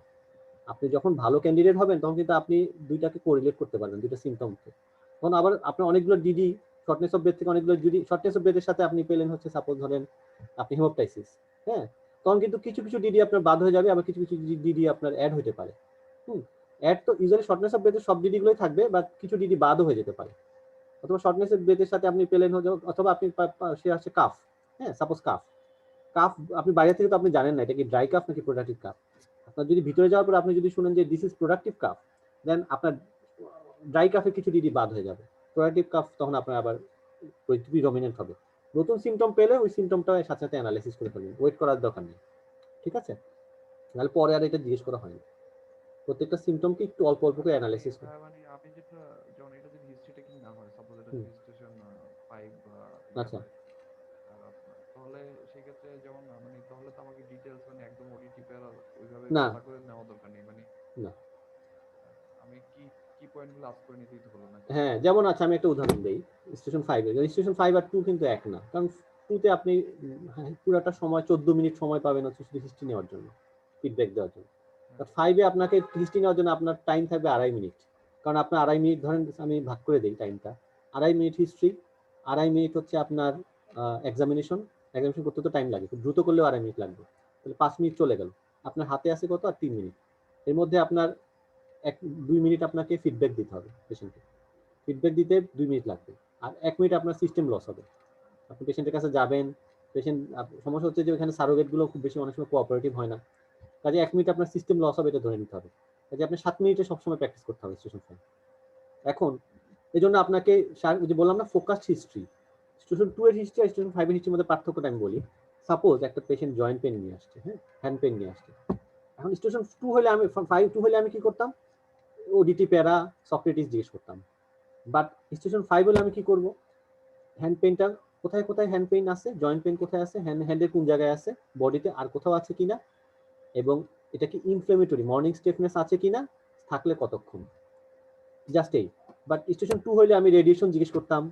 আপনি যখন ভালো ক্যান্ডিডেট হবেন, তখন কিন্তু আপনি দুইটাকে কোরিলেট করতে পারবেন, দুইটা সিমটমকে। তখন আবার আপনার অনেকগুলো ডিডি শর্টনেস অফ ব্রেথ থেকে অনেকগুলো ডিডি শর্টনেস অফ ব্রেথের সাথে আপনি পেলেন হচ্ছে সাপোজ ধরেন আপনি হেমোপ্টাইসিস। হ্যাঁ, তখন কিন্তু কিছু কিছু ডিডি আপনার বাদ হয়ে যাবে, আবার কিছু কিছু ডিডি আপনার অ্যাড হতে পারে। অ্যাড তো ইউজুয়ালি শর্টনেস অফ ব্রেথের সব ডিডি গুলোই থাকবে, বা কিছু ডিডি বাদও হয়ে যেতে পারে। অথবা শর্টনেস অফ ব্রেথের সাথে আপনি পেলেন অথবা আপনি সে আছে কাফ। হ্যাঁ, সাপোজ কাফ। কাফ আপনি বাইরে থেকে তো আপনি জানেন না এটা কি ড্রাই কাফ নাকি প্রোডাক্টিভ কাফ। আপনার যদি ভিতরে যাওয়ার পর আপনি যদি শুনেন যে দিস ইজ প্রোডাক্টিভ কাফ, দেন আপনার ড্রাই কাফের কিছু ডিডি বাদ হয়ে যাবে। প্রোডাক্টিভ কাফ তখন আপনার আবার ডমিনেন্ট হবে। নতুন সিমটম পেলে ওই সিমটমটা সাথে সাথে অ্যানালাইসিস করে ফেলবেন, ওয়েট করার দরকার নেই। ঠিক আছে, নাহলে পরে আর এটা জিজ্ঞেস করা হয়নি। প্রত্যেকটা সিমটমকে একটু অল্প অল্প করে অ্যানালাইসিস করুন। মানে আমি যেটা, যেমন এটা যদি হিস্ট্রি টেকিং না হয়, সাপোজ এটা হুম, যদি স্টেশন 5 বা ইয়ে আচ্ছা। হয়, তাহলে সেই ক্ষেত্রে যেমন মানে তাহলে তো আমাকে ডিটেলস মানে একদম ওডি টিপে ওইভাবে না খাতা করে নেওয়া দরকার নেই মানে। না আমি কি কি পয়েন্টগুলো আপ করে নিতেই তো হলো না। হ্যাঁ, যেমন আছে আমি একটা উদাহরণ দেই স্টেশন 5 এর। স্টেশন 5 আর 2 কিন্তু এক না, কারণ 2 তে আপনি পুরাটা সময় 14 মিনিট সময় পাবেন হচ্ছে শুধু হিস্ট্রি নেওয়ার জন্য, ফিডব্যাক দেওয়ার জন্য। বাট 5 এ আপনাকে হিস্ট্রি নেওয়ার জন্য আপনার টাইম থাকবে 2.5 মিনিট, কারণ আপনার 2.5 মিনিট ধরেন, আমি ভাগ করে দেই টাইমটা, 2.5 মিনিট হিস্ট্রি, 2.5 মিনিট হচ্ছে আপনার এক্সামিনেশন করতে তো টাইম লাগে, খুব দ্রুত করলেও 2.5 মিনিট লাগবে, তাহলে 5 মিনিট চলে গেল। আপনার হাতে আছে কত? আর 3 মিনিট। এর মধ্যে আপনার 2 মিনিট আপনাকে ফিডব্যাক দিতে হবে পেশেন্টকে, ফিডব্যাক দিতে 2 মিনিট লাগবে, আর 1 মিনিট আপনার সিস্টেম লস হবে। আপনি পেশেন্টের কাছে যাবেন, পেশেন্ট, সমস্যা হচ্ছে যে ওখানে সারোগেট গুলো খুব বেশি অনেক সময় কোঅপারেটিভ হয় না, কাজে 1 মিনিট আপনার সিস্টেম লস হবে, এটা ধরে নিতে হবে। কাজে আপনি 7 মিনিটে সবসময় প্র্যাকটিস করতে হবে স্টেশন 5। এখন এই জন্য আপনাকে যে বললাম না ফোকাসড হিস্ট্রি, স্টেশন 2 এর হিস্ট্রি আর স্টেশন 5 এর হিস্ট্রির মধ্যে পার্থক্যটা আমি বলি। সাপোজ একটা পেশেন্ট জয়েন্ট পেন নিয়ে আসছে, হ্যাঁ, হ্যান্ড পেন নিয়ে আসছে। এখন স্টেশন 2 হলে আমি 2 হলে আমি কি করতাম? ওডিটি প্যারা সক্রেটিস জিজ্ঞেস করতাম। বাট স্টেশন 5 হলে আমি কি করব? হ্যান্ড পেইনটা কোথায় কোথায় হ্যান্ড পেইন আছে, জয়েন্ট পেইন কোথায় আছে, হ্যান্ডের কোন জায়গায় আছে, বডিতে আর কোথাও আছে কিনা, এবং এটা কি ইনফ্ল্যামেটরি, মর্নিং স্টিফনেস আছে কিনা, থাকলে কতক্ষণ, জাস্ট এই। বাট স্টেশন 2 হলে আমি রেডিয়েশন জিজ্ঞেস করতাম।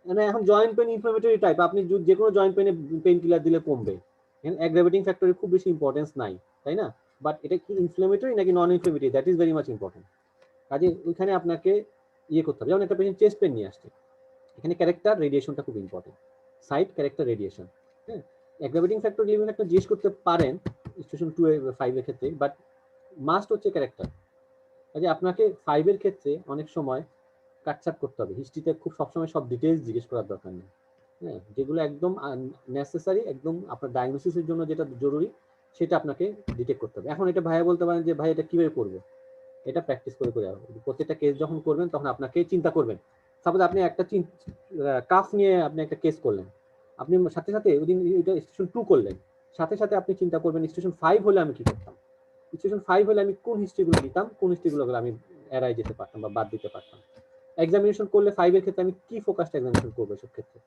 মানে এখন জয়েন্ট পেইন ইনফ্ল্যামেটরি টাইপ, আপনি যে কোনো জয়েন্ট পেইনে পেইন কিলার দিলে কমবে, এখানে অ্যাগ্রাভেটিং ফ্যাক্টরের খুব বেশি ইম্পর্টেন্স নাই, তাই না? বাট এটা কি ইনফ্ল্যামেটরি নাকি non inflammatory, that is very much important. কাজে ওইখানে আপনাকে ইয়ে করতে হবে। যেমন একটা পেশেন্ট চেস্ট পেন নিয়ে আসছে, এখানে ক্যারেক্টার রেডিয়েশনটা খুব ইম্পর্টেন্ট, সাইট ক্যারেক্টার রেডিয়েশন, হ্যাঁ। অ্যাগ্রাভেটিং ফ্যাক্টর লিভিং ফ্যাক্টর জিজ্ঞেস করতে পারেন স্টেশন 2 এর 5 এর ক্ষেত্রে, বাট মাস্ট হচ্ছে ক্যারেক্টার। কাজে আপনাকে 5 এর ক্ষেত্রে অনেক সময় কাটছাট করতে হবে, হিস্ট্রিতে খুব সবসময় সব ডিটেইলস জিজ্ঞেস করার দরকার নেই, হ্যাঁ, যেগুলো একদম নেসেসারি, একদম আপনার ডায়াগনোসিসের জন্য যেটা জরুরি সেটা আপনাকে ডিটেক্ট করতে হবে। এখন এটা ভাইয়া বলতে পারেন যে ভাই এটা কিভাবে করবো, এটা প্র্যাকটিস করে করে প্রত্যেকটা কেস যখন করবেন তখন আপনাকে চিন্তা করবেন। সাপোজ আপনি একটা কাফ নিয়ে আপনি একটা কেস করলেন, আপনি সাথে সাথে ওই দিন এটা স্টেশন 2 করলেন, সাথে সাথে আপনি চিন্তা করবেন স্টেশন 5 হলে আমি কি করতাম, স্টেশন 5 হলে আমি কোন হিস্ট্রিগুলো দিতাম, কোন হিস্ট্রিগুলো আমি এড়াই যেতে পারতাম বা বাদ দিতে পারতাম। এক্সামিনেশন করলে 5 এর ক্ষেত্রে আমি কি ফোকাসড এক্সামিনেশন করবো সব ক্ষেত্রে।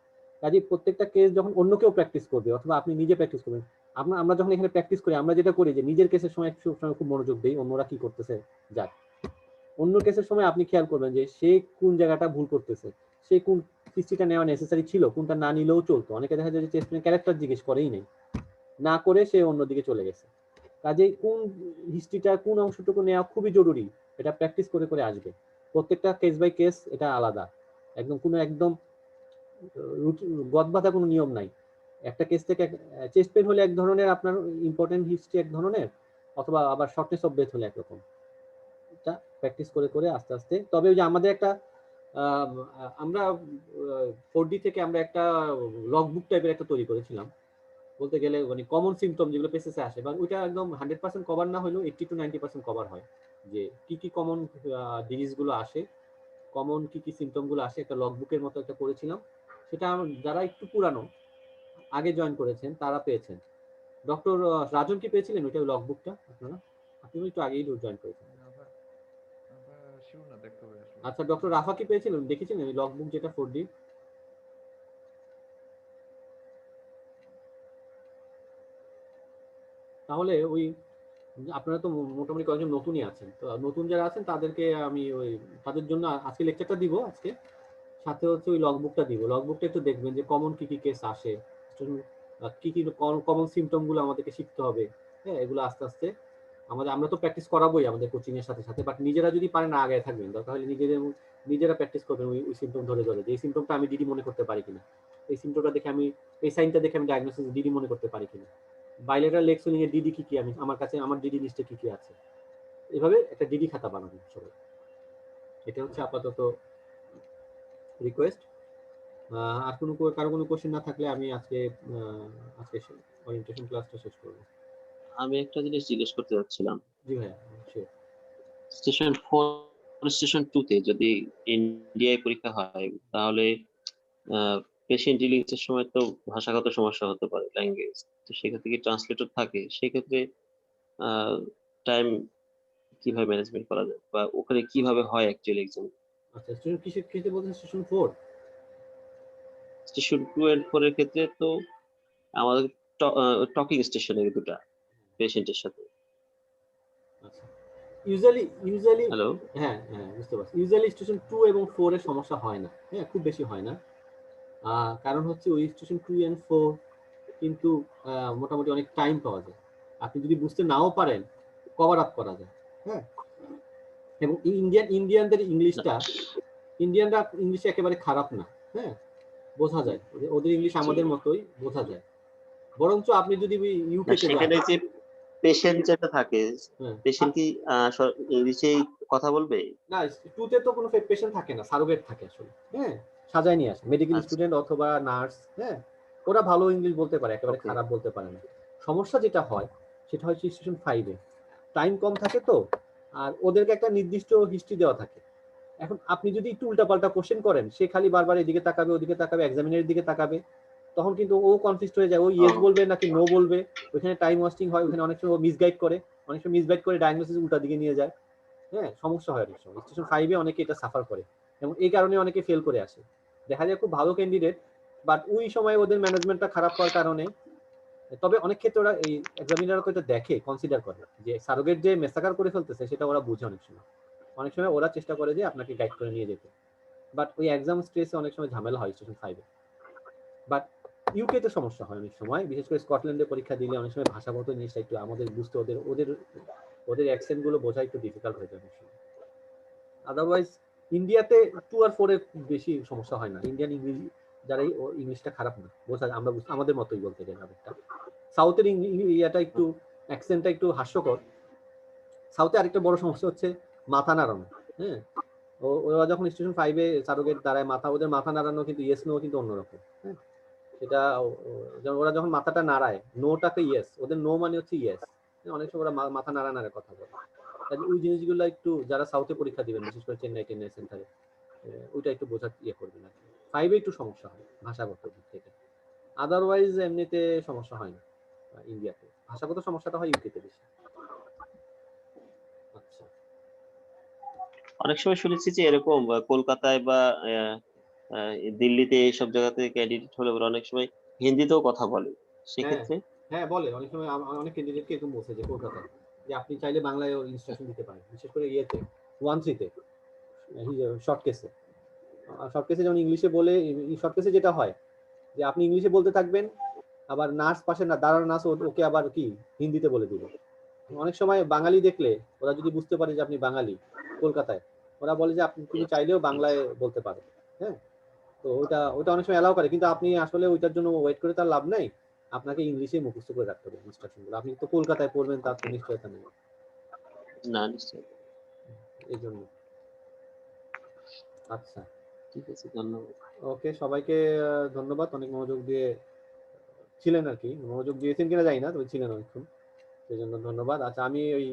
কাজে প্রত্যেকটা কেস যখন অন্য কেউ প্র্যাকটিস করবে অথবা আপনি নিজে প্র্যাকটিস করবেন, আমরা যখন এখানে প্র্যাকটিস করি আমরা যেটা করি যে নিজের কেসের সময় খুব মনোযোগ দিই, অন্যরা কি করতেছে যাক, অন্য কেসের সময় আপনি খেয়াল করবেন যে সে কোন জায়গাটা ভুল করতেছে, সে কোন হিস্ট্রিটা নেওয়া নেসেসারি ছিল, কোনটা না নিলেও চলতো। অনেকে দেখা যায় যে চেস্ট পেন ক্যারেক্টার জিজ্ঞেস করেই নেই, না করে সে অন্যদিকে চলে গেছে। কাজেই কোন হিস্ট্রিটা কোন অংশটুকু নেওয়া খুবই জরুরি, এটা প্র্যাকটিস করে করে আসবে। প্রত্যেকটা কেস বাই কেস এটা আলাদা, একদম গদবাঁধা কোনো নিয়ম নাই। একটা কেস থেকে চেস্ট পেন হলে এক ধরনের আপনার ইম্পর্টেন্ট হিস্ট্রি এক ধরনের, অথবা আবার শর্টনেস অফ ব্রেথ হলে একরকম। এটা প্র্যাকটিস করে করে আস্তে আস্তে। তবে ওই যে আমাদের একটা আমরা 4D থেকে আমরা একটা লগ বুক টাইপের একটা তৈরি করেছিলাম, বলতে গেলে মানে কমন সিমটম যেগুলো পেশেন্টে আসে, বা ওইটা একদম 100% কভার না হলেও 80 to 90% কভার হয়, যে কি কি কমন ডিজিজগুলো আসে, কমন কি কি সিমটম গুলো আসে, একটা লগ বুকের মতো একটা করেছিলাম। সেটা যারা একটু পুরানো আগে জয়েন করেছেন তারা পেয়েছেন। ডক্টর রাজন কি পেয়েছিলেন ওইটা লগ বুকটা আপনারা? আপনি একটু আগেই জয়েন করেছেন। শিওর না, দেখতে হবে আসলে। আচ্ছা, ডক্টর রাফা কি পেয়েছিলেন, দেখেছেন ওই লগ বুক যেটা 4D? তাহলে ওই আপনারা তো মোটামুটি কয়েকজন নতুনই আছেন, তো নতুন যারা আছেন তাদেরকে আমি ওই তাদের জন্য আজকে লেকচারটা দিব, আজকে সাথে হচ্ছে ওই লগবুকটা দিব। লগবুকটা একটু দেখবেন যে কমন কি কি কেস আসে, কি কি কমন সিমটম গুলো আমাদেরকে শিখতে হবে, হ্যাঁ, এগুলো আস্তে আস্তে আমরা তো প্র্যাকটিস করাবোই আমাদের কোচিং এর সাথে সাথে, বাট নিজেরা যদি পারেন না আগে থাকবেন, দরকার হলে নিজেরা প্র্যাকটিস করবেন ওই সিমটম ধরে ধরে, যে এই সিমটমটা আমি ডিডি মনে করতে পারি কিনা, এই সিমটমটা দেখে আমি এই সাইনটা দেখে আমি ডায়াগনোসিস ডিডি মনে করতে পারি কিনা, বাইলেটারাল লেগ সুইলিং এর ডিডি কি কি আমি আমার কাছে আমার ডিডি লিস্টে কি কি আছে, এভাবে একটা ডিডি খাতা বানাবেন সবাই। এটা হচ্ছে আপাতত রিকোয়েস্ট। আর কারো কোনো কোশ্চেন না থাকলে আমি আজকে ওরিয়েন্টেশন ক্লাসটা শেষ করব। আমি একটা জিনিস জিজ্ঞেস করতে যাচ্ছিলাম। জি ভাইয়া, শিওর। স্টেশন 4 স্টেশন 2 তে যদি এনডিআই পরীক্ষা হয় তাহলে পেশেন্ট ডিলিংস এর সময় তো ভাষাগত সমস্যা হতে পারে, ল্যাঙ্গুয়েজ, তো সেক্ষেত্রে কি ট্রান্সলেটর থাকে, সেক্ষেত্রে টাইম কিভাবে ম্যানেজমেন্ট করা যায়, বা ওখানে কিভাবে হয় অ্যাকচুয়ালি এক্সাম? আচ্ছা, স্টেশন কিসে বলছেন? স্টেশন 4? স্টেশন 2 এন্ড 4 এর ক্ষেত্রে তো আমাদের টকিং স্টেশনের দুটা পেশেন্টের সাথে। আচ্ছা, ইউজুয়ালি হ্যালো হ্যাঁ হ্যাঁ বুঝতে পারছি। ইউজুয়ালি স্টেশন 2 এবং 4 এর সমস্যা হয় না, হ্যাঁ খুব বেশি হয় না। কারণ হচ্ছে ওই স্টেশন 2 এন্ড 4 কিন্তু মোটামুটি অনেক টাইম পাওয়া যায়। আপনি যদি বুঝতে নাও পারেন কভার আপ করা যায়, হ্যাঁ। এবং ইন্ডিয়ানরা ইংলিশে একেবারে খারাপ না, হ্যাঁ বোঝা যায় ওদের ইংলিশ আমাদের মতোই বোঝা যায়। বরঞ্চ আপনি যদি ইউকে তে যান, সেখানে যে পেশেন্ট যেটা থাকে, হ্যাঁ, পেশেন্ট কি ইংলিশেই কথা বলবে? না 2 তে তো কোনো পেশেন্ট থাকে না, সারোগেট থাকে আসলে, হ্যাঁ সাজায় নিয়ে আসে মেডিকেল আচ্ছা। স্টুডেন্ট অথবা নার্স, হ্যাঁ ওরা ভালো ইংলিশ বলতে পারে, একেবারে Okay. খারাপ বলতে পারে না। সমস্যা যেটা হয় সেটা হচ্ছে স্টেশন 5 এ টাইম কম থাকে তো, আর ওদেরকে একটা নির্দিষ্ট হিস্ট্রি দেওয়া থাকে। এখন আপনি যদি একটু উল্টাপাল্টা কোশ্চেন করেন, সে খালি বারবার এদিকে তাকাবে ওদিকে তাকাবে, এক্সামিনারের দিকে তাকাবে, তখন কিন্তু ও কনফিউজড হয়ে যায়, ও ইয়েস বলবে নাকি নো বলবে। ওখানে টাইম ওয়েস্টিং হয়, ওখানে অনেক সময় ও মিসগাইড করে, অনেক সময় মিসগাইড করে ডায়াগনোসিস উল্টা দিকে নিয়ে যায়, হ্যাঁ সমস্যা হয় অনেক সময়। স্টেশন 5 এ অনেকে এটা সাফার করে এবং এই কারণে অনেকে ফেল করে আসে। দেখা যায় খুব ভালো ক্যান্ডিডেট, বাট ওই সময় ওদের ম্যানেজমেন্টটা খারাপ হওয়ার কারণে। তবে অনেক ক্ষেত্রে ওরা এই এক্সামিনাররা তো এটা দেখে, কনসিডার করে যে সারোগেট যে মেসাকার করে ফেলতেছে সেটা ওরা বুঝে অনেক সময়। অনেক সময় ওরা চেষ্টা করে যে আপনাকে গাইড করে নিয়ে যেতে, বাট ওই এক্সাম স্ট্রেসে অনেক সময় ঝামেলা হয় স্টেশন 5 এ। বাট ইউকে তে সমস্যা হয় অনেক সময়, বিশেষ করে স্কটল্যান্ডে পরীক্ষা দিলে অনেক সময় ভাষাগত জিনিসটা একটু আমাদের বুঝতে, ওদের ওদের ওদের অ্যাকসেন্ট গুলো বোঝা একটু ডিফিকাল্ট হয়ে যায় অনেক সময়। আদারওয়াইজ ইন্ডিয়াতে 2 আর 4 এর বেশি সমস্যা হয় না। ইন্ডিয়ান ইংলিশ যারা ইংলিশটা খারাপ না, বোঝা আমরা আমাদের মতোই বলতে গেলে অনেকটা। সাউথের ইয়াটা একটু অ্যাকসেন্টটা একটু হাস্যকর। সাউথে আরেকটা বড় সমস্যা হচ্ছে মাথা নাড়ানো, হ্যাঁ ওরা যখন স্টেশন 5 এ সারোগেট দাঁড়ায়, ওদের মাথা নাড়ানো কিন্তু ইয়েস নো কিন্তু অন্যরকম, হ্যাঁ সেটা ওরা যখন মাথাটা নাড়ায় নোটাকে ইয়েস, ওদের নো মানে হচ্ছে ইয়েস, অনেক সময় ওরা মাথা নাড়া নাড়া কথা বলে। কাজে ওই জিনিসগুলো একটু যারা সাউথে পরীক্ষা দিবেন, বিশেষ করে চেন্নাই সেন্টারে, ওইটা একটু বোঝার ইয়ে করবেন আর কি। 5 এ একটু সমস্যা হয় ভাষাগত দিক থেকে, আদারওয়াইজ এমনিতে সমস্যা হয় না ইন্ডিয়াতে। ভাষাগত সমস্যাটা হয় ইউকেতে বেশি। আচ্ছা অনেক সময় শুনেছি যে এরকম কলকাতায় বা দিল্লিতে এইসব জায়গাতে ক্যান্ডিডেট হলে ওরা অনেক সময় হিন্দিতেও কথা বলে, হ্যাঁ সেক্ষেত্রে হ্যাঁ বলে, অনেক সময় অনেক ক্যান্ডিডেটকে এরকম বলছে যে কলকাতায় যে আপনি চাইলে বাংলায় ইনস্ট্রাকশন দিতে পারেন, বিশেষ করে ইয়েতে 1-3 তে শর্ট কেসে। শর্ট কেসে যেমন ইংলিশে বলে, শর্ট কেসে যেটা হয় যে আপনি ইংলিশে বলতে থাকবেন, আবার নার্স পাশে না দাঁড়ানো নার্স ওকে আবার কি হিন্দিতে বলে দিবে। অনেক সময় বাঙালি দেখলে ওরা যদি বুঝতে পারে যে আপনি বাঙালি কলকাতায়, ওরা বলে যে আপনি তুমি চাইলেও বাংলায় বলতে পারো, হ্যাঁ। তো ওইটা ওইটা অনেক সময় এলাও করে, কিন্তু আপনি আসলে ওইটার জন্য ওয়েট করে তার লাভ নাই, আপনাকে ইংলিশে মুখস্থ করে রাখতে হবে ইনস্ট্রাকশনগুলো। আপনি তো কলকাতায় পড়বেন তার তো নিশ্চয়তা নেই, না নিশ্চয়। এই জন্য। আচ্ছা ঠিক আছে, ধন্যবাদ। ওকে, সবাইকে ধন্যবাদ, অনেক মনোযোগ দিয়ে ছিলেন আর কি, মনোযোগ দিয়েছেন কিনা জানি না, তবে ছিলেন অনেকক্ষণ, সেই জন্য ধন্যবাদ। আচ্ছা আমি ওই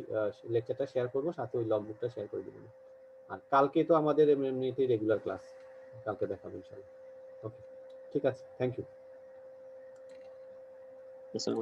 লেকচারটা শেয়ার করবো, সাথে ওই লগবুকটা শেয়ার করে দেবেন। আর কালকে তো আমাদের এমনিতেই রেগুলার ক্লাস, কালকে দেখাবো ইনশাআল্লাহ। ওকে ঠিক আছে, থ্যাংক ইউ। আসসালামু আলাইকুম।